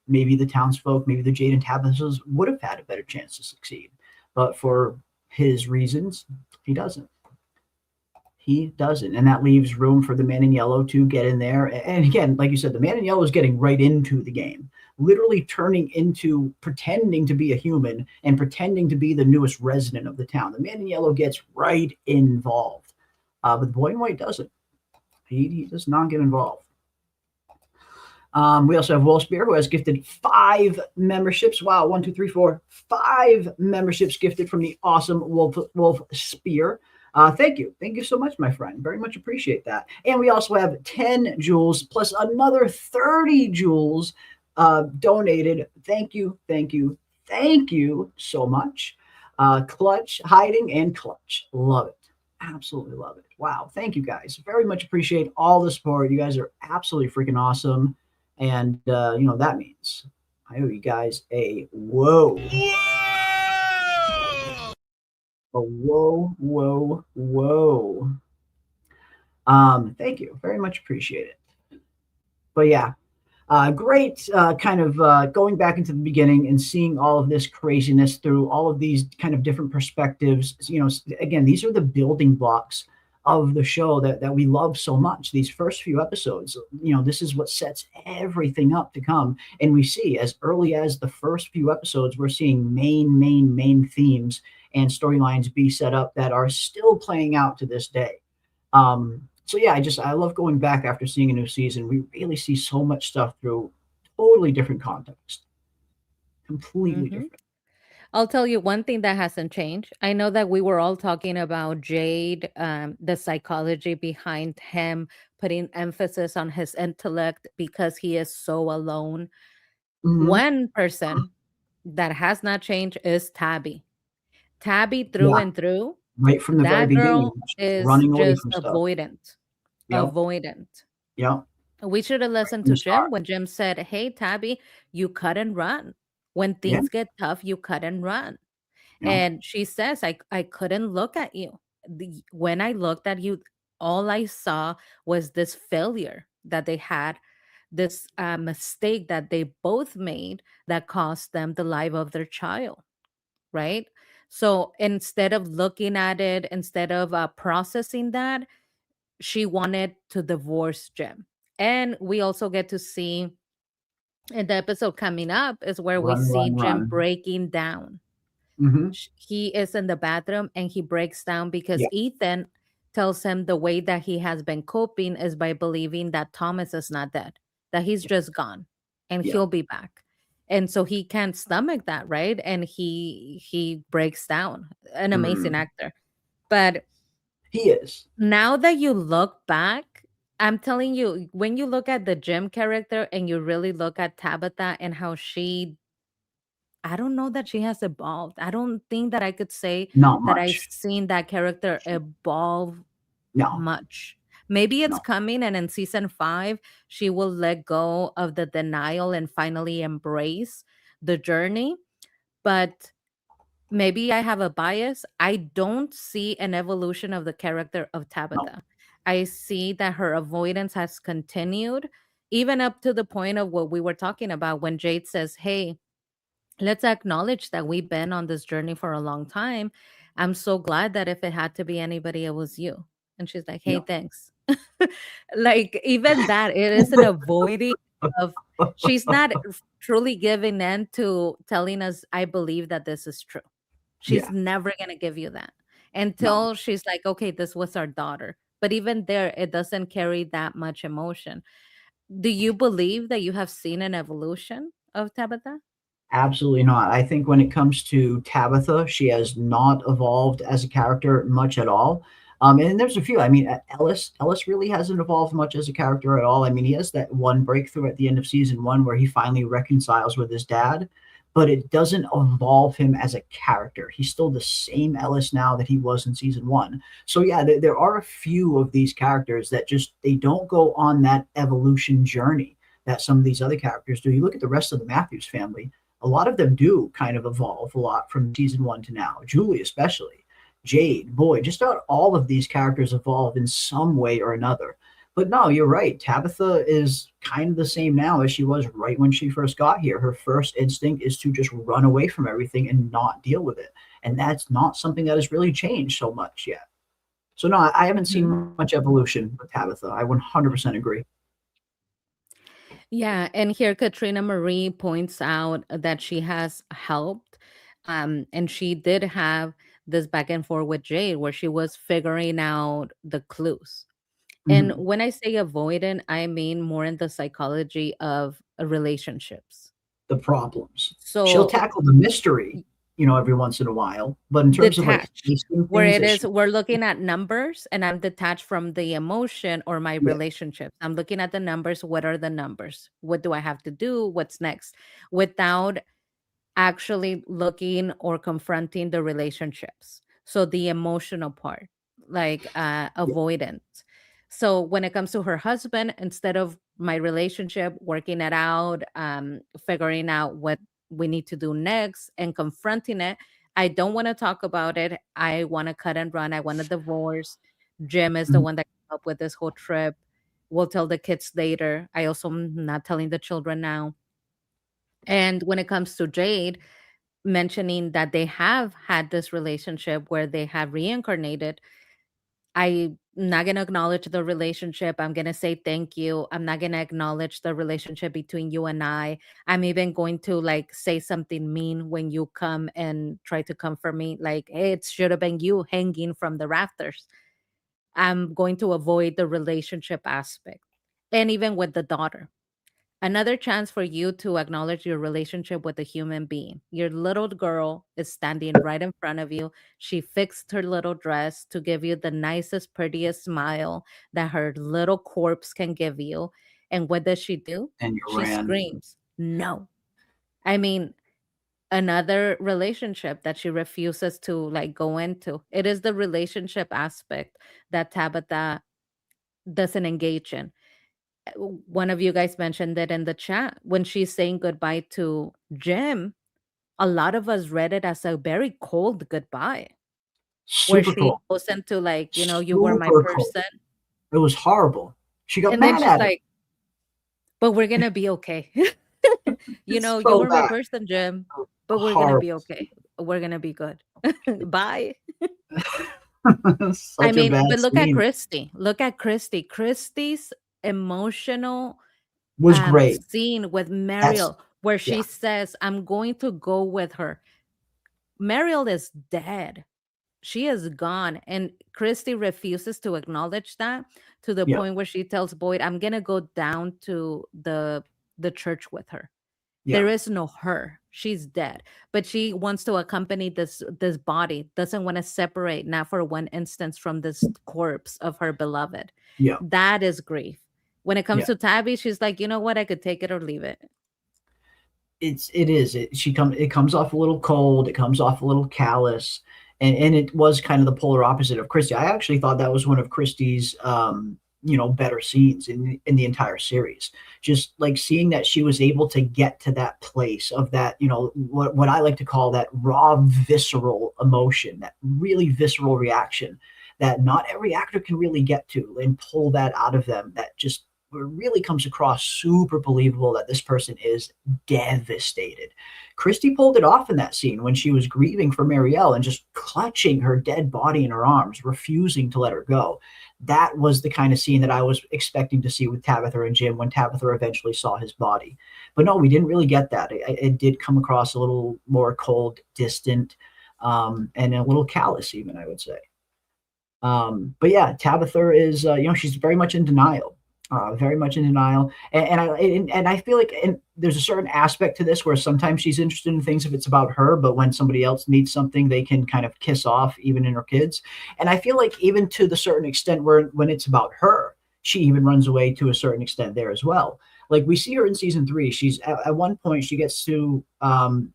maybe the townsfolk, maybe the Jade and Tabithas would have had a better chance to succeed. But for his reasons, he doesn't. And that leaves room for the Man in Yellow to get in there. And again, like you said, the Man in Yellow is getting right into the game. literally turning into pretending to be a human and pretending to be the newest resident of the town. The man in yellow gets right involved, but the boy in white doesn't. He does not get involved. We also have Will Spear, who has gifted 5 memberships. Wow, 1, 2, 3, 4, 5 memberships gifted from the awesome Wolf Spear. Thank you. Thank you so much, my friend. Very much appreciate that. And we also have 10 jewels plus another 30 jewels donated. Thank you, thank you, thank you so much. Clutch, Hiding, and Clutch. Love it. Absolutely love it. Wow. Thank you, guys. Very much appreciate all the support. You guys are absolutely freaking awesome. And, that means I owe you guys a whoa. A whoa. Thank you. Very much appreciate it. But yeah, great kind of going back into the beginning and seeing all of this craziness through all of these kind of different perspectives. Again, these are the building blocks of the show that we love so much. These first few episodes, this is what sets everything up to come. And we see as early as the first few episodes, we're seeing main themes and storylines be set up that are still playing out to this day. So yeah, I love going back after seeing a new season. We really see so much stuff through totally different context, completely different. I'll tell you one thing that hasn't changed. I know that we were all talking about Jade, the psychology behind him putting emphasis on his intellect because he is so alone. One person that has not changed is Tabby. Tabby through and through. Right from the very beginning, is running away just from avoidant. Avoidant. Yeah. We should have listened to Jim when Jim said, "Hey, Tabby, you cut and run. When things get tough, you cut and run." And she says, I couldn't look at you. When I looked at you, all I saw was this failure that they had, this mistake that they both made that cost them the life of their child, right? So instead of looking at it, instead of processing that, she wanted to divorce Jim. And we also get to see in the episode coming up is where we see Jim breaking down. He is in the bathroom and he breaks down because Ethan tells him the way that he has been coping is by believing that Thomas is not dead, that he's just gone and he'll be back. And so he can't stomach that, right? And he breaks down. An amazing actor. But he is. Now that you look back, I'm telling you, when you look at the Jim character and you really look at Tabitha and how I don't know that she has evolved. I don't think that I could say that I've seen that character evolve much. Maybe it's coming, and in season 5, she will let go of the denial and finally embrace the journey. But maybe I have a bias. I don't see an evolution of the character of Tabitha. I see that her avoidance has continued, even up to the point of what we were talking about when Jade says, "Hey, let's acknowledge that we've been on this journey for a long time. I'm so glad that if it had to be anybody, it was you." And she's like, "Hey, thanks." Like, even that, it is an avoiding of, she's not truly giving in to telling us, "I believe that this is true." She's never going to give you that until she's like, "Okay, this was our daughter." But even there, it doesn't carry that much emotion. Do you believe that you have seen an evolution of Tabitha? Absolutely not. I think when it comes to Tabitha, she has not evolved as a character much at all. And there's a few. I mean, Ellis really hasn't evolved much as a character at all. I mean, he has that one breakthrough at the end of season 1 where he finally reconciles with his dad, but it doesn't evolve him as a character. He's still the same Ellis now that he was in season 1. So yeah, there are a few of these characters that they don't go on that evolution journey that some of these other characters do. You look at the rest of the Matthews family, a lot of them do kind of evolve a lot from season 1 to now. Julie especially, Jade, Boyd, just about all of these characters evolve in some way or another. But no, you're right. Tabitha is kind of the same now as she was right when she first got here. Her first instinct is to just run away from everything and not deal with it. And that's not something that has really changed so much yet. So no, I haven't seen much evolution with Tabitha. I 100% agree. Yeah, and here Katrina Marie points out that she has helped, and she did have this back and forth with Jade where she was figuring out the clues. And Mhm. when I say avoidant, I mean more in the psychology of relationships. The problems. She'll So tackle the mystery, every once in a while, but in terms of, like, detached, facing where things it that is she we're looking at numbers and I'm detached from the emotion or my Yeah. relationships. I'm looking at the numbers. What are the numbers? What do I have to do? What's next? Without actually looking or confronting the relationships. So the emotional part, like Yeah. avoidance. So when it comes to her husband, instead of my relationship, working it out, figuring out what we need to do next and confronting it, I don't want to talk about it. I want to cut and run. I want a divorce. Jim is the Mhm. one that came up with this whole trip. We'll tell the kids later. I also am not telling the children now. And when it comes to Jade, mentioning that they have had this relationship where they have reincarnated, I'm not going to acknowledge the relationship. I'm going to say thank you. I'm not going to acknowledge the relationship between you and I. I'm even going to like say something mean when you come and try to comfort me, like, hey, it should have been you hanging from the rafters. I'm going to avoid the relationship aspect. And even with the daughter, another chance for you to acknowledge your relationship with a human being. Your little girl is standing right in front of you. She fixed her little dress to give you the nicest, prettiest smile that her little corpse can give you. And what does she do? And you She ran. screams, no. I mean, another relationship that she refuses to like go into. It is the relationship aspect that Tabitha doesn't engage in. One of you guys mentioned it in the chat when she's saying goodbye to Jim. A lot of us read it as a very cold goodbye, where Super she cold. goes into like, you were my Super cold. person, It was horrible. She got and then mad she's at him. like, "But we're gonna be okay." It's You so were my bad. person, Jim, but we're gonna be Horrible. okay. We're gonna be good. Bye. I Such a mean, bad but look at scene. Christy. Look at Christy. Christy's emotional Was great. scene with That's Mariel where yeah. she says, I'm going to go with her. Mariel is dead. She is gone. And Christy refuses to acknowledge that to the Yeah. point where she tells Boyd, I'm gonna go down to the church with her. Yeah. There is no her. She's dead. But she wants to accompany this body, doesn't want to separate, not for one instance, from this corpse of her beloved. Yeah. That is grief. When it comes Yeah. to Tabby, she's like, you know what? I could take it or leave it. It comes off a little cold, it comes off a little callous, and it was kind of the polar opposite of Christy. I actually thought that was one of Christy's better scenes in the entire series. Just like seeing that she was able to get to that place of that, what I like to call that raw visceral emotion, that really visceral reaction that not every actor can really get to and pull that out of them, that just really comes across super believable that this person is devastated. Christy pulled it off in that scene when she was grieving for Marielle and just clutching her dead body in her arms, refusing to let her go. That was the kind of scene that I was expecting to see with Tabitha and Jim when Tabitha eventually saw his body. But no, we didn't really get that. It did come across a little more cold, distant, and a little callous even, I would say. But yeah, Tabitha is, she's very much in denial. Very much in denial, and I feel like there's a certain aspect to this where sometimes she's interested in things if it's about her, but when somebody else needs something, they can kind of kiss off, even in her kids. And I feel like even to the certain extent where when it's about her, she even runs away to a certain extent there as well. Like we see her in season 3, she's at one point she gets to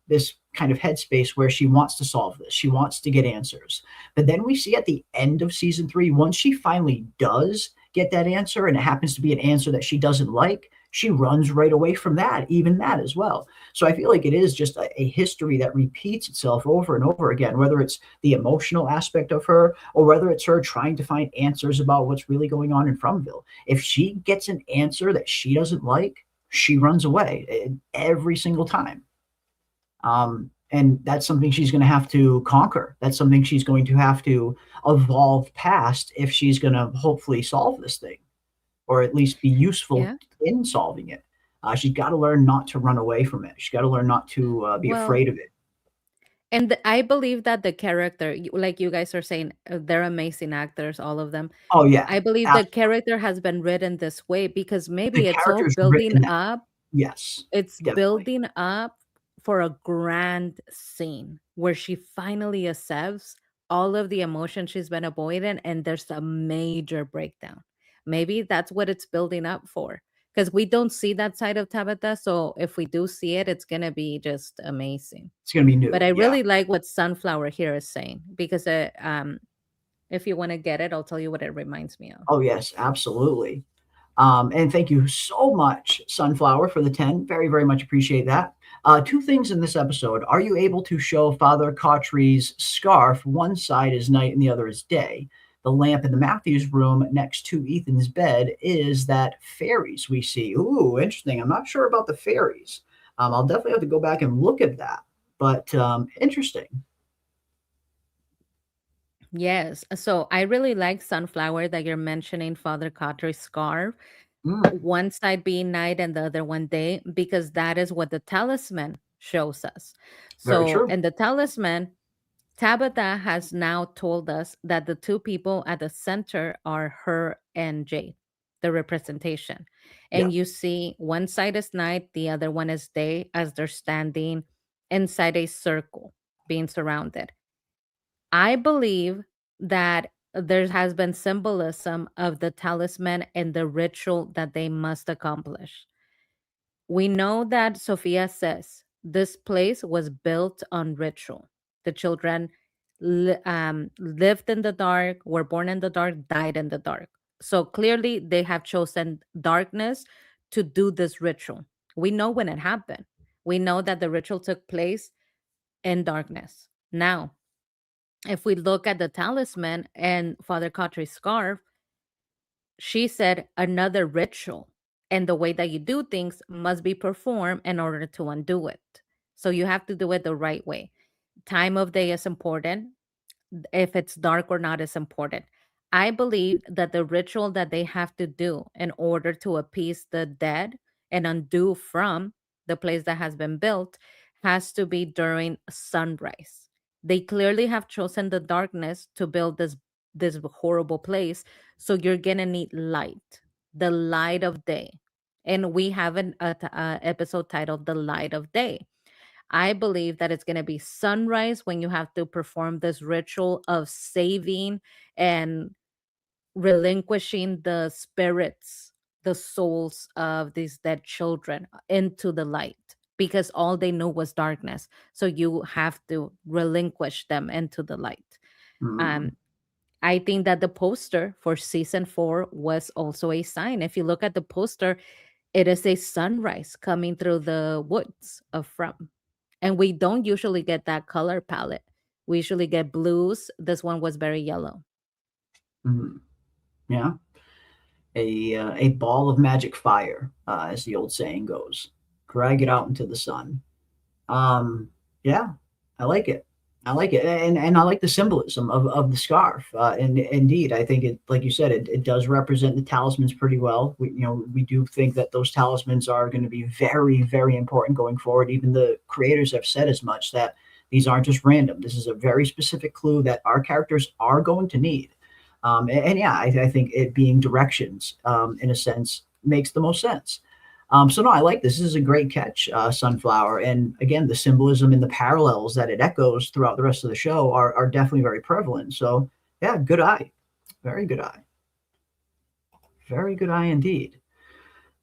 this kind of headspace where she wants to solve this, she wants to get answers. But then we see at the end of season 3, once she finally does get that answer and it happens to be an answer that she doesn't like, she runs right away from that, even that as well. So I feel like it is just a history that repeats itself over and over again, whether it's the emotional aspect of her or whether it's her trying to find answers about what's really going on in Fromville. If she gets an answer that she doesn't like, she runs away every single time. And that's something she's going to have to conquer. That's something she's going to have to evolve past if she's going to hopefully solve this thing, or at least be useful in solving it. She's got to learn not to run away from it. She's got to learn not to be Well, afraid of it. and I believe that the character, like you guys are saying, they're amazing actors, all of them. Oh yeah, I believe the absolutely. character has been written this way because The maybe it's all character's building written that. up. Yes, It's definitely. building up for a grand scene where she finally accepts all of the emotion she's been avoiding, and there's a major breakdown. Maybe that's what it's building up for. Because we don't see that side of Tabitha. So if we do see it, it's gonna be just amazing. It's gonna be new. But I Yeah. really like what Sunflower here is saying because if you want to get it, I'll tell you what it reminds me of. Oh yes, absolutely. And thank you so much, Sunflower, for the 10. Very, very much appreciate that. Two things in this episode. Are you able to show Father Cautry's scarf? One side is night and the other is day. The lamp in the Matthews room next to Ethan's bed is that fairies we see. Ooh, interesting. I'm not sure about the fairies. I'll definitely have to go back and look at that. But interesting. Yes. So I really like Sunflower that you're mentioning Father Cotter's scarf. Mm, One side being night and the other one day, because that is what the talisman shows us. very So, true. in the talisman, Tabitha has now told us that the two people at the center are her and Jay, the representation. Yeah. And you see one side is night, the other one is day, as they're standing inside a circle, being surrounded. I believe that there has been symbolism of the talisman and the ritual that they must accomplish. We know that Sophia says this place was built on ritual. The children lived in the dark, were born in the dark, died in the dark. So clearly, they have chosen darkness to do this ritual. We know when it happened. We know that the ritual took place in darkness. Now, if we look at the talisman and Father Cautry's scarf, she said another ritual and the way that you do things must be performed in order to undo it. So you have to do it the right way. Time of day is important. If it's dark or not is important. I believe that the ritual that they have to do in order to appease the dead and undo from the place that has been built has to be during sunrise. They clearly have chosen the darkness to build this horrible place, so you're gonna need light, the light of day. And we have an episode titled "The Light of Day." I believe that it's going to be sunrise when you have to perform this ritual of saving and relinquishing the spirits, the souls of these dead children into the light because all they knew was darkness. So you have to relinquish them into the light. Mm, I think that the poster for season 4 was also a sign. If you look at the poster, it is a sunrise coming through the woods of From. And we don't usually get that color palette. We usually get blues. This one was very yellow. mm, yeah. A ball of magic fire, as the old saying goes. Drag it out into the sun. Yeah, I like it. I like it, and I like the symbolism of the scarf. And indeed, I think it, like you said, it does represent the talismans pretty well. We do think that those talismans are going to be very, very important going forward. Even the creators have said as much, that these aren't just random. This is a very specific clue that our characters are going to need. And yeah, I think it being directions, in a sense, makes the most sense. So no, I like this. This is a great catch, Sunflower. And again, the symbolism and the parallels that it echoes throughout the rest of the show are definitely very prevalent. So yeah, good eye. Very good eye. Very good eye indeed.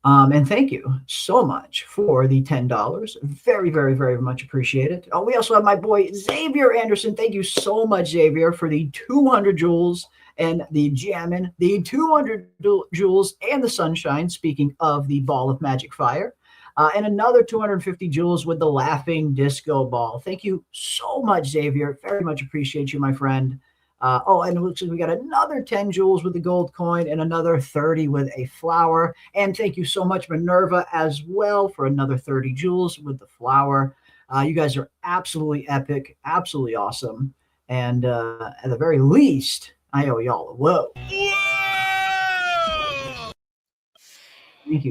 And thank you so much for the $10. Very, very, very much appreciated. Oh, we also have my boy Xavier Anderson. Thank you so much, Xavier, for the 200 jewels and the jamming, the 200 jewels and the sunshine. Speaking of the ball of magic fire, and another 250 jewels with the laughing disco ball. Thank you so much, Xavier. Very much appreciate you, my friend. Oh, and it looks like we got another 10 jewels with the gold coin and another 30 with a flower. And thank you so much, Minerva, as well, for another 30 jewels with the flower. You guys are absolutely epic, absolutely awesome. And at the very least, I owe y'all a whoa.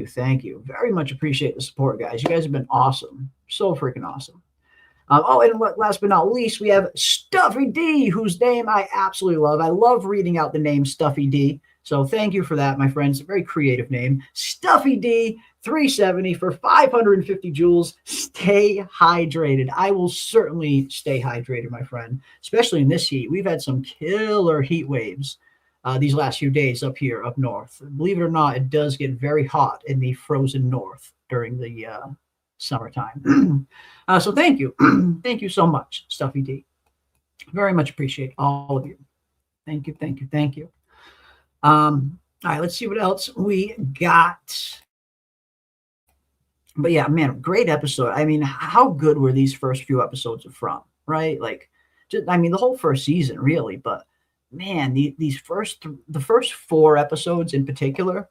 Thank you. Very much appreciate the support, guys. You guys have been awesome. So freaking awesome. And last but not least, we have Stuffy D, whose name I absolutely love. I love reading out the name Stuffy D. So thank you for that, my friends. A very creative name. Stuffy D 370 for 550 joules. Stay hydrated. I will certainly stay hydrated, my friend, especially in this heat. We've had some killer heat waves these last few days up here, up north. Believe it or not, it does get very hot in the frozen north during the summertime. So thank you. Thank you so much, Stuffy D. Very much appreciate all of you. Thank you, thank you, thank you. All right, let's see what else we got. But yeah, man, great episode. I mean, how good were these first few episodes of From, right? Like, just, I mean, the whole first season, really. But man, the first 4 episodes in particular,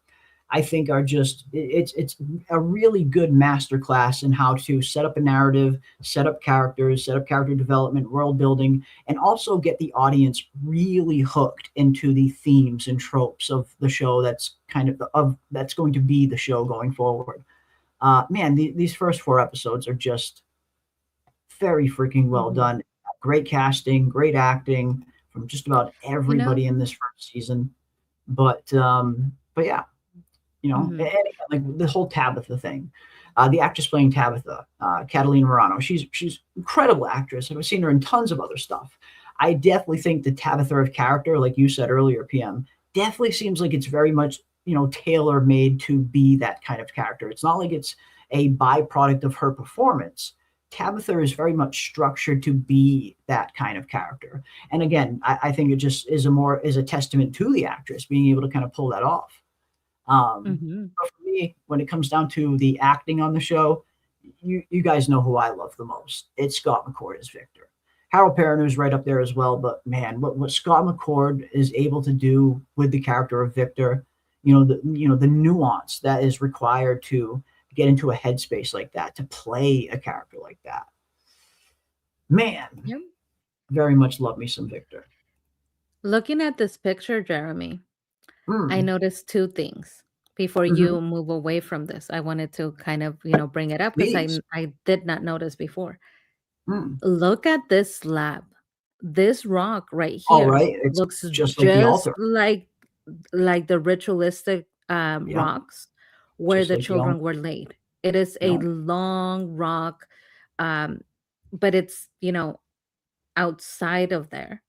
I think are just, it's a really good masterclass in how to set up a narrative, set up characters, set up character development, world building, and also get the audience really hooked into the themes and tropes of the show that's that's going to be the show going forward. Man, these first 4 episodes are just very freaking well done. Great casting, great acting from just about everybody in this first season. But yeah. And again, like the whole Tabitha thing, the actress playing Tabitha, Catalina Morano, she's incredible actress. I've seen her in tons of other stuff. I definitely think the Tabitha of character, like you said earlier, PM, definitely seems like it's very much, tailor made to be that kind of character. It's not like it's a byproduct of her performance. Tabitha is very much structured to be that kind of character. And again, I think it just is a testament to the actress being able to kind of pull that off. But for me, when it comes down to the acting on the show, you guys know who I love the most. It's Scott McCord as Victor. Harold Perrineau is right up there as well. But man, what Scott McCord is able to do with the character of Victor, the nuance that is required to get into a headspace like that, to play a character like that. Man, very much love me some Victor. Looking at this picture, Jeremy, I noticed 2 things before you move away from this. I wanted to kind of, bring it up because I did not notice before. Look at this slab. This rock right here looks just like the ritualistic rocks where the children were laid. It is a long rock, but it's, outside of there.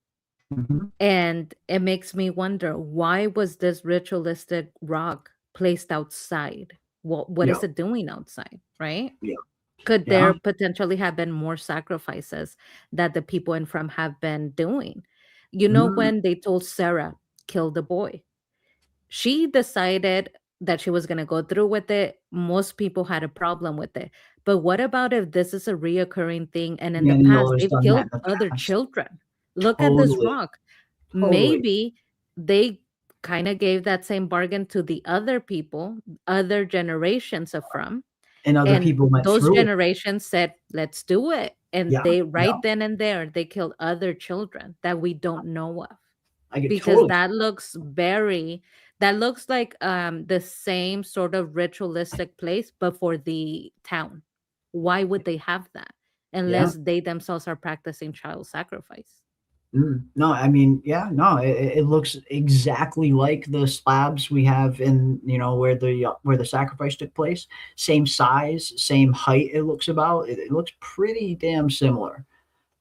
And it makes me wonder, why was this ritualistic rock placed outside? What is it doing outside, right? Could there potentially have been more sacrifices that the people in From have been doing? When they told Sarah, kill the boy, she decided that she was going to go through with it. Most people had a problem with it. But what about if this is a reoccurring thing and in the past they've killed other children? Look at this rock. Maybe they kind of gave that same bargain to the other people, other generations of From. And other people went those through generations said, let's do it. And they then and there, they killed other children that we don't know of. Because that looks like the same sort of ritualistic place, but for the town. Why would they have that? Unless they themselves are practicing child sacrifice. No, I mean, it looks exactly like the slabs we have in, where the sacrifice took place. Same size, same height. It looks it looks pretty damn similar.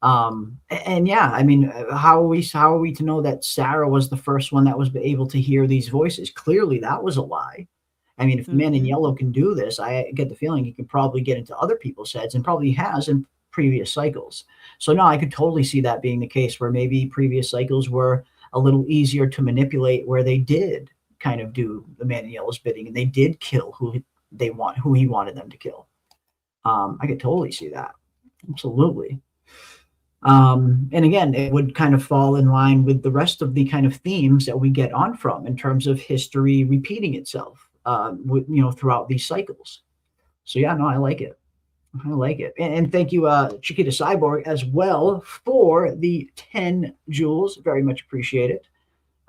And yeah, I mean, how are we to know that Sarah was the first one that was able to hear these voices? Clearly, that was a lie. I mean, if the Man in Yellow can do this, I get the feeling he can probably get into other people's heads, and probably has in previous cycles. So no, I could totally see that being the case, where maybe previous cycles were a little easier to manipulate, where they did kind of do the Man in Yellow's bidding and they did kill who he wanted them to kill. I could totally see that. Absolutely. And again, it would kind of fall in line with the rest of the kind of themes that we get on From, in terms of history repeating itself, throughout these cycles. So yeah, no, I like it. And thank you, Chiquita Cyborg, as well, for the 10 joules. Very much appreciate it.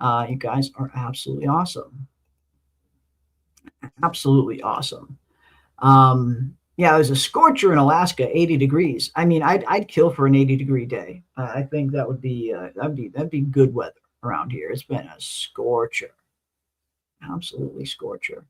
You guys are absolutely awesome. Absolutely awesome. Yeah, it was a scorcher in Alaska, 80 degrees. I mean, I'd kill for an 80-degree day. I think that would be that'd be good weather around here. It's been a scorcher, absolutely scorcher.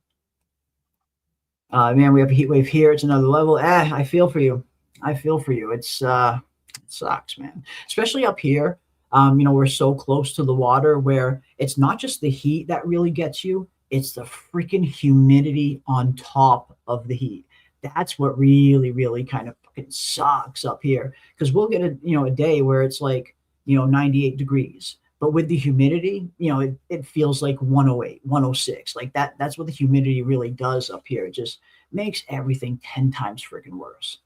Man, we have a heat wave here. It's another level. I feel for you. I feel for you. It sucks, man. Especially up here. We're so close to the water where it's not just the heat that really gets you, it's the freaking humidity on top of the heat. That's what really, really kind of fucking sucks up here. Because we'll get a day where it's like, 98 degrees. But with the humidity, it feels like 108, 106. Like that's what the humidity really does up here. It just makes everything 10 times freaking worse.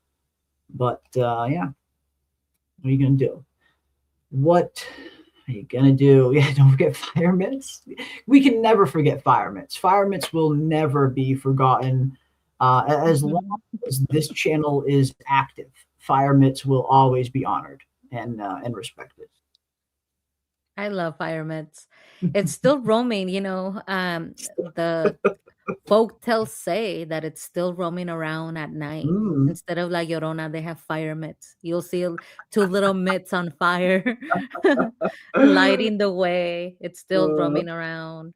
But yeah, what are you gonna do? What are you gonna do? Yeah, don't forget fire mitts. We can never forget fire mitts. Fire mitts will never be forgotten. As long as this channel is active, fire mitts will always be honored and respected. I love fire mitts. It's still roaming, the folk tales say that it's still roaming around at night. Instead of La Llorona, they have fire mitts. You'll see two little mitts on fire lighting the way. It's still roaming around.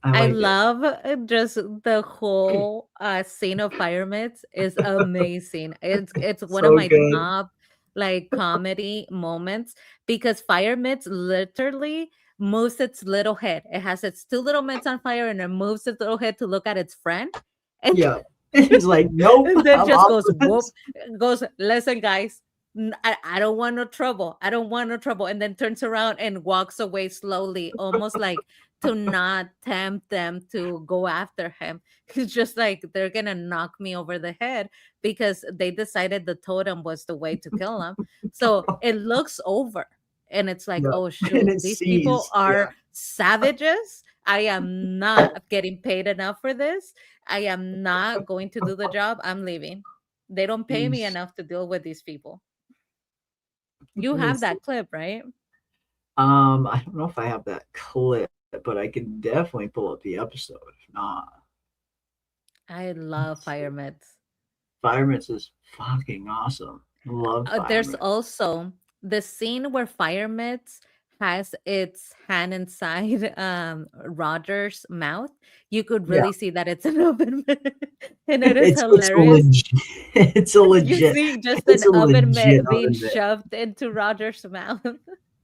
I like love just the whole scene of fire mitts is amazing. It's one of So my good. top like comedy moments because fire mitts literally moves its little head. It has its two little mitts on fire and it moves its little head to look at its friend. And Yeah. He's like, nope. and then I'm just off goes this. whoop, goes, listen, guys, I don't want no trouble. I don't want no trouble. And then turns around and walks away slowly, almost like to not tempt them to go after him. He's just like, they're gonna knock me over the head because they decided the totem was the way to kill him. So it looks over and it's like, Yeah. oh And shoot, it these people sees, are savages. I am not getting paid enough for this. I am not going to do the job. I'm leaving. They don't pay me He's- enough to deal with these people. You Let me have see. that clip, right? I don't know if I have that clip, but I can definitely pull up the episode. If not, I love fire mitts. Fire Mitts is fucking awesome. Love Fire There's Mitts. also the scene where fire mitts has its hand inside Roger's mouth. You could Yeah. really see that it's an oven mitt, and it is It's a hilarious. legit. It's a You legit. see just It's an a oven legit mitt being oven mitt. shoved into Roger's mouth.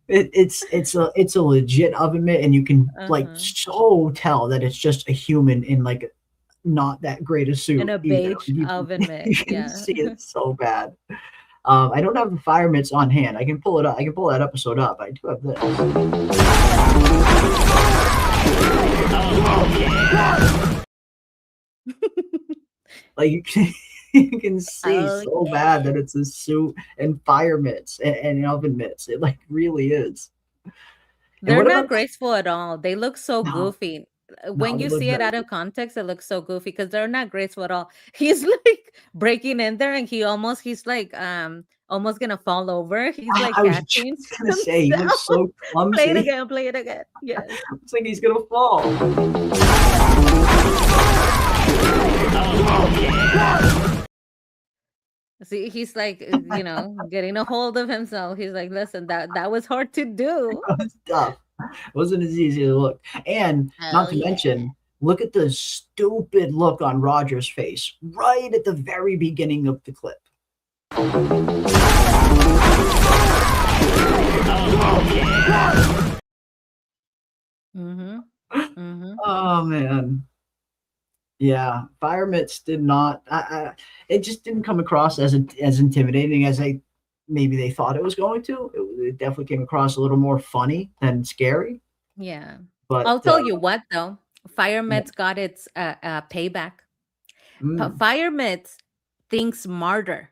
It's a legit oven mitt, and you can like Uh-huh. so tell that it's just a human in like not that great a suit. In a either. beige You oven mitt. you can Yeah. see it so bad. I don't have the fire mitts on hand. I can pull it up. I can pull that episode up. I do have this. Like you can, you can see Oh, so bad that it's a suit and fire mitts and oven mitts. It like really is. And They're what not about graceful at all. They look so no, goofy. no, When they you look see it very out of context, it looks so goofy because they're not graceful at all. He's like breaking in there and he's like almost gonna fall over. He's like I was catching just gonna say he himself. looks so Play it clumsy. again, play it again. Yes. It's like he's gonna fall. See, he's like, getting a hold of himself. He's like, listen, that was hard to do. It was tough. It wasn't as easy to look. And not Oh to yeah. mention, look at the stupid look on Roger's face right at the very beginning of the clip. Mm-hmm. Mm-hmm. Oh man. Yeah, fire mitts did not. It just didn't come across as intimidating as maybe they thought it was going to. It definitely came across a little more funny than scary. Yeah. But I'll tell you what though, Fire Mitts got its payback. Fire Mitts thinks smarter.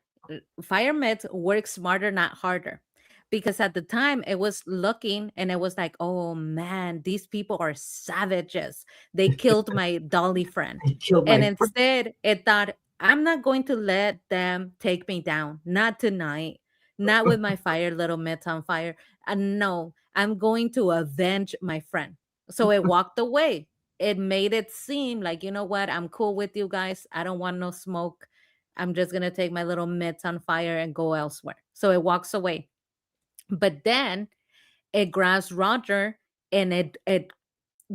Fire Mitts works smarter, not harder. Because at the time it was looking and it was like, oh man, these people are savages. They killed my dolly friend. They killed And my friend. instead it thought, I'm not going to let them take me down. Not tonight. Not with my fire little mitts on fire. And no, I'm going to avenge my friend. So it walked away. it made it seem like, you know what, I'm cool with you guys. I don't want no smoke. I'm just gonna take my little mitts on fire and go elsewhere. So it walks away. But then it grabs Roger and it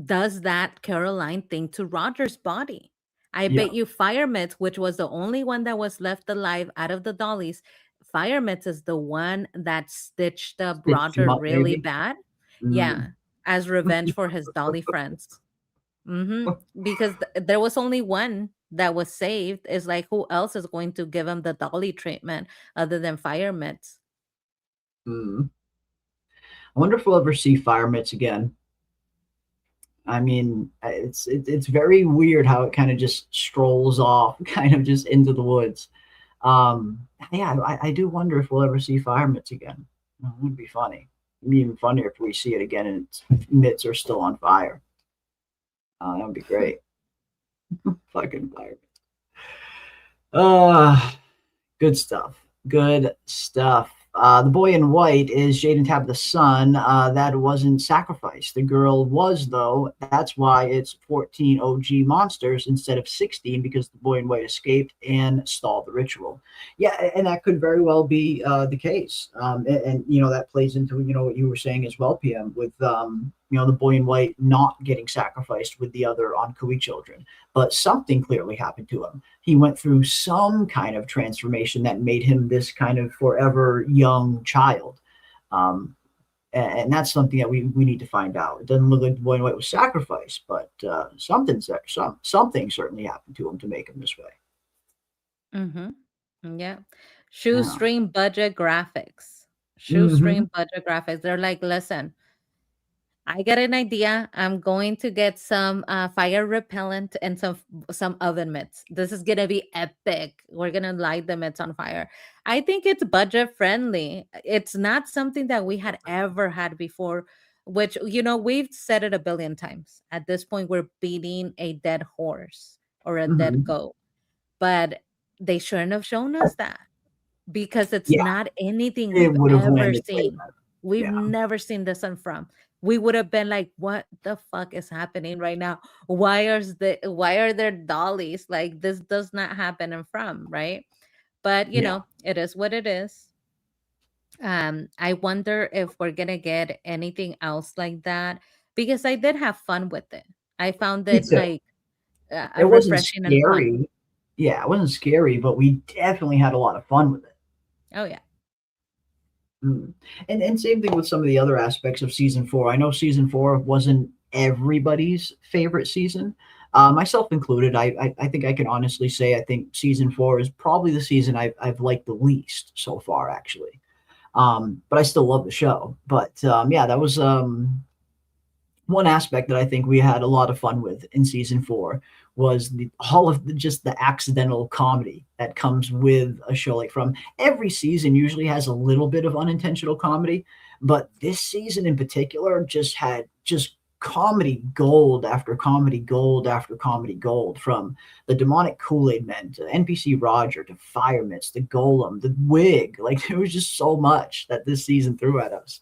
does that Caroline thing to Roger's body. I Yeah. bet you Fire Mitts, which was the only one that was left alive out of the dollies, Fire Mitts is the one that stitched up Stitched him Roger up, really maybe? bad. Mm. Yeah, as revenge for his dolly friends. Because there was only one that was saved. It's like, who else is going to give him the dolly treatment other than Fire Mitts? Mm. I wonder if we'll ever see Fire Mitts again. I mean, it's very weird how it kind of just strolls off, kind of just into the woods. Yeah, I do wonder if we'll ever see Fire Mitts again. It would be funny. It'd be even funnier if we see it again and its mitts are still on fire. That would be great. Fucking Fire Mitts. Good stuff. Good stuff. The boy in white is Jaden Tabitha's son. That wasn't sacrificed. The girl was, though. That's why it's 14 OG monsters instead of 16, because the boy in white escaped and stalled the ritual. Yeah, and that could very well be the case. And you know, that plays into, you know, what you were saying as well, PM, with you know, the boy in white not getting sacrificed with the other Ankhui children. But something clearly happened to him. He went through some kind of transformation that made him this kind of forever young child. And that's something that we need to find out. It doesn't look like the boy in white was sacrificed, but something certainly happened to him to make him this way. Yeah. Shoestring budget graphics. Shoestring budget graphics. They're like, listen, I get an idea. I'm going to get some fire repellent and some oven mitts. This is gonna be epic. We're gonna light the mitts on fire. I think it's budget friendly. It's not something that we had ever had before, which, you know, we've said it a billion times. At this point, we're beating a dead horse or a dead goat. But they shouldn't have shown us that, because it's not anything It we've would have ever landed way seen. better. We've Yeah. never seen this one from. We would have been like, what the fuck is happening right now? Why are there dollies? Like, this does not happen in From, right? But you Yeah. know, it is what it is. I wonder if we're gonna get anything else like that, because I did have fun with it. I found Me it too. like It wasn't refreshing and fun. scary. Yeah, it wasn't scary, but we definitely had a lot of fun with it. Oh yeah. And same thing with some of the other aspects of season 4. I know season 4 wasn't everybody's favorite season, myself included. I think I can honestly say I think season 4 is probably the season I've liked the least so far, actually. But I still love the show. But yeah, that was one aspect that I think we had a lot of fun with in season 4 was all of just the accidental comedy that comes with a show like From. Every season usually has a little bit of unintentional comedy, but this season in particular just had just comedy gold after comedy gold after comedy gold, from the demonic Kool-Aid men to NPC Roger to Fire Mitts, the Golem, the wig. Like, there was just so much that this season threw at us.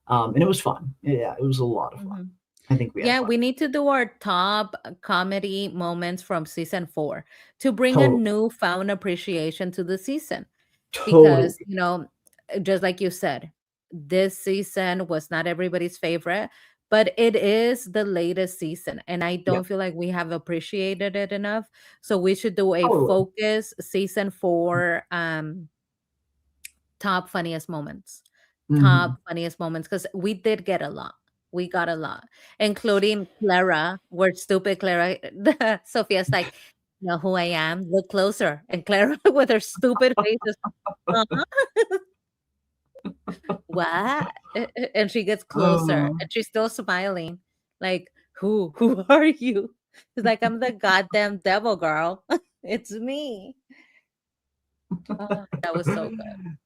And it was fun. Yeah, it was a lot of fun. I think we had fun. We need to do our top comedy moments from season 4 to bring a Totally. newfound appreciation to the season. Totally. Because, you know, just like you said, this season was not everybody's favorite, but it is the latest season, and I don't feel like we have appreciated it enough. So we should do a Totally. focus season 4 top funniest moments. Top funniest moments, because we did get a lot. We got a lot, including Clara, where stupid Clara, Sophia's like, know who I am? Look closer. And Clara with her stupid face is, what? And she gets closer and she's still smiling. Like, who are you? She's like, I'm the goddamn devil girl. It's me. Oh, that was so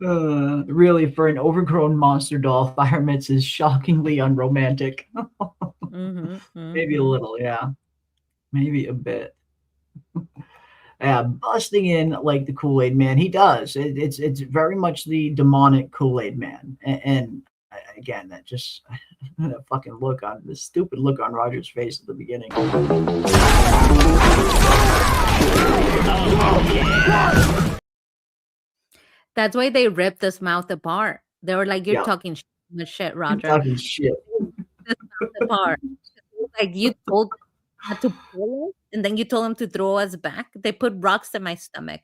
good. Really, for an overgrown monster doll, Fire Mitts is shockingly unromantic. Maybe a little, yeah. Maybe a bit. Yeah, busting in like the Kool-Aid man. He does. It's very much the demonic Kool-Aid man. And again, that just that fucking look on this stupid look on Roger's face at the beginning. That's why they ripped his mouth apart. They were like, "You're Yeah. talking shit, Roger." Talking shit. This mouth apart. Like you told him to pull it, and then you told him to throw us back. They put rocks in my stomach.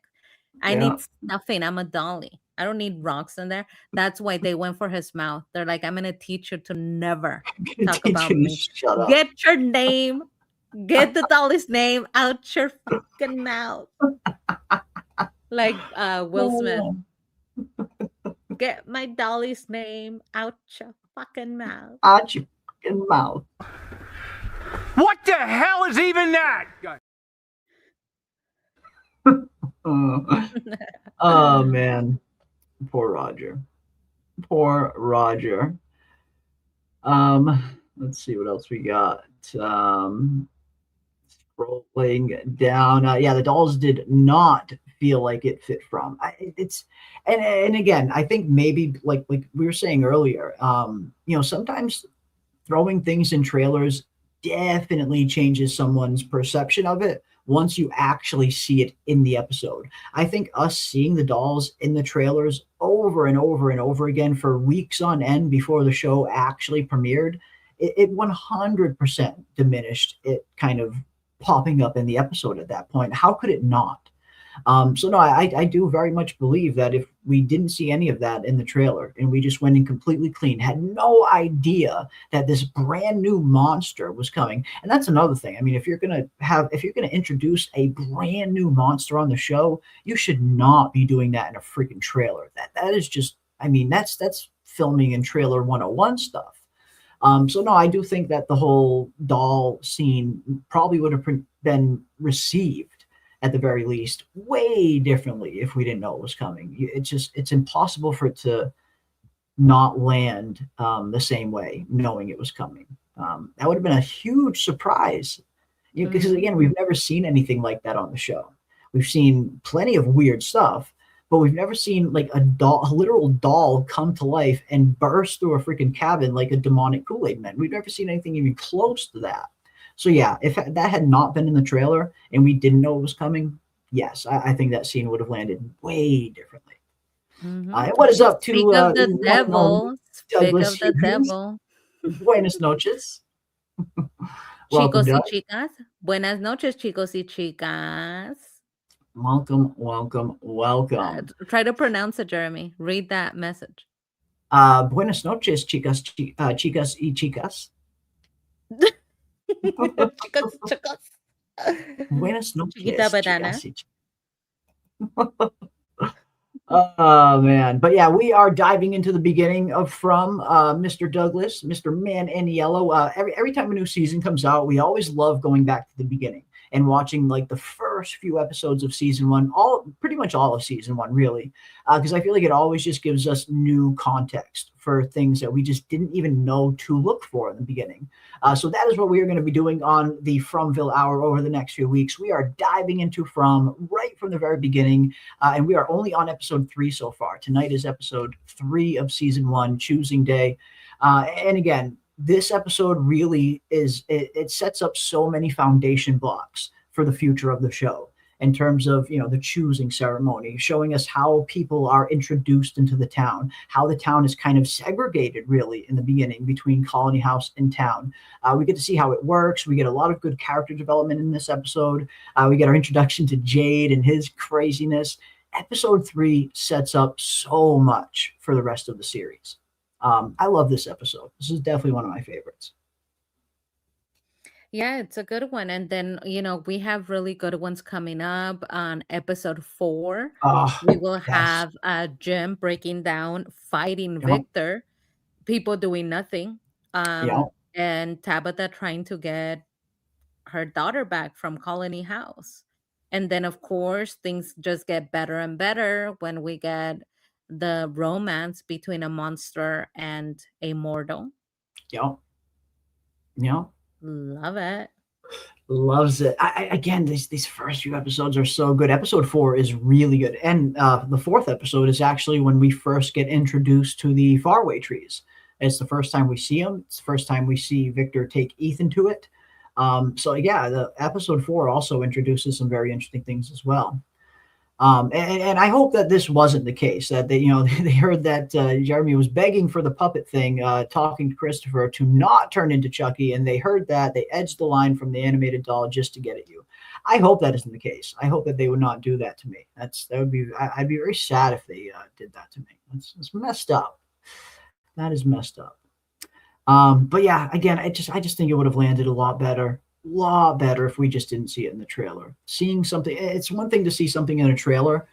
I Yeah. need stuffing. I'm a dolly. I don't need rocks in there. That's why they went for his mouth. They're like, I'm gonna teach you to never talk Teach about you to me. shut up. Get your name, get the dolly's name out your fucking mouth. Like Will Smith. Get my dolly's name out your fucking mouth. Out your fucking mouth. What the hell is even that? Oh man, poor Roger. Poor Roger. Let's see what else we got. Scrolling down. Yeah, the dolls did not feel like it fit from. And again, I think maybe like we were saying earlier, sometimes throwing things in trailers definitely changes someone's perception of it once you actually see it in the episode. I think us seeing the dolls in the trailers over and over and over again for weeks on end before the show actually premiered, it 100% diminished it kind of popping up in the episode at that point. How could it not? So no, I do very much believe that if we didn't see any of that in the trailer and we just went in completely clean, had no idea that this brand new monster was coming. And that's another thing. I mean, if you're going to introduce a brand new monster on the show, you should not be doing that in a freaking trailer. That is just, I mean, that's filming in trailer 101 stuff. So no, I do think that the whole doll scene probably would have been received at the very least way differently if we didn't know it was coming. It's impossible for it to not land the same way knowing it was coming. That would have been a huge surprise, because again, we've never seen anything like that on the show. We've seen plenty of weird stuff, but we've never seen like a literal doll come to life and burst through a freaking cabin like a demonic Kool-Aid man. We've never seen anything even close to that. So yeah, if that had not been in the trailer and we didn't know it was coming, yes, I think that scene would have landed way differently. Mm-hmm. What is up to Speak of the devil? Speak of the devil. Buenas noches. Chicos y Doug. chicas. Buenas noches, chicos y chicas. Welcome, welcome, welcome. Try to pronounce it, Jeremy. Read that message. Buenas noches, chicas, chicas y chicas. Chicos, chicos. Buenas noches, Chiquita banana. chicas y chicas. Oh man, but yeah, we are diving into the beginning of From Mr. Douglas, Mr. Man in Yellow. Every time a new season comes out, we always love going back to the beginning and watching like the first few episodes of season one, pretty much all of season one, really, because I feel like it always just gives us new context for things that we just didn't even know to look for in the beginning. So that is what we are going to be doing on the Fromville Hour over the next few weeks. We are diving into From right from the very beginning, and we are only on episode 3 so far. Tonight is episode 3 of season 1, Choosing Day. And again, this episode really is, it sets up so many foundation blocks for the future of the show in terms of, the choosing ceremony, showing us how people are introduced into the town, how the town is kind of segregated really in the beginning between Colony House and town. We get to see how it works. We get a lot of good character development in this episode. We get our introduction to Jade and his craziness. Episode 3 sets up so much for the rest of the series. I love this episode. This is definitely one of my favorites. Yeah, it's a good one. And then, we have really good ones coming up on episode 4. We will have Jim breaking down, fighting Victor, people doing nothing, and Tabitha trying to get her daughter back from Colony House. And then, of course, things just get better and better when we get the romance between a monster and a mortal. Yeah. Love it. Loves it. Again, these first few episodes are so good. Episode 4 is really good. And the 4th episode is actually when we first get introduced to the faraway trees. It's the first time we see him. It's the first time we see Victor take Ethan to it. So yeah, the episode 4 also introduces some very interesting things as well. And I hope that this wasn't the case, that they, they heard that Jeremy was begging for the puppet thing, talking to Christopher to not turn into Chucky, and they heard that, they edged the line from the animated doll just to get at you. I hope that isn't the case. I hope that they would not do that to me. I'd be very sad if they did that to me. It's messed up. That is messed up. But yeah, again, I just think it would have landed a lot better if we just didn't see it in the trailer. Seeing something, it's one thing to see something in a trailer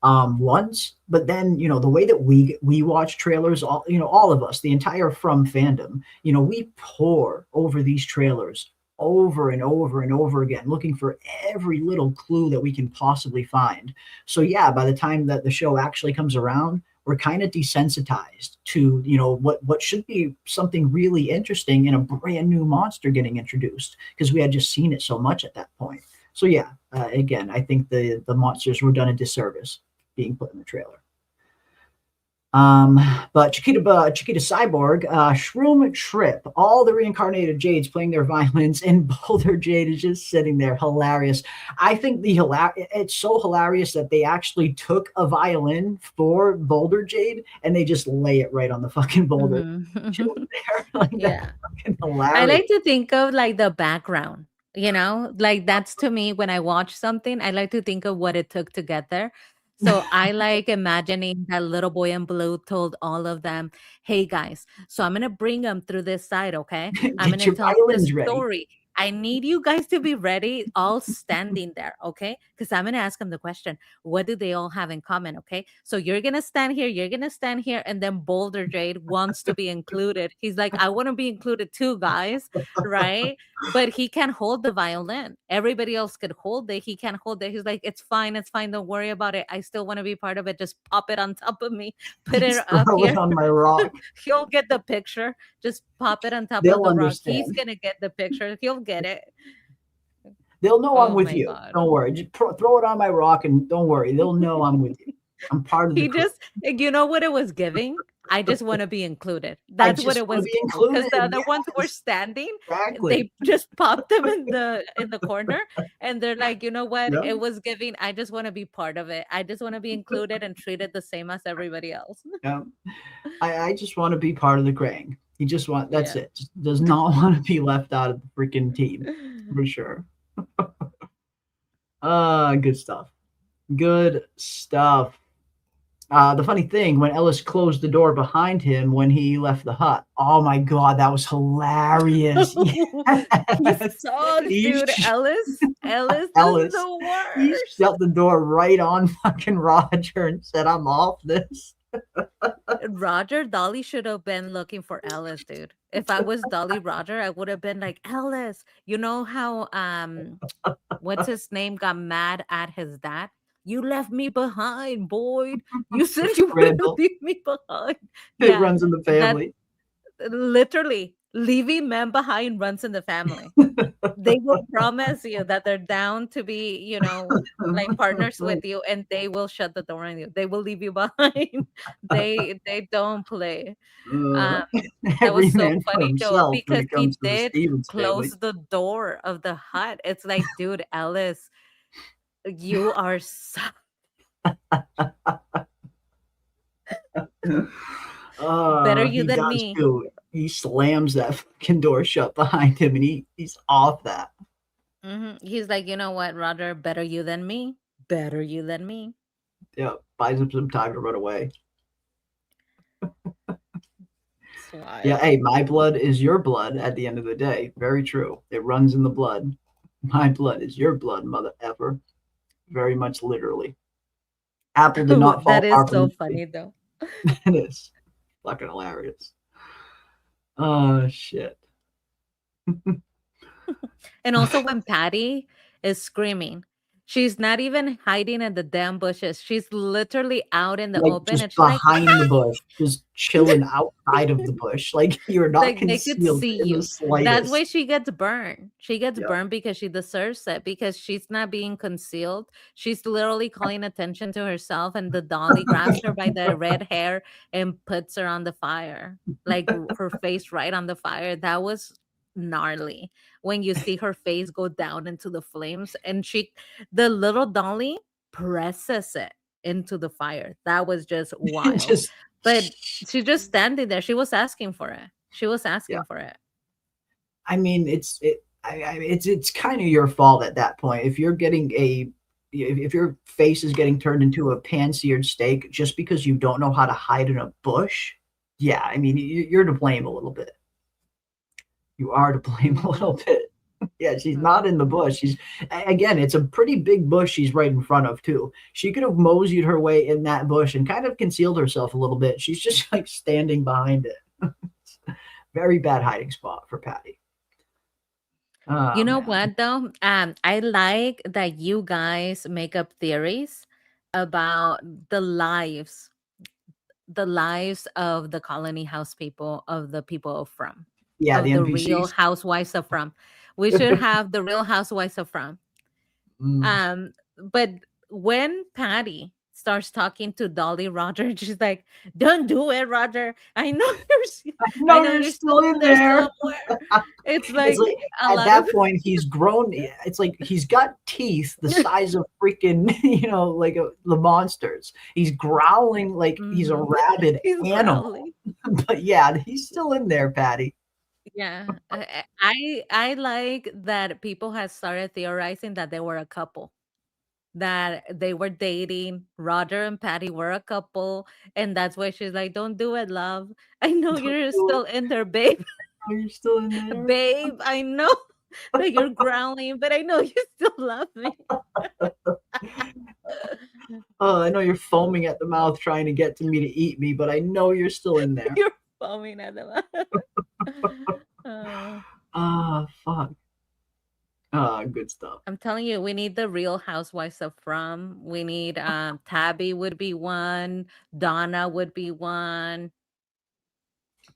once, but then the way that we watch trailers, all of us, the entire From fandom, we pore over these trailers over and over and over again, looking for every little clue that we can possibly find. So yeah, by the time that the show actually comes around, we're kind of desensitized to what should be something really interesting in a brand new monster getting introduced, because we had just seen it so much at that point. So yeah, again, I think the monsters were done a disservice being put in the trailer. But Chiquita Cyborg, Shroom Trip, all the reincarnated Jades playing their violins, and Boulder Jade is just sitting there, hilarious. I think it's so hilarious that they actually took a violin for Boulder Jade and they just lay it right on the fucking boulder. Yeah. Hilarious. I like to think of like the background, like that's to me when I watch something, I like to think of what it took to get there. So I like imagining that little boy in blue told all of them, hey guys, so I'm going to bring them through this side, okay? I'm going to tell the story. I need you guys to be ready, all standing there, okay? Because I'm going to ask them the question, what do they all have in common, okay? So you're going to stand here, and then Boulder Jade wants to be included. He's like, I want to be included too, guys, right? But he can't hold the violin. Everybody else could hold it. He can't hold it. He's like, it's fine. Don't worry about it. I still want to be part of it. Just pop it on top of me. Put it up here. On my rock. He'll get the picture. Just pop it on top They'll of the understand. rock. He's going to get the picture. He'll get it. They'll know I'm with you. God. Don't worry. Just throw it on my rock and don't worry. They'll know I'm with you. I'm part of the crew. You know what it was giving? I just want to be included. That's what it was, because the other ones were standing. Exactly. They just popped them in the corner, and they're like, you know what? Yep. It was giving. I just want to be part of it. I just want to be included and treated the same as everybody else. Yeah. I just want to be part of the gang. You just want, that's it. Just does not want to be left out of the freaking team, for sure. Good stuff. Good stuff. The funny thing, when Ellis closed the door behind him when he left the hut, oh my god, that was hilarious. Yes. Dude, Ellis is the worst. He shut the door right on fucking Roger and said, I'm off this. Roger, Dolly should have been looking for Ellis, dude. If I was Dolly Roger, I would have been like, Ellis, you know how what's his name got mad at his dad? You left me behind, Boyd. You said you wouldn't leave me behind. It runs in the family. Literally, leaving men behind runs in the family. They will promise you that they're down to be, like partners with you, and they will shut the door on you. They will leave you behind. They don't play. That was so funny, Joe, because he did close the door of the hut. It's like, dude, Ellis, you are so... better you than me. He slams that fucking door shut behind him, and he's off that. He's like, you know what, Roger, better you than me. Better you than me. Yeah, buys him some time to run away. Yeah, hey, my blood is your blood at the end of the day. Very true. It runs in the blood. My blood is your blood, mother effer. Very much literally. Apple did not fall. That is so funny, though. It is. Fucking hilarious. Oh, shit. And also when Patty is screaming, She's not even hiding in the damn bushes. She's literally out in the Like open, just and she's like, behind the bush, just chilling outside of the bush. Like you're not like they could concealed see in the you. That's why slightest. she gets burned. She gets Yeah. burned because she deserves it, because she's not being concealed. She's literally calling attention to herself, and the dolly grabs her by the red hair and puts her on the fire, like her face right on the fire. That was gnarly when you see her face go down into the flames, and the little dolly presses it into the fire. That was just wild. Just But she's just standing there. She was asking for it. She was asking for it. I mean, it's kind of your fault at that point. If you're getting if your face is getting turned into a pan-seared steak just because you don't know how to hide in a bush, yeah, I mean, you're to blame a little bit. You are to blame a little bit. Yeah, she's not in the bush. Again, it's a pretty big bush she's right in front of too. She could have moseyed her way in that bush and kind of concealed herself a little bit. She's just like standing behind it. Very bad hiding spot for Patty. You know Man. what though? I like that you guys make up theories about the lives of the colony house people, of the people of From. Yeah, Of the the real NPCs. housewives of From. We should have the real housewives of From. But when Patty starts talking to Dolly Roger, she's like, "Don't do it, Roger. I know No, you're still in there." somewhere." It's like a at lot that of point he's grown. It's like he's got teeth the size of freaking, like the monsters. He's growling like he's a rabid He's animal. growling. But yeah, he's still in there, Patty. Yeah, I like that people had started theorizing that they were a couple, that they were dating. Roger and Patty were a couple, and that's why she's like, "Don't do it, love. I know you're still in there, babe. Are you still in there, babe? I know that you're growling, but I know you still love me." Oh, I know you're foaming at the mouth trying to get to me to eat me, but I know you're still in there. You're foaming at the mouth. Fuck. Good stuff. I'm telling you, we need the real housewives of From. We need Tabby would be one, Donna would be one,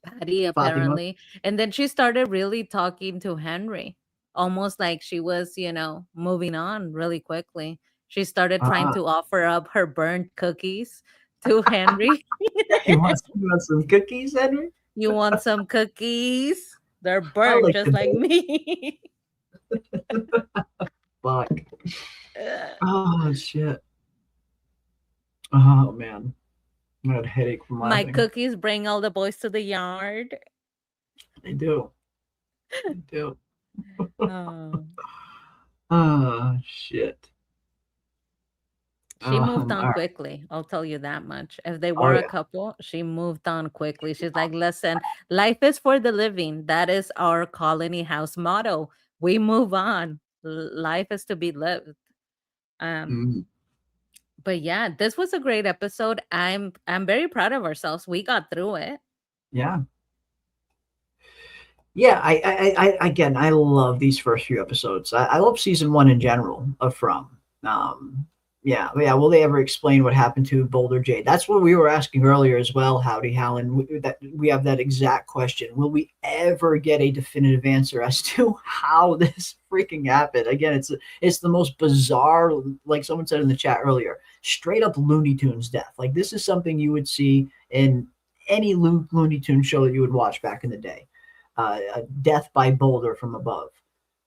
Patty apparently. And then she started really talking to Henry, almost like she was, moving on really quickly. She started trying to offer up her burnt cookies to Henry. You want some cookies, Henry? You want some cookies? They're burnt like just like me. Fuck. Oh shit. Oh man. I had a headache from My laughing. cookies bring all the boys to the yard. They do. They do. Oh. Oh shit. She moved on all right. quickly. I'll tell you that much. If they were a yeah. couple, she moved on quickly. She's like, "Listen, life is for the living. That is our colony house motto. We move on. Life is to be lived." But yeah, this was a great episode. I'm very proud of ourselves. We got through it. Yeah. Yeah, I love these first few episodes. I love season 1 in general of From. Yeah. Will they ever explain what happened to Boulder Jade? That's what we were asking earlier as well, Howdy Hallen. We have that exact question. Will we ever get a definitive answer as to how this freaking happened? Again, it's the most bizarre, like someone said in the chat earlier, straight up Looney Tunes death. Like this is something you would see in any Looney Tunes show that you would watch back in the day. A death by boulder from above.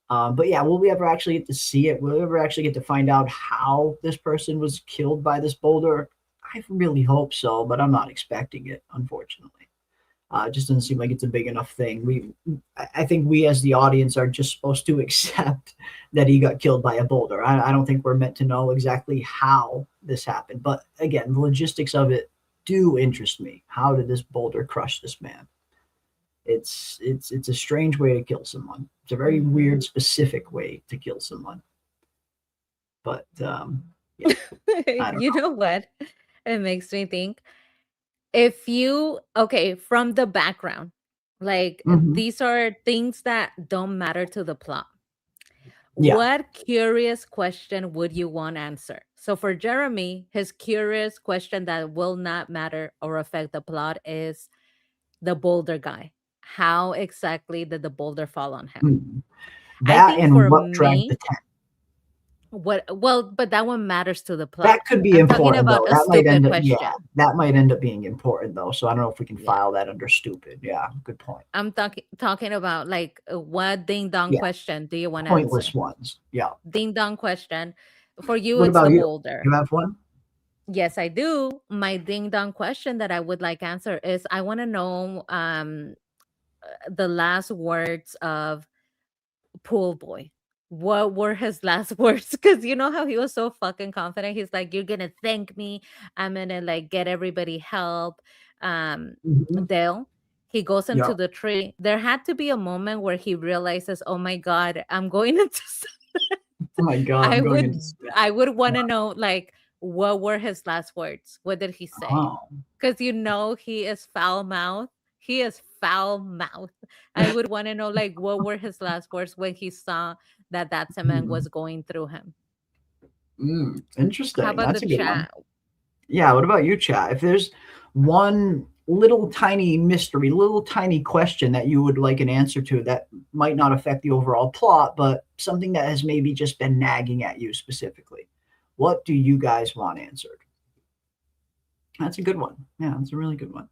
But yeah, will we ever actually get to see it? Will we ever actually get to find out how this person was killed by this boulder? I really hope so, but I'm not expecting it, unfortunately. It just doesn't seem like it's a big enough thing. I think we as the audience are just supposed to accept that he got killed by a boulder. I don't think we're meant to know exactly how this happened. But again, the logistics of it do interest me. How did this boulder crush this man? It's a strange way to kill someone. It's a very weird, specific way to kill someone. But yeah, You know what? It makes me think. From the background, like these are things that don't matter to the plot. Yeah. What curious question would you want answer? So for Jeremy, his curious question that will not matter or affect the plot is the boulder guy. How exactly did the boulder fall on him? Hmm. I That think and for what dragged the me, tent. but that one matters to the plot. That could be I'm talking important about though. a That might end stupid up, yeah, question. that might end up being important though. So I don't know if we can Yeah. file that under stupid. Yeah, good point. I'm talking about like what ding dong Yeah, question do you want to answer? pointless ones. Yeah. Ding dong question. For you, What it's about the you? boulder. You have one? Yes, I do. My ding dong question that I would like answer is I want to know the last words of Pool Boy. What were his last words? Because you know how he was so fucking confident. He's like, "You're gonna thank me. I'm gonna like get everybody help." Mhm. Dale, he goes Yeah. into the tree. There had to be a moment where he realizes, "Oh my god, I'm going into." Oh my God, I I'm going would, into space. I would want to know like what were his last words? What did he say? Oh. Because you know he is foul mouth. He is foul mouth. I would want to know like what were his last words when he saw that cement was going through him. How Interesting. about the That's a good one. chat? Yeah. What about you, chat? If there's one little tiny mystery, little tiny question that you would like an answer to that might not affect the overall plot, but something that has maybe just been nagging at you specifically, what do you guys want answered? That's a good one. Yeah, that's a really good one.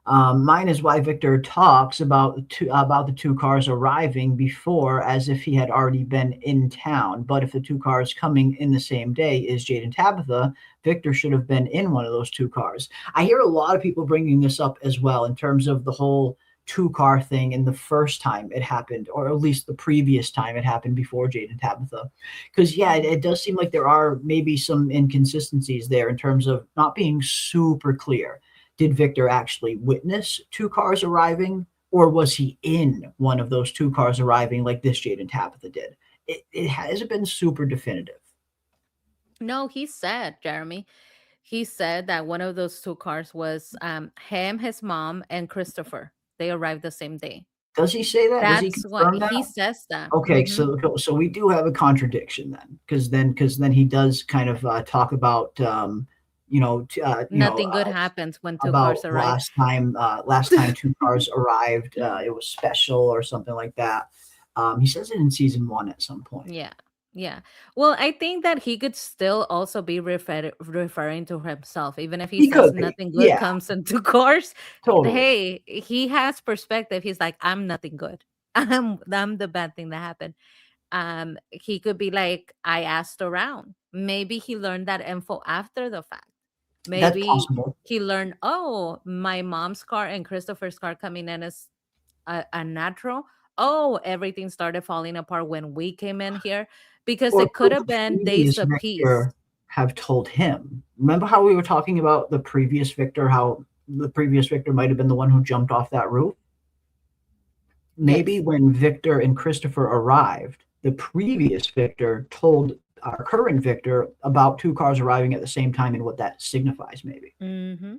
Mine is why Victor talks about the two cars arriving before as if he had already been in town. But if the two cars coming in the same day is Jade and Tabitha, Victor should have been in one of those two cars. I hear a lot of people bringing this up as well in terms of the whole two-car thing in the first time it happened, or at least the previous time it happened before Jade and Tabitha. Because, yeah, it does seem like there are maybe some inconsistencies there in terms of not being super clear. Did Victor actually witness two cars arriving, or was he in one of those two cars arriving like this Jade and Tabitha did? It hasn't been super definitive. No, he said, Jeremy. He said that one of those two cars was him, his mom, and Christopher. They arrived the same day. Does he say that? Does he That's confirm what that? he says. That Okay, Mhm. so we do have a contradiction then, because then he does kind of talk about Nothing good happens when two about cars arrive. last time two cars arrived, it was special or something like that. He says it in season 1 at some point. Yeah. Yeah. Well, I think that he could still also be referring to himself, even if he He says could be. nothing good Yeah, comes into cars. totally. Hey, he has perspective. He's like, I'm nothing good. I'm the bad thing that happened. He could be like, I asked around. Maybe he learned that info after the fact. That's Maybe possible. he learned, oh, my mom's car and Christopher's car coming in is a natural. Oh, everything started falling apart when we came in here because Or it could could have the been previous days of peace. Victor have told him? Remember how we were talking about the previous Victor, how the previous Victor might have been the one who jumped off that roof? Maybe Yes. when Victor and Christopher arrived, the previous Victor told our current Victor about two cars arriving at the same time and what that signifies, maybe. Mm-hmm.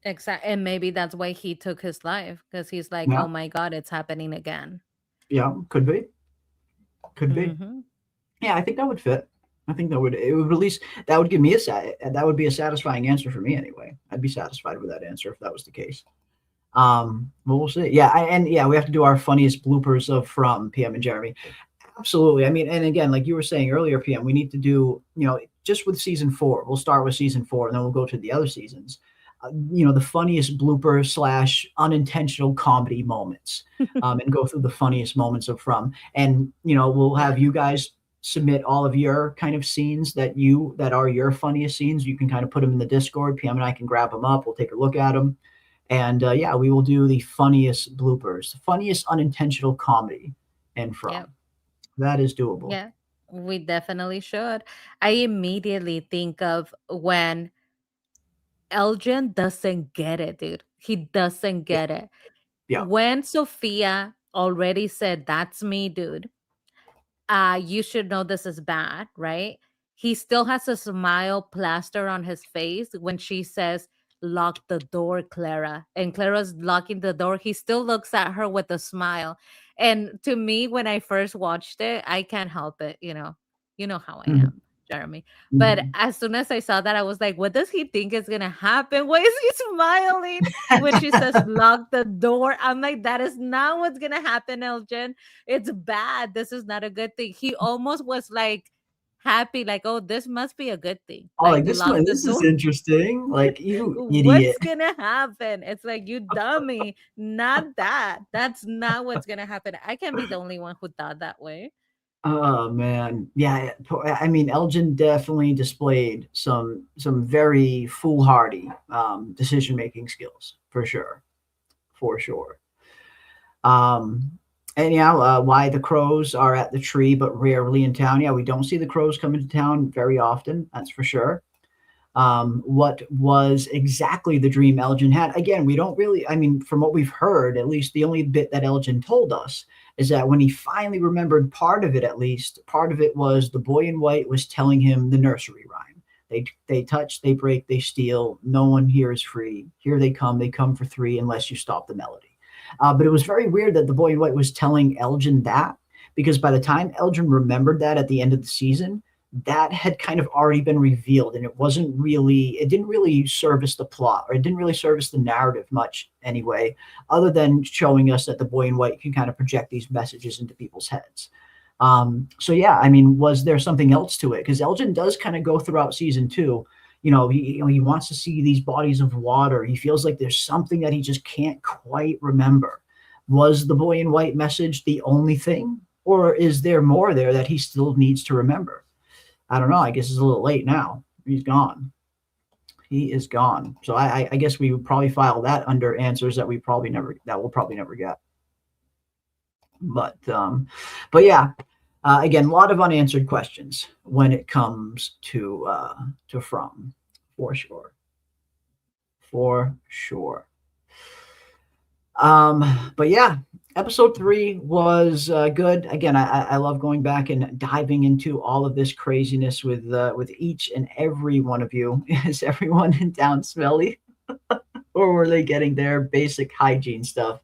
Exactly. And maybe that's why he took his life because he's like, Yeah, oh my God, it's happening again. yeah, could be. Could be. Mm-hmm. Yeah, I think that would fit. I think it would at least that would give me that would be a satisfying answer for me anyway. I'd be satisfied with that answer if that was the case. But we'll see. Yeah, and yeah, we have to do our funniest bloopers of from PM and Jeremy. Absolutely. I mean, and again, like you were saying earlier, PM, we need to do, just with season 4. We'll start with season 4, and then we'll go to the other seasons. The funniest blooper / unintentional comedy moments, and go through the funniest moments of from. And we'll have you guys submit all of your kind of scenes that are your funniest scenes. You can kind of put them in the Discord. PM and I can grab them up. We'll take a look at them. And yeah, we will do the funniest bloopers, the funniest unintentional comedy and from. Yep. That is doable. Yeah, we definitely should. I immediately think of when Elgin doesn't get it, dude. He doesn't get it. Yeah. When Sophia already said, that's me, dude. You should know this is bad, right? He still has a smile plaster on his face when she says, lock the door, Clara. And Clara's locking the door. He still looks at her with a smile. And to me, when I first watched it, I can't help it. You know how I Mhm. am, Jeremy. But Mhm. as soon as I saw that, I was like, what does he think is gonna happen? Why is he smiling when she says lock the door? I'm like, that is not what's gonna happen, Elgin. It's bad. This is not a good thing. He almost was like happy, like, oh, this must be a good thing. Oh, Like like this lock one, the this is door. interesting. Like, you idiot. What's gonna happen? It's like, you dummy, not that. That's not what's gonna happen. I can't be the only one who thought that way. Oh man, yeah. I mean, Elgin definitely displayed some very foolhardy decision making skills for sure. Um, and yeah, why the crows are at the tree but rarely in town? Yeah, we don't see the crows come into town very often. That's for sure. What was exactly the dream Elgin had? Again, we don't really. I mean, from what we've heard, at least the only bit that Elgin told us is that when he finally remembered part of it, at least part of it was the boy in white was telling him the nursery rhyme. They touch, they break, they steal. No one here is free. Here they come for three unless you stop the melody. But it was very weird that the boy in white was telling Elgin that, because by the time Elgin remembered that at the end of the season, that had kind of already been revealed, and it didn't really service the plot, or it didn't really service the narrative much anyway, other than showing us that the boy in white can kind of project these messages into people's heads. So yeah, I mean, was there something else to it? Because Elgin does kind of go throughout season 2. He wants to see these bodies of water. He feels like there's something that he just can't quite remember. Was the boy in white message the only thing, or is there more there that he still needs to remember? I don't know. I guess it's a little late now. He's gone. He is gone. So I guess we would probably file that under answers that we'll probably never get. But yeah, again, a lot of unanswered questions when it comes to From, for sure. But yeah, episode 3 was good. Again, I love going back and diving into all of this craziness with each and every one of you. Is everyone in town smelly, or were they getting their basic hygiene stuff?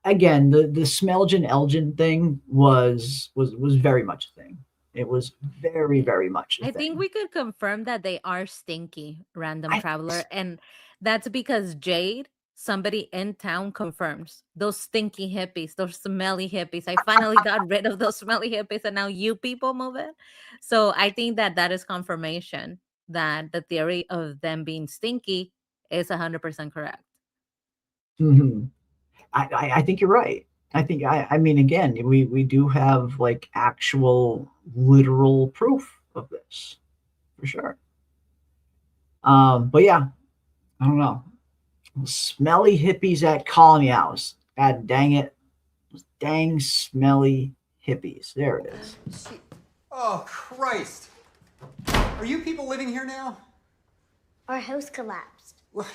Again, the Smelgin Elgin thing was very much a thing. It was very, very much a I thing. think we could confirm that they are stinky, Random Traveler. And that's because Jade, somebody in town, confirms those stinky hippies, those smelly hippies. I finally got rid of those smelly hippies, and now you people move it. So I think that is confirmation that the theory of them being stinky is 100% correct. Mm-hmm. I think you're right. I mean, again, we do have like actual literal proof of this for sure. But yeah, I don't know. Smelly hippies at Colony House. God dang it. Dang smelly hippies. There it is. Oh, Christ. Are you people living here now? Our house collapsed. What?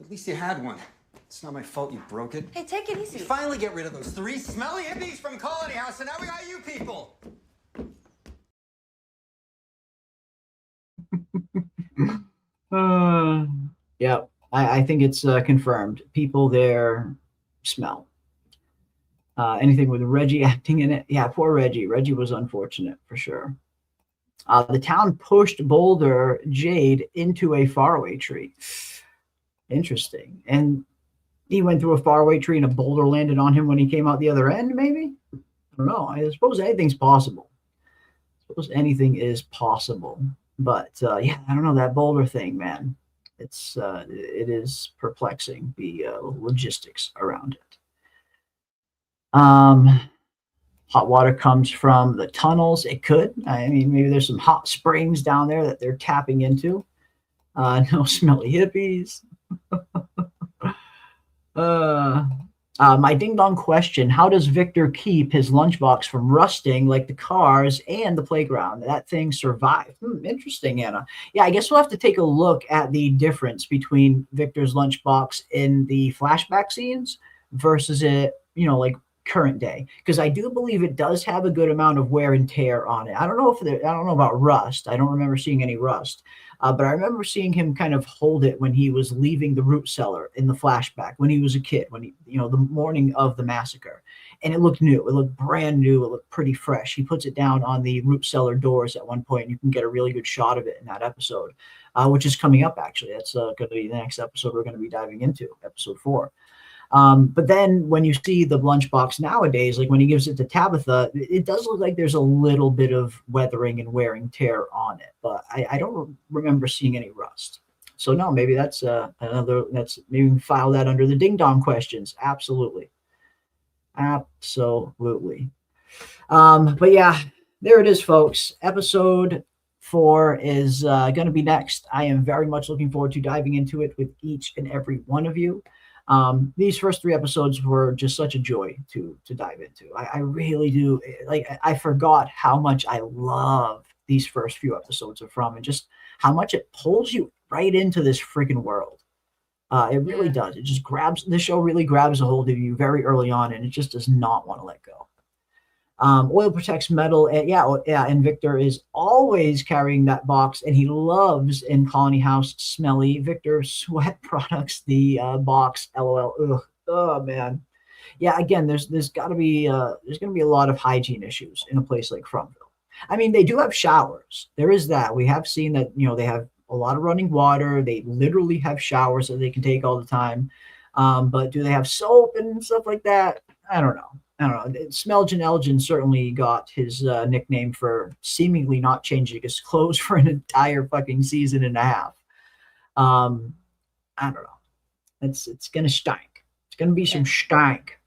At least you had one. It's not my fault you broke it. Hey, take it easy. You finally get rid of those 3 smelly hippies from Colony House, and now we got you people. Yeah, I think it's confirmed. People there smell. Anything with Reggie acting in it? Yeah, poor Reggie. Reggie was unfortunate for sure. The town pushed Boulder Jade into a faraway tree. Interesting. And he went through a faraway tree and a boulder landed on him when he came out the other end, maybe? I don't know. I suppose anything's possible. Anything is possible. But yeah, I don't know, that boulder thing, man. It is perplexing, the logistics around it. Hot water comes from the tunnels. It could. I mean, maybe there's some hot springs down there that they're tapping into. No smelly hippies. My ding dong question: how does Victor keep his lunchbox from rusting like the cars and the playground? That thing survived. Interesting, Anna. Yeah, I guess we'll have to take a look at the difference between Victor's lunchbox in the flashback scenes versus it, like current day, because I do believe it does have a good amount of wear and tear on it. I don't know about rust. I don't remember seeing any rust. But I remember seeing him kind of hold it when he was leaving the root cellar in the flashback when he was a kid, when the morning of the massacre. and it looked new. It looked brand new. It looked pretty fresh. He puts it down on the root cellar doors at one point, and you can get a really good shot of it in that episode, which is coming up, actually. That's going to be the next episode we're going to be diving into, episode 4. But then when you see the lunchbox nowadays, like when he gives it to Tabitha, it does look like there's a little bit of weathering and wear and tear on it, but I don't remember seeing any rust. So no, maybe that's maybe we can file that under the ding dong questions. Absolutely. Absolutely. But yeah, there it is, folks. Episode 4 is going to be next. I am very much looking forward to diving into it with each and every one of you. These first 3 episodes were just such a joy to dive into. I really do. Like, I forgot how much I love these first few episodes of From, and just how much it pulls you right into this freaking world. It really does. It just the show really grabs a hold of you very early on, and it just does not want to let go. Oil protects metal. And Victor is always carrying that box, and he loves in Colony House Smelly Victor Sweat Products, the box. LOL. Ugh. Oh man. Yeah. Again, there's got to be there's going to be a lot of hygiene issues in a place like Fromville. I mean, they do have showers. There is that. We have seen that. They have a lot of running water. They literally have showers that they can take all the time. But do they have soap and stuff like that? I don't know. Smelgin Elgin certainly got his nickname for seemingly not changing his clothes for an entire fucking season and a half. I don't know. It's gonna stink. It's gonna be some stank.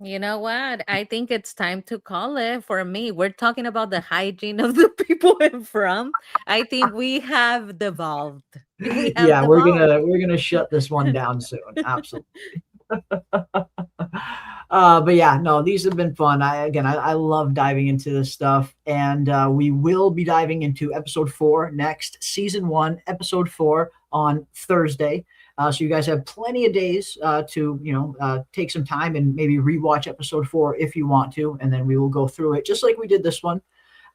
You know what? I think it's time to call it for me. We're talking about the hygiene of the people in From. I think we have devolved. We're gonna shut this one down soon. Absolutely. But yeah, no, these have been fun. I love diving into this stuff, and we will be diving into episode 4 next, season 1, episode 4 on Thursday. So you guys have plenty of days to take some time and maybe rewatch episode 4 if you want to, and then we will go through it just like we did this one,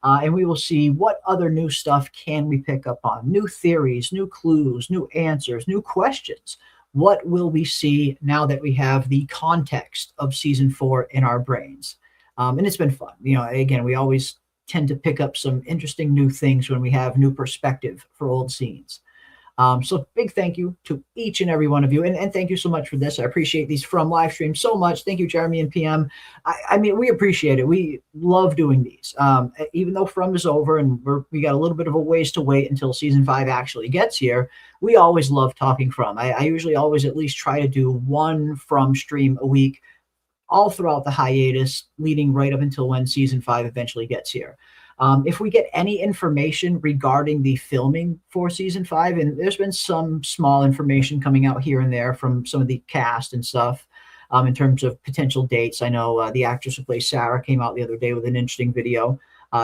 and we will see what other new stuff can we pick up on, new theories, new clues, new answers, new questions. What will we see now that we have the context of season 4 in our brains? And it's been fun. Again, we always tend to pick up some interesting new things when we have new perspective for old scenes. So big thank you to each and every one of you. And thank you so much for this. I appreciate these From live streams so much. Thank you, Jeremy and PM. I mean, we appreciate it. We love doing these. Even though From is over and we got a little bit of a ways to wait until season 5 actually gets here, we always love talking From. I usually always at least try to do one From stream a week all throughout the hiatus, leading right up until when season 5 eventually gets here. If we get any information regarding the filming for season 5, and there's been some small information coming out here and there from some of the cast and stuff, in terms of potential dates. I know the actress who plays Sarah came out the other day with an interesting video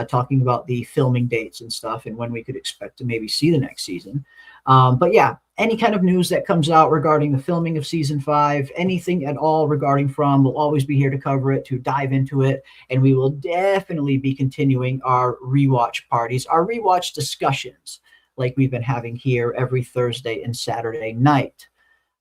talking about the filming dates and stuff and when we could expect to maybe see the next season. But yeah, any kind of news that comes out regarding the filming of season 5, anything at all regarding From, we'll always be here to cover it, to dive into it. And we will definitely be continuing our rewatch parties, our rewatch discussions like we've been having here every Thursday and Saturday night.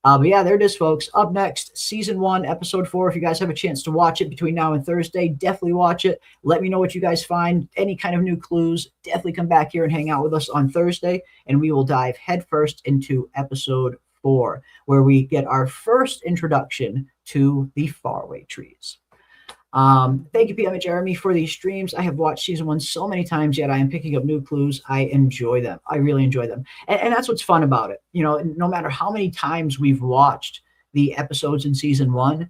But yeah, there it is, folks. Up next, season 1, episode 4. If you guys have a chance to watch it between now and Thursday, definitely watch it. Let me know what you guys find. Any kind of new clues, definitely come back here and hang out with us on Thursday, and we will dive headfirst into episode 4, where we get our first introduction to the Faraway Trees. Thank you, PM and Jeremy, for these streams. I have watched season 1 so many times, yet I am picking up new clues. I enjoy them. I really enjoy them. And that's what's fun about it. No matter how many times we've watched the episodes in season 1,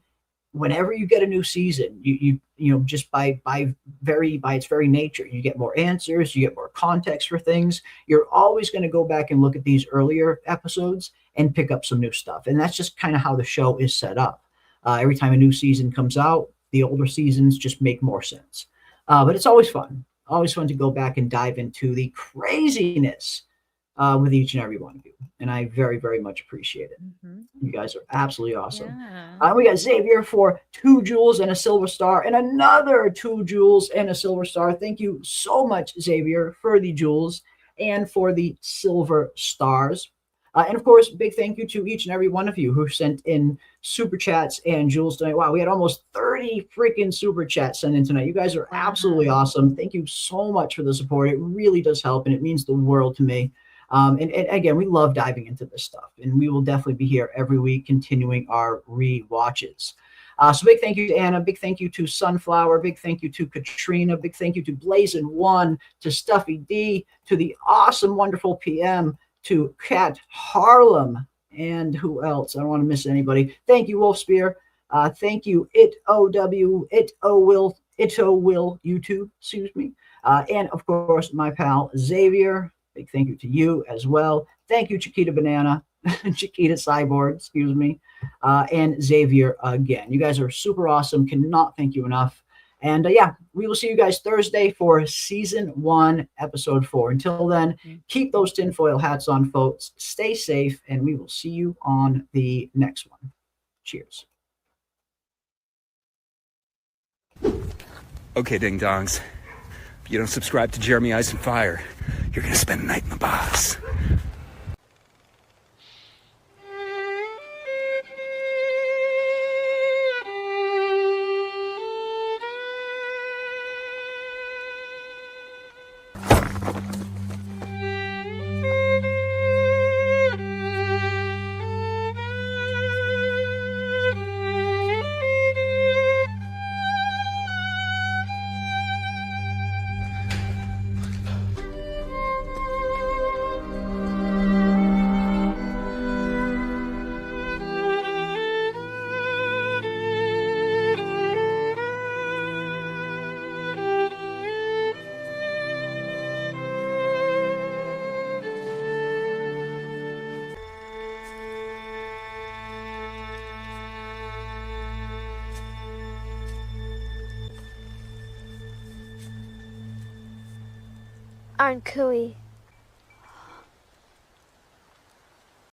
whenever you get a new season, you just by its very nature, you get more answers, you get more context for things. You're always going to go back and look at these earlier episodes and pick up some new stuff. And that's just kind of how the show is set up. Every time a new season comes out, the older seasons just make more sense. But it's always fun to go back and dive into the craziness with each and every one of you. And I very, very much appreciate it. Mm-hmm. You guys are absolutely awesome. Yeah. We got Xavier for 2 jewels and a silver star, and another 2 jewels and a silver star. Thank you so much, Xavier, for the jewels and for the silver stars. And of course, big thank you to each and every one of you who sent in super chats and jewels tonight. Wow, we had almost 30 freaking super chats sent in tonight. You guys are absolutely awesome. Thank you so much for the support. It really does help, and it means the world to me. And again, we love diving into this stuff, and we will definitely be here every week continuing our re-watches. So big thank you to Anna, big thank you to Sunflower, big thank you to Katrina, big thank you to Blazin1, to Stuffy D, to the awesome, wonderful PM, to Kat Harlem, and who else? I don't want to miss anybody. Thank you, Wolf Spear. Thank you, Will YouTube, excuse me. And of course, my pal Xavier. Big thank you to you as well. Thank you, Chiquita Banana, Chiquita Cyborg, excuse me, and Xavier again. You guys are super awesome. Cannot thank you enough. And yeah, we will see you guys Thursday for season 1, episode 4. Until then, keep those tinfoil hats on, folks. Stay safe, and we will see you on the next one. Cheers. Okay, ding dongs. If you don't subscribe to Jeremy Ice and Fire, you're gonna spend the night in the box. Aren't Cooey